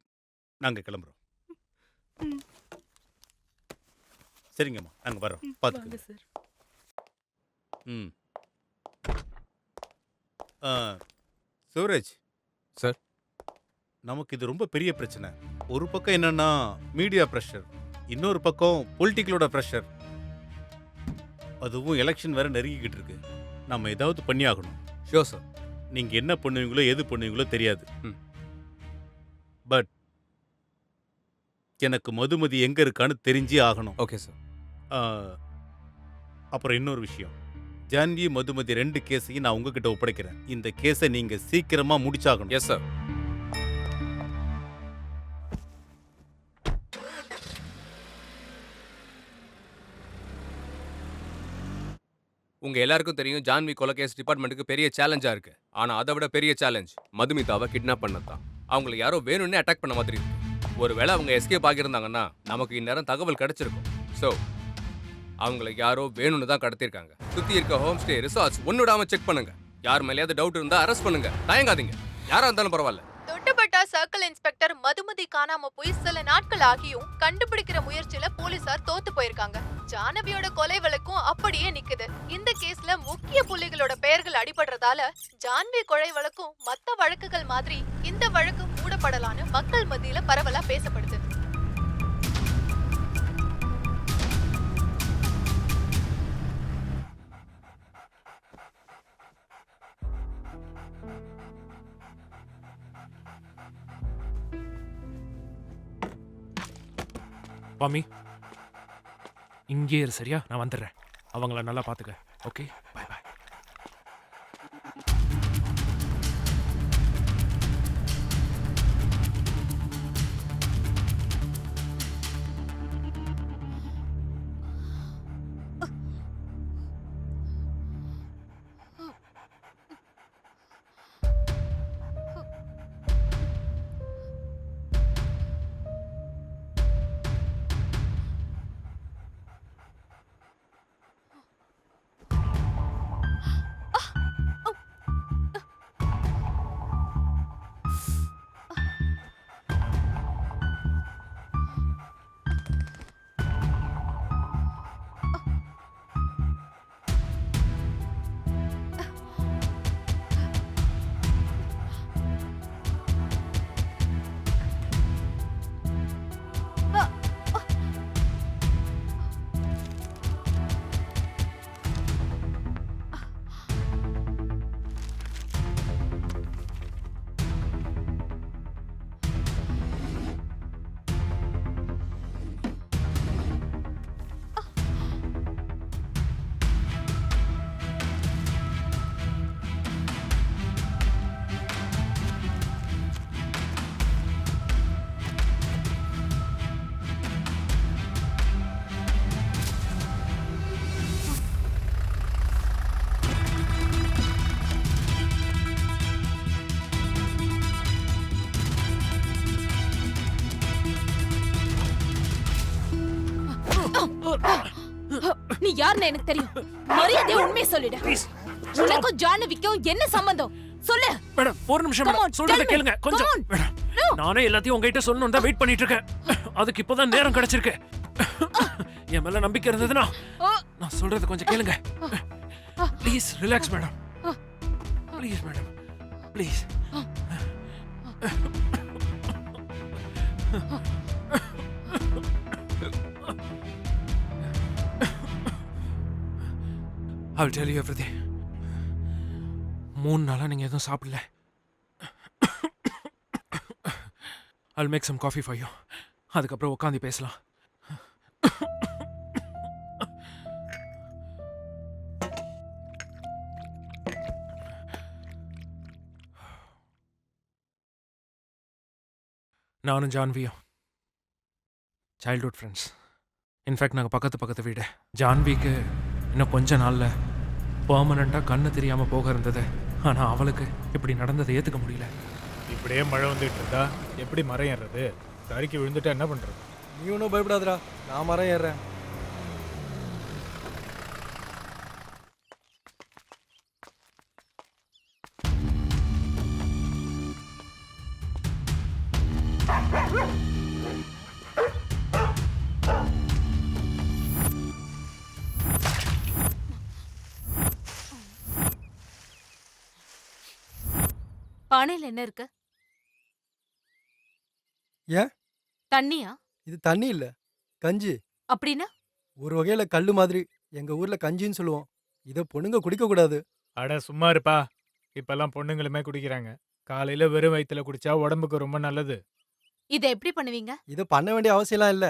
நாங்க கிளம்புறோம். சரிங்கம்மா, நாங்க வரோம். பாத்துக்கங்க சார். சிவராஜ் சார், நமக்கு இது ரொம்ப பெரிய பிரச்சனை. ஒரு பக்கம் என்னன்னா மீடியா ப்ரெஷர், இன்னொரு பக்கம் பொலிட்டிக்கலோட ப்ரெஷர். அதுவும் எலெக்ஷன் வேற நெருங்கிக்கிட்டு இருக்கு. நம்ம ஏதாவது பண்ணி ஆகணும். Sure sir. நீங்க என்ன பண்ணுவீங்களோ எது பண்ணுவீங்களோ தெரியாது. பட் எனக்கு மதுமதி எங்க இருக்கான்னு தெரிஞ்சே ஆகணும். Okay sir. அப்புறம் இன்னொரு விஷயம், ஜான்வி மதுமதி 2 கேஸையும் நான் உங்ககிட்ட ஒப்படைக்கிறேன். இந்த கேஸை நீங்க சீக்கிரமா முடிச்சாகணும். Yes sir. உங்க எல்லாருக்கும் தெரியும் ஜான்வி கொலை கேஸ் டிபார்ட்மெண்ட்டுக்கு பெரிய சேலஞ்சா இருக்கு. ஆனா அதை விட பெரிய சேலஞ்ச் மதுமிதாவை கிட்னாப் பண்ணதான். அவங்களை யாரோ வேணும்னே அட்டாக் பண்ண மாதிரி இருக்கு. ஒருவேளை அவங்க எஸ்கேப் ஆகியிருந்தாங்கன்னா நமக்கு இந்நேரம் தகவல் கிடைச்சிருக்கும். ஸோ அவங்களை யாரோ வேணும்னு தான் கடத்திருக்காங்க. சுத்தி இருக்க ஹோம் ஸ்டே ரிசார்ட்ஸ் ஒன்னுடாம செக் பண்ணுங்க. யார் மேலேயாவது டவுட் இருந்தா அரெஸ்ட் பண்ணுங்க. தயங்காதீங்க. யாரா இருந்தாலும் பரவாயில்ல. தொட்டப்பட்டா சர்க்கிள் இன்ஸ்பெக்டர் மதுமதி காணாம போய் சில நாட்கள் ஆகியும் கண்டுபிடிக்கிற முயற்சியில போலீசார் தோத்து போயிருக்காங்க. ஜானவியோட கொலை வழக்கும் அப்படியே நிக்குது. இந்த கேஸ்ல முக்கிய புள்ளிகளோட பெயர்கள் அடிபடுறதால ஜான்வி கொலை வழக்கும் மத்த வழக்குகள் மாதிரி இந்த வழக்கு மூடப்படலான்னு மக்கள் மத்தியில பரவலா பேசப்படுது. பாமி, இங்கே இரு. சரியா, நான் வந்துடுறேன். அவங்கள நல்லா பார்த்துக்க. Okay, bye bye. யாருன்னு எனக்கு தெரியும். மரியாதையா உண்மையை சொல்லிடு. உனக்கும் ஜானவிக்கும் என்ன சம்பந்தம்? சொல்லு. மேடம் ஒரு நிமிஷம் மேடம், சொல்றத கேளுங்க கொஞ்சம். மேடம் நானே எல்லாத்தையும் உங்ககிட்ட சொல்லணும் தான் வெயிட் பண்ணிட்டு இருக்கேன். அதுக்கு இப்போதான் நேரம் கிடைச்சிருக்கு. என் மேல நம்பிக்கை இருந்ததுன்னா நான் சொல்றது கொஞ்சம் கேளுங்க. Please relax madam. Please madam please. I will tell you everything. 3 நாளா நீங்க எதுவும் சாப்பிடல. I'll make some coffee for you. அதுக்கப்புறம் உட்காந்து பேசலாம். நானும் ஜான்வியும் சைல்ட்ஹுட் ஃப்ரெண்ட்ஸ். இன்ஃபேக்ட் நாங்கள் பக்கத்து வீடு. ஜான்விக்கு இன்னும் கொஞ்ச நாளில் பர்மனண்ட்டாக கண்ணு தெரியாமல் போக இருந்தது. ஆனால் அவளுக்கு இப்படி நடந்ததை ஏற்றுக்க முடியல. இப்படியே மழை வந்துட்டு இருந்தா எப்படி மரம் ஏறுறது? கறிக்கு விழுந்துட்டா என்ன பண்ணுறது? நீ ஒன்றும் பயப்படாதடா, நான் மரம் ஏறுறேன். பானையில என்ன இருக்கு? ஏன்? தண்ணியா? இது தண்ணி இல்ல, கஞ்சி. அப்படின்னா? ஒரு வகையில கல்லு மாதிரி. எங்க ஊர்ல கஞ்சின்னு சொல்லுவோம். இத பொண்ணுங்க குடிக்க கூடாது. அட சும்மா இருப்பா. இப்பெல்லாம் பொண்ணுங்களுமே குடிக்கிறாங்க. காலையில வெறும் வயித்துல குடிச்சா உடம்புக்கு ரொம்ப நல்லது. இதை எப்படி பண்ணுவீங்க? இத பண்ண வேண்டிய அவசியம்லாம் இல்ல.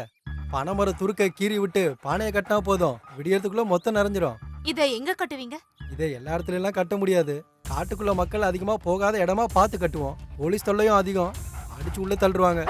பனைமர துருக்க கீறி விட்டு பானையை கட்டினா போதும், விடியறதுக்குள்ள மொத்தம் நிறைஞ்சிரும். இதை எங்க கட்டுவீங்க? இதை எல்லா இடத்துல எல்லாம் கட்ட முடியாது. காட்டுக்குள்ள மக்கள் அதிகமா போகாத இடமா பார்த்து கட்டுவோம். போலீஸ் தொல்லையும் அதிகம், அடிச்சு உள்ள தள்ளுவாங்க.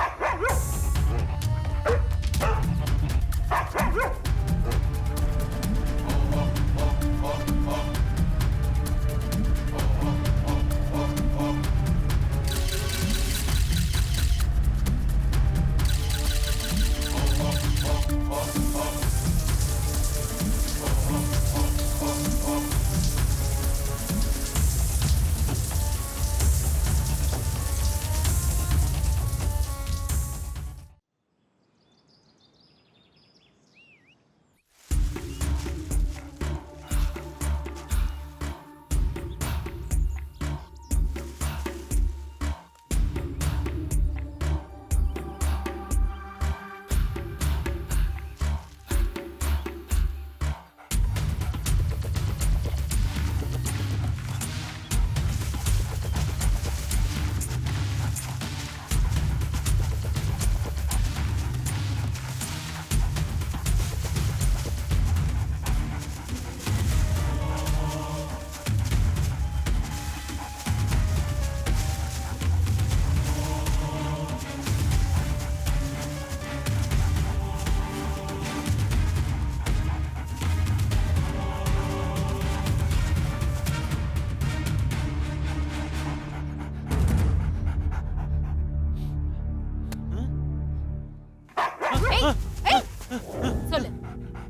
சொல்லு,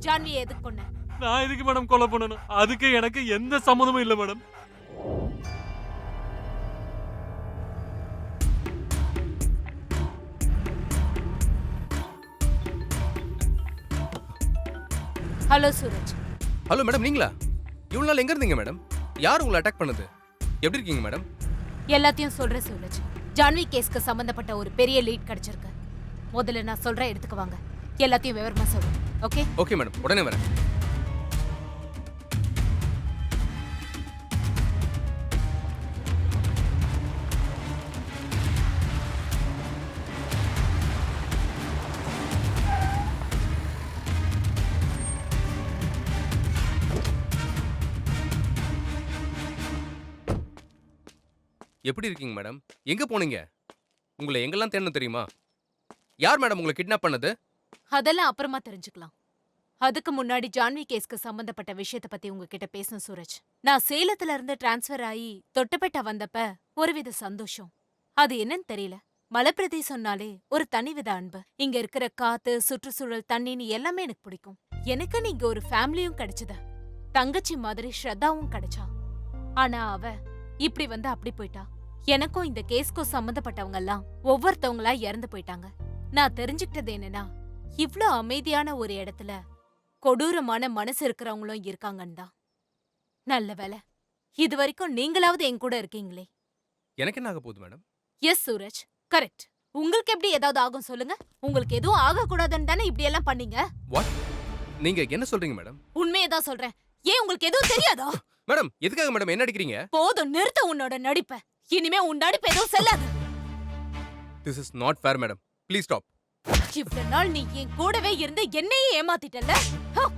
ஜான்வியை எதுக்கு கொன்ன? நான் எதுக்கு மேடம் கொலை பண்ணணும்? அதுக்கு எனக்கு எந்த சம்மதமும் இல்லை madam. Hello Suraj. Hello madam, நீங்களா? இவ்வளவு நாள் எங்க இருந்தீங்க மேடம்? யார் உங்களை அட்டாக் பண்ணது? எப்படி இருக்கீங்க மேடம்? எல்லாத்தையும் சொல்றேன் சூரஜ். ஜான்வி கேஸ்க்கு சம்பந்தப்பட்ட ஒரு பெரிய லீட் கிடைச்சிருக்கு. முதல்ல நான் சொல்றேன், எடுத்துக்கு வாங்க. எல்லாத்தையும் விவரமா சொல்றேன். ஓகே? ஓகே மேடம், உடனே வரேன். எப்படி இருக்கீங்க மேடம்? எங்க போனீங்க? உங்களை எங்கெல்லாம் தேடணும் தெரியுமா? யார் மேடம் உங்களை கிட்னாப் பண்ணது? அதெல்லாம் அப்புறமா தெரிஞ்சுக்கலாம். அதுக்கு முன்னாடி ஜான்வி கேஸ்க்கு சம்பந்தப்பட்ட விஷயத்தை பத்தி உங்ககிட்ட பேசணும் சூரஜ். நான் சேலத்துல இருந்து டிரான்ஸ்ஃபர் ஆகி தொட்டபெட்டா வந்தப்ப ஒருவித சந்தோஷம். அது என்னன்னு தெரியல. மலைப்பிரதேசம்னாலே ஒரு தனிவித அன்பு. இங்க இருக்கிற காத்து, சுற்றுச்சூழல், தண்ணின்னு எல்லாமே எனக்கு பிடிக்கும். எனக்கு நீங்க ஒரு ஃபேமிலியும் கிடைச்சது, தங்கச்சி மாதிரி ஸ்ரத்தாவும் கிடைச்சா. ஆனா அவ இப்படி வந்து அப்படி போயிட்டா. எனக்கும் இந்த கேஸ்க்கும் சம்பந்தப்பட்டவங்க எல்லாம் ஒவ்வொருத்தவங்களா இறந்து போயிட்டாங்க. நான் தெரிஞ்சுக்கிட்டது என்னன்னா, இவ்ளோ அமைதியான ஒரு இடத்துல கொடூரமான மனசு இருக்கிறவங்களும் இருக்காங்கன்னு தான். நல்ல வேலை, இது வரைக்கும் நீங்களாவது என் கூட இருக்கீங்களே. எனக்கு என்ன ஆக போகுது மேடம்? S Suraj, correct. உங்களுக்கு எப்படி ஏதாவது ஆகும் சொல்லுங்க. உங்களுக்கு எதுவும் ஆகக்கூடாதுன்னு தானே இப்படி எல்லாம் பண்ணீங்க. வாட்? நீங்க என்ன சொல்றீங்க மேடம்? உண்மையை தான் சொல்றேன். ஏன் உங்களுக்கு எதுவும் தெரியாதா? மேடம் எதுக்காக மேடம் என்ன அடிக்கிறீங்க? போதும், நிறுத்த உன்னோட நடிப்ப. இனிமே உன் நடிப்பு எதுவும் செல்லாது. This is not fair madam. Please stop. இவ்வளவு நாள் நீ என் கூடவே இருந்து என்னையே ஏமாத்திட்டல்ல. ஹ!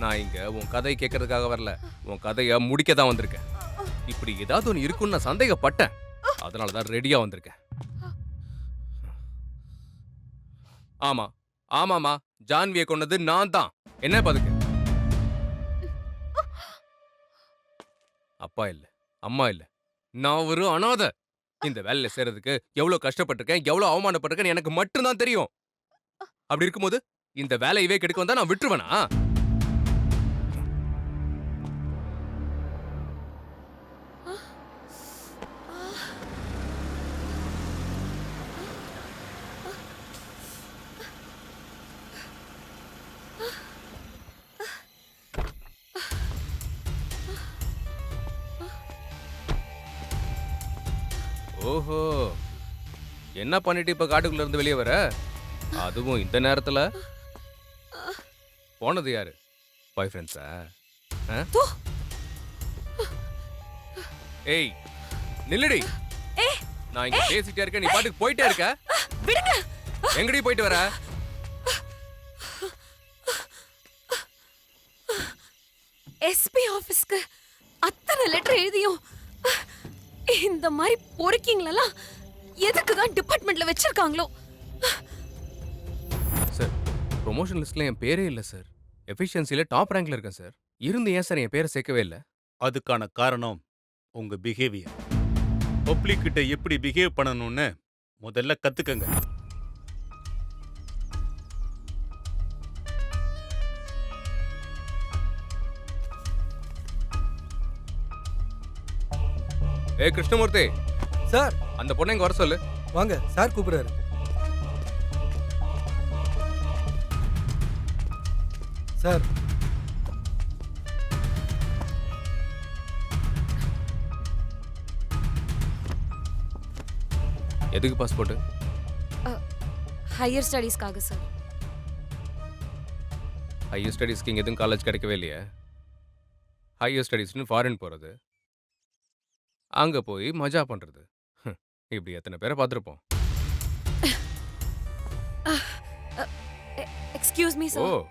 நான் இங்க உன் கதையை கேட்கறதுக்காக வரல, உன் கதையை முடிக்க தான் வந்திருக்கேன். இப்படி ஏதாவது ஒன்று இருக்குன்னு நான் சந்தேகப்பட்டேன், அதனால தான் ரெடியா வந்திருக்கேன். ஆமா ஆமாமா, ஜான்வியை கொன்னது நான் தான். என்ன பதுக்கு? அப்பா இல்ல, அம்மா இல்ல, நான் ஒரு அனாதை. இந்த வேலையில சேர்றதுக்கு எவ்வளவு கஷ்டப்பட்டிருக்கேன், எவ்வளவு அவமானப்பட்டிருக்கேன் எனக்கு மட்டும்தான் தெரியும். அப்படி இருக்கும்போது இந்த வேலையவே கெடுக்க வந்தா நான் விட்டுருவேனா? ஓஹோ, என்ன பண்ணிட்டு இப்ப காட்டுக்குள்ள இருந்து வெளியே வர? அதுவும் இந்த நேரத்துல? போனது யாரு? பாய் ஃப்ரெண்ட்ஸா? ஏய் நில்லுடி. நான் இங்க பேசிட்டே இருக்கேன், நீ பாட்டுக்கு போயிட்டே இருக்க. விடுங்க. எங்கடி போயிட்டு வர? எஸ்பி ஆபீஸ்க்கு அத்தனை லெட்டர் எழுதியும் இந்த மாதிரி பொறுக்கீங்களா? எதுக்கு தான் டிபார்ட்மெண்ட்ல வச்சிருக்காங்களோ? சார், ப்ரொமோஷன் லிஸ்ட்ல என் பேரே இல்ல சார். எஃபிஷியன்சில டாப் ரேங்க்ல இருக்கேன் சார். இருந்து ஏன் சார் என் பேரை சேர்க்கவே இல்ல? அதுக்கான காரணம் உங்க பிஹேவியர். பப்ளிக் கிட்ட எப்படி பிஹேவ் பண்ணணும்னு முதல்ல கத்துக்கங்க. ஏய் கிருஷ்ணமூர்த்தி சார், அந்த பொண்ணை இங்க வர சொல்லு. வாங்க சார் கூப்பிடுறாரு. சார், எதுக்கு பாஸ்போர்ட்? ஹையர் ஸ்டடீஸ்க்காக சார். ஹையர் ஸ்டடீஸ்க்கு இங்க எதுவும் காலேஜ் கிடைக்கவே இல்லையா? ஹையர் ஸ்டடீஸ்னு ஃபாரின் போறது, அங்க போய் மஜா பண்றது, இப்படி எத்தனை பேரை பார்த்துருப்போம். எக்ஸ்கியூஸ் மீ ஓ, சார்.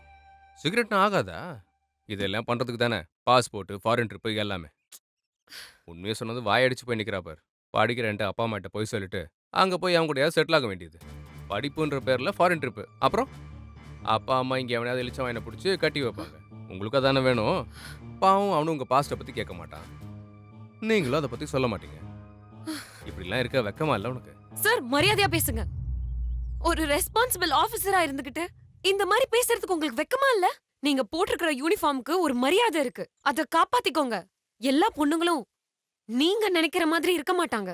சிகரெட்னா ஆகாதா? இதெல்லாம் பண்றதுக்கு தானே பாஸ்போர்ட், ஃபாரின் ட்ரிப்பு எல்லாமே. உண்மையை சொன்னது வாயடிச்சு போய் நிக்கிறா பார். படிக்கிறேன்ட்டு அப்பா அம்மாட்ட போய் சொல்லிட்டு அங்க போய் அவங்க கூட செட்டில் ஆக வேண்டியது. படிப்புன்ற பேர்ல ஃபாரின் ட்ரிப்பு, அப்புறம் அப்பா அம்மா இங்க எவனையாவது இழிச்சவன் என்ன பிடிச்சி கட்டி வைப்பாங்க. உங்களுக்கு அதானே வேணும். பாவம் அவனு உங்க பாஸ்ட்டை பத்தி கேட்க மாட்டான், நீங்களும் அதை பத்தி சொல்ல மாட்டீங்க. இப்படிலாம் இருக்க வெக்கமா இல்ல உனக்கு? சார், மரியாதையா பேசுங்க. ஒரு ரெஸ்பான்சிபிள் ஆபீசரா இருந்துகிட்டு இந்த மாதிரி பேசுறதுக்கு உங்களுக்கு வெக்கமா இல்ல? நீங்க போட்டிருக்கிற யூனிஃபார்முக்கு ஒரு மரியாதை இருக்கு, அத காப்பாத்திக்கோங்க. எல்லா பொண்ணுங்களும் நீங்க நினைக்கிற மாதிரி இருக்க மாட்டாங்க.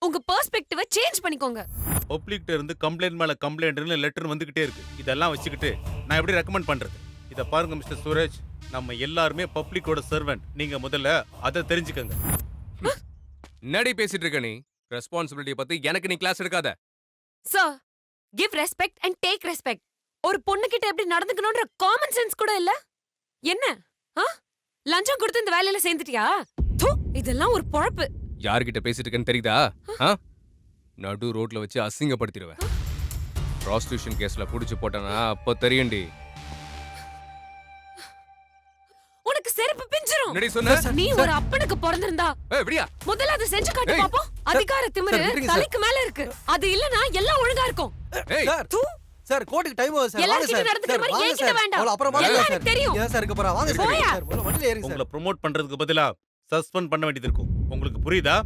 உங்க பெர்ஸ்பெக்டிவை சேஞ்ச் பண்ணிக்கோங்க. பப்ளிக்ட்ட இருந்து கம்ப்ளைண்ட் மேல கம்ப்ளைண்ட்னு லெட்டர் வந்துகிட்டே இருக்கு. இதெல்லாம் வச்சுக்கிட்டு நான் எப்படி ரெக்கமெண்ட் பண்றது? இத பாருங்க மிஸ்டர் சூரஜ், நம்ம எல்லாருமே பப்ளிக்கோட சர்வெண்ட். நீங்க முதல்ல அதை தெரிஞ்சுக்கங்க. என்னடி பேசிட்டு இருக்க நீ? ரெஸ்பான்சிபிலிட்டி பத்தி எனக்கு நீ கிளாஸ் எடுக்காத. Sir, give respect and take respect. ஒரு பொண்ணு கிட்ட எப்படி நடந்துக்கணும்ன்ற காமன் சென்ஸ் கூட இல்ல. என்ன லஞ்சம் கொடுத்து இந்த வேலையில சேர்ந்துட்டியா? இதெல்லாம் ஒரு பொழப்பு. யார்கிட்ட பேசிட்டு இருக்கேன்னு தெரியுதா? நடு ரோட்ல வச்சு அசிங்கப்படுத்திடுவேன். ப்ராஸ்டியூஷன் கேஸ்ல புடிச்சு போட்டனா அப்ப தெரியும்டி. உனக்கு செருப்பு பிஞ்சிரும். என்னடி சொன்ன? நீ ஒரு அப்பனுக்கு பிறந்திருந்தா விடியா முதல்ல அதை செஞ்சு காட்டு பாப்போம். அதிகார திமிரு தலைக்கு மேல இருக்கு. அது இல்லனா எல்லாம் ஒழுங்கா இருக்கும். சார் கோர்ட்டுக்கு டைம் ஆகுது சார். எல்லாரும் கிட்ட நடந்துக்கிற மாதிரி என்கிட்ட வேண்டாம். எல்லாரும் தெரியும். ஏன் சார் இருக்க போறா? வாங்க சார். சார் முதல்ல வண்டியில ஏறுங்க சார். உங்களை ப்ரோமோட் பண்றதுக்கு பதிலா சஸ்பெண்ட் பண்ண வேண்டியது இருக்கும். உங்களுக்கு புரியுதா?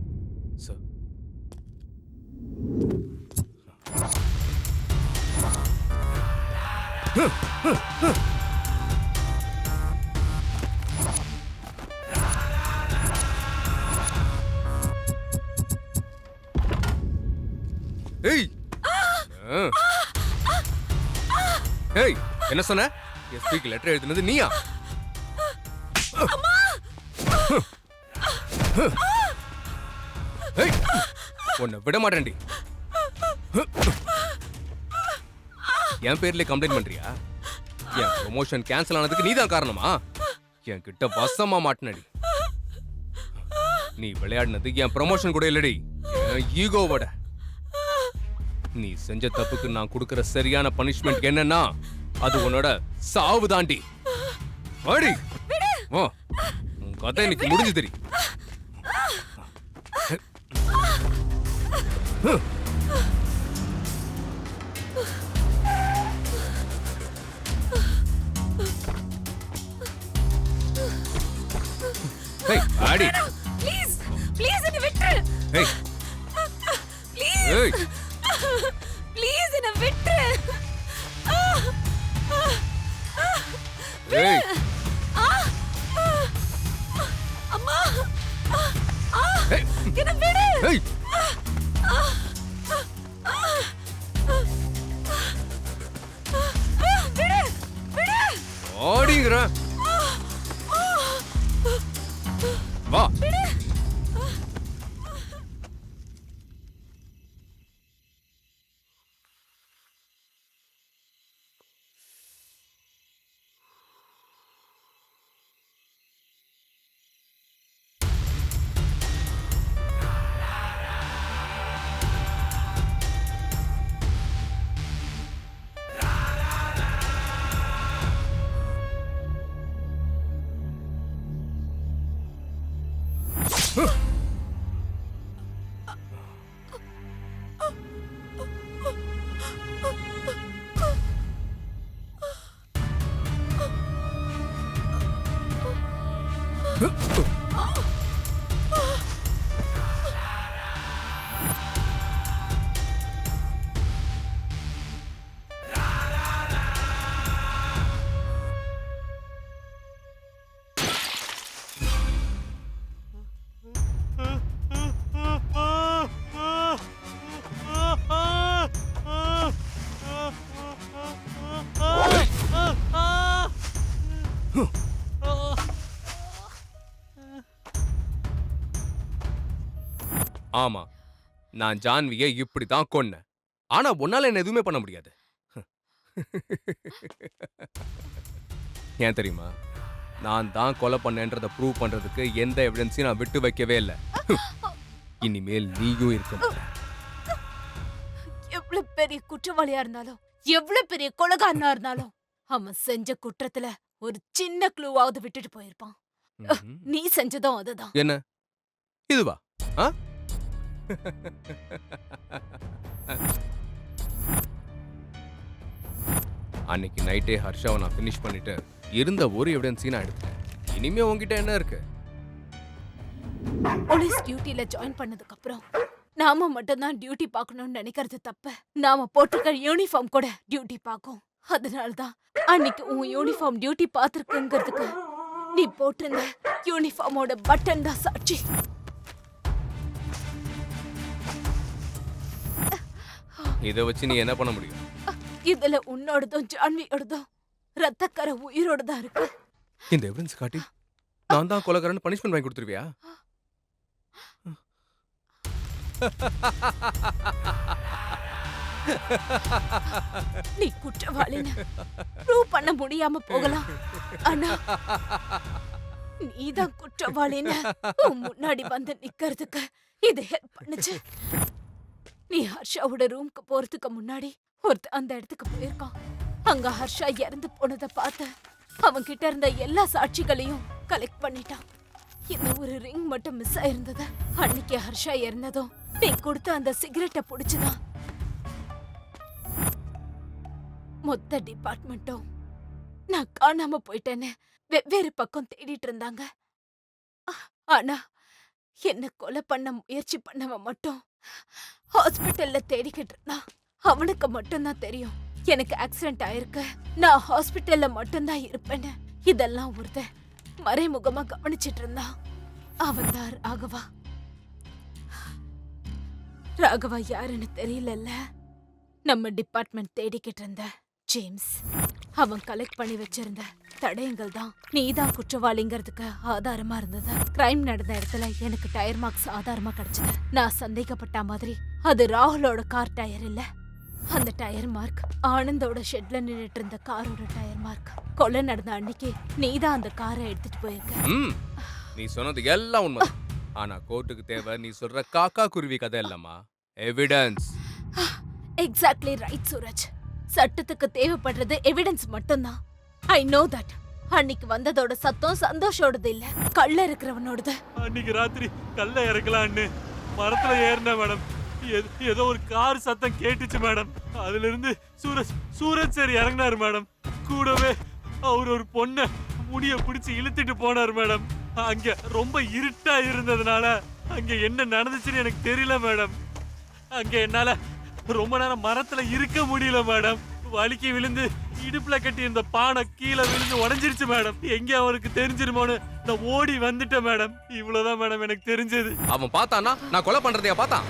சார் ஏய் ஏய் என்ன சொன்ன? எஸ்பிக்கு லெட்டர் எழுதுனது நீயா? ஏய் உன்னை விட மாட்டேன்டி. என் பேர்ல கம்ப்ளைண்ட் பண்றியா? என் ப்ரொமோஷன் கேன்சல் ஆனதுக்கு நீதான் காரணமா? என் கிட்ட வசமா மாட்டினடி. நீ விளையாடினது என் ப்ரொமோஷன் கூட இல்லடி, என் ஈகோவோட. நீ செஞ்ச தப்புக்கு நான் கொடுக்கிற சரியான பனிஷ்மெண்ட் என்னன்னா அது உன்னோட சாவு தாண்டி. வாடி வா, உன் கதை இன்னைக்கு முடிஞ்சு தெரி. ஏய் ஆடி ப்ளீஸ் ப்ளீஸ் என்ன விட்டுரு. ஏய் ப்ளீஸ் ஏய் ப்ளீஸ் என்ன விட்டுரு. ஏய் அம்மா என்ன விடு. ஏய் விடு விடு. ஆடிங்கற வா. ஆமா, நான் ஜான்வியை இப்படிதான் கொன்னேன். ஆனா உன்னால என்ன எதுவுமே பண்ண முடியாது. ஏன் தெரியுமா? நான் தான் கொலை பண்ணேன்றதை ப்ரூவ் பண்றதுக்கு எந்த எவிடன்ஸையும் நான் விட்டு வைக்கவே இல்லை. இனிமேல் நீயும் இருக்க மாட்ட. எவ்வளவு பெரிய குற்றவாளியா இருந்தாலும், எவ்வளவு பெரிய கொலைகாரனா இருந்தாலும், அவன் செஞ்ச குற்றத்துல ஒரு சின்ன க்ளூவாவது விட்டுட்டு போயிருப்பான். நீ செஞ்சதும் அதுதான். என்ன இதுவா? அன்னைக்கு நைட்டே ஹர்ஷாவை நான் ஃபினிஷ் பண்ணிட்டு இருந்த ஒரு எவிடன்ஸையும் நான் எடுத்தேன். இனிமே உங்ககிட்ட என்ன இருக்கு? போலீஸ் டியூட்டில ஜாயின் பண்ணதுக்கு அப்புறம் நாம மட்டும்தான் டியூட்டி பார்க்கணும்னு நினைக்கிறது தப்பு. நாம போட்டிருக்க யூனிஃபார்ம் கூட டியூட்டி பார்க்கும். அதனாலதான் அன்னைக்கு உன் யூனிஃபார்ம் டியூட்டி பார்த்திருக்குங்கிறதுக்கு நீ போட்டிருந்த யூனிஃபார்மோட பட்டன் தான் சாட்சி. இதை வச்சு நீ என்ன பண்ண முடியும்? இதுல உன்னோடதும் ஜான்வியோடதும் ரத்தக்கரை உயிரோட தான் இருக்கு. இந்த எவிடன்ஸ் காட்டி நான் தான் கொலைகாரன்னு பனிஷ்மெண்ட் வாங்கி கொடுத்துருவியா? நீ குற்றவாளின்னு ப்ரூவ் பண்ண முடியாம போகலாம், ஆனா நீதான் குற்றவாளின்னு உன் முன்னாடி வந்து நிக்கிறதுக்கு இது ஹெல்ப் பண்ணுச்சு. நீ ஹர்ஷாவோட ரூம்க்கு போறதுக்கு முன்னாடி ஒருத்த அந்த இடத்துக்கு போயிருக்கான். அங்க ஹர்ஷா இறந்து போனதை பார்த்து அவன் கிட்ட இருந்த எல்லா சாட்சிகளையும் கலெக்ட் பண்ணிட்டான். இந்த ஒரு ரிங் மட்டும் மிஸ் ஆயிருந்தது. அன்னைக்கு ஹர்ஷா இறந்ததும் நீ கொடுத்த அந்த சிகரெட்டை புடிச்சுதான் மொத்த டிபார்ட்மெண்ட்டும் நான் காணாம போயிட்டேன்னு வெவ்வேறு பக்கம் தேடிட்டு இருந்தாங்க. ஆனா என்ன கொலை பண்ண முயற்சி பண்ணவன் மட்டும் ஹாஸ்பிட்டல்ல தேடிக்கிட்டு இருந்தான். அவனுக்கு மட்டும்தான் தெரியும் எனக்கு ஆக்சிடென்ட் ஆயிருக்கு, நான் ஹாஸ்பிட்டல்ல மட்டும்தான் இருப்பேன்னு. இதெல்லாம் ஒருத்தன் மறைமுகமா கவனிச்சிட்டு இருந்தான். அவன் தான் ராகவா. ராகவா யாருன்னு தெரியலல்ல. நம்ம டிபார்ட்மெண்ட் தேடிக்கிட்டு இருந்த ஜேம்ஸ். அவன் கலெக்ட் பண்ணி வச்சிருந்த தடயங்கள் தான் நீதான் குற்றவாளிங்கிறதுக்கு ஆதாரமா இருந்தது. கிரைம் நடந்த இடத்துல எனக்கு டயர் மார்க்ஸ் ஆதாரமா கிடைச்சது. நான் சந்தேகப்பட்ட மாதிரி அது ராகுலோட கார் டயர் இல்ல. அந்த டயர் மார்க் ஆனந்தோட ஷெட்ல நின்னுட்டு இருந்த காரோட டயர் மார்க். கொலை நடந்த அன்னைக்கு நீதான் அந்த காரை எடுத்துட்டு போயிருக்க. நீ சொன்னது எல்லாம் உண்மை. ஆனா கோர்ட்டுக்கு தேவை நீ சொல்ற காக்கா குருவி கதை இல்லம்மா, எவிடன்ஸ். Exactly right Suraj. சட்டத்துக்கு தேவைப்படுறது எவிடன்ஸ் மட்டும்தான். I know that. அன்னைக்கு வந்ததோட சத்தம் சந்தோஷோடது இல்ல, கள்ள இருக்கிறவனோடது. அன்னைக்கு ராத்திரி கல்ல இறக்கலான்னு மரத்துல ஏறின மேடம். ஏதோ ஒரு கார் சத்தம் கேட்டுச்சு மேடம். அதுல இருந்து சூரஜ் சார் இறங்கினாரு மேடம். கூடவே அவர் ஒரு பொண்ணை முடிய பிடிச்சு இழுத்துட்டு போனார் மேடம். அங்க ரொம்ப இருட்டா இருந்ததுனால அங்க என்ன நடந்துச்சுன்னு எனக்கு தெரியல மேடம். அங்க என்னால ரொம்ப நேரம் மரத்துல இருக்க முடியல மேடம். வலிக்கு விழுந்து இடுப்புல கட்டி இருந்த பானை கீழே விழுந்து உடஞ்சிருச்சு மேடம். எங்க அவருக்கு தெரிஞ்சிருமோன்னு நான் ஓடி வந்துட்டேன் மேடம். இவ்வளவுதான் மேடம் எனக்கு தெரிஞ்சது. அவன் பார்த்தானா நான் கொலை பண்றதையா பார்த்தான்?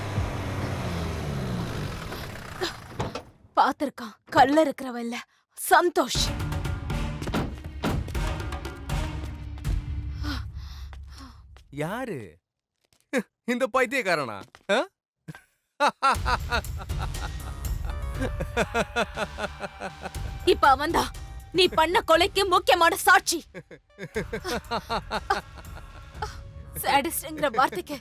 பாத்திருக்கான். கல்ல இருக்கிறவன் இல்ல, சந்தோஷ். யாரு இந்த பைத்தியக்காரனா? இப்ப அவன்தான் நீ பண்ண கொலைக்கு முக்கியமான சாட்சி. சாடிஸ்ட்ங்கிற வார்த்தைக்கு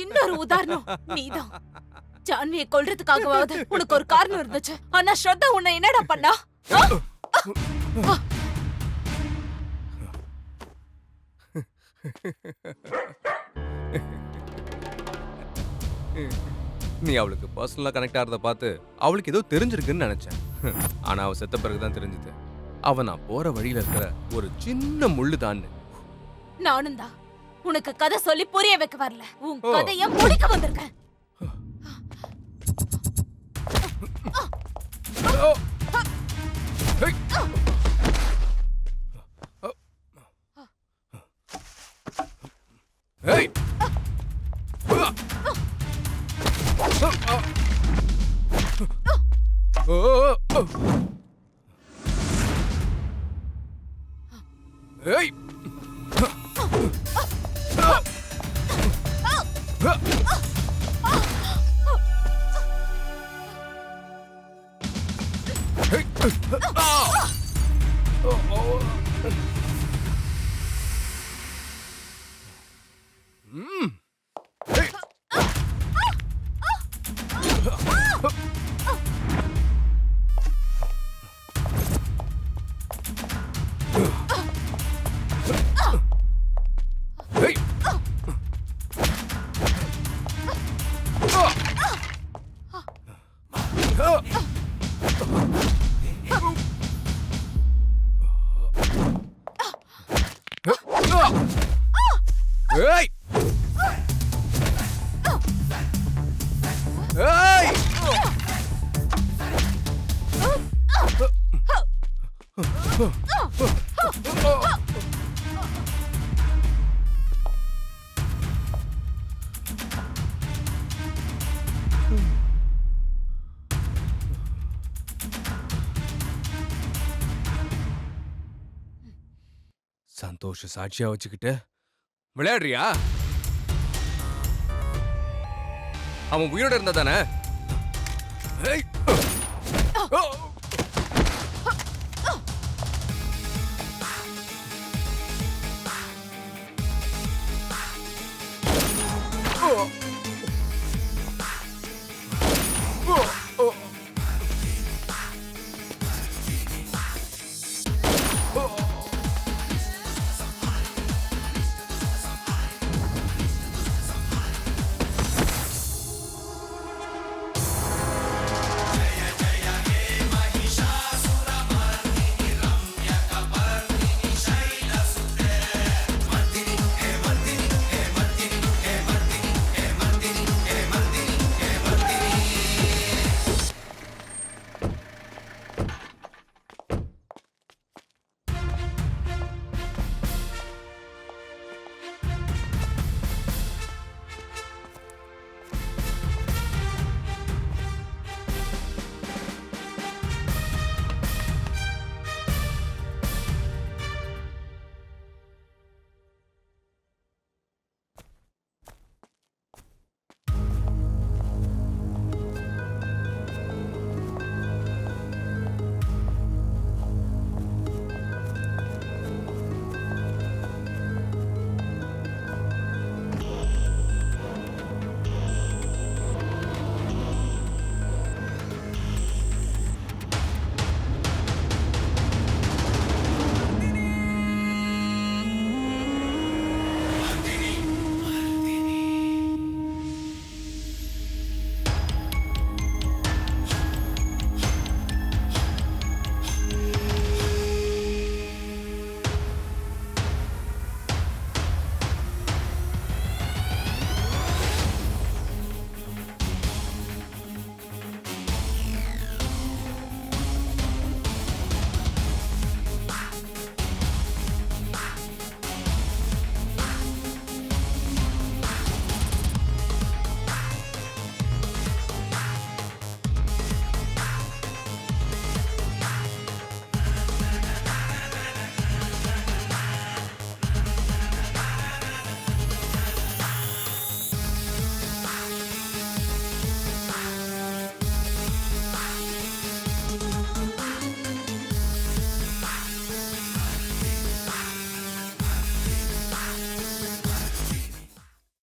இன்னொரு உதாரணம் நீதான். ஜான்வியை கொல்றதுக்காகவாவது உனக்கு ஒரு காரணம் இருந்துச்சு. ஆனா ஸ்ரத்தா உன்னை என்னடா பண்ணா? நீ அவளுக்கு பர்சனலா கனெக்ட் ஆகிறத பார்த்து அவளுக்கு ஏதோ தெரிஞ்சிருக்குன்னு நினைச்சேன். ஆனா அவ செத்த பிறகுதான் தெரிஞ்சது அவன் நான் போற வழியில இருக்கிற ஒரு சின்ன முள்ளு தான். நானும் தான் உனக்கு கதை சொல்லி புரிய வைக்க வரல, உன் கதைய முடிக்க வந்திருக்கேன். சந்தோஷ சாட்சியா வச்சுக்கிட்டு விளையாடுறியா? அவன் உயிரோட இருந்தா தானே?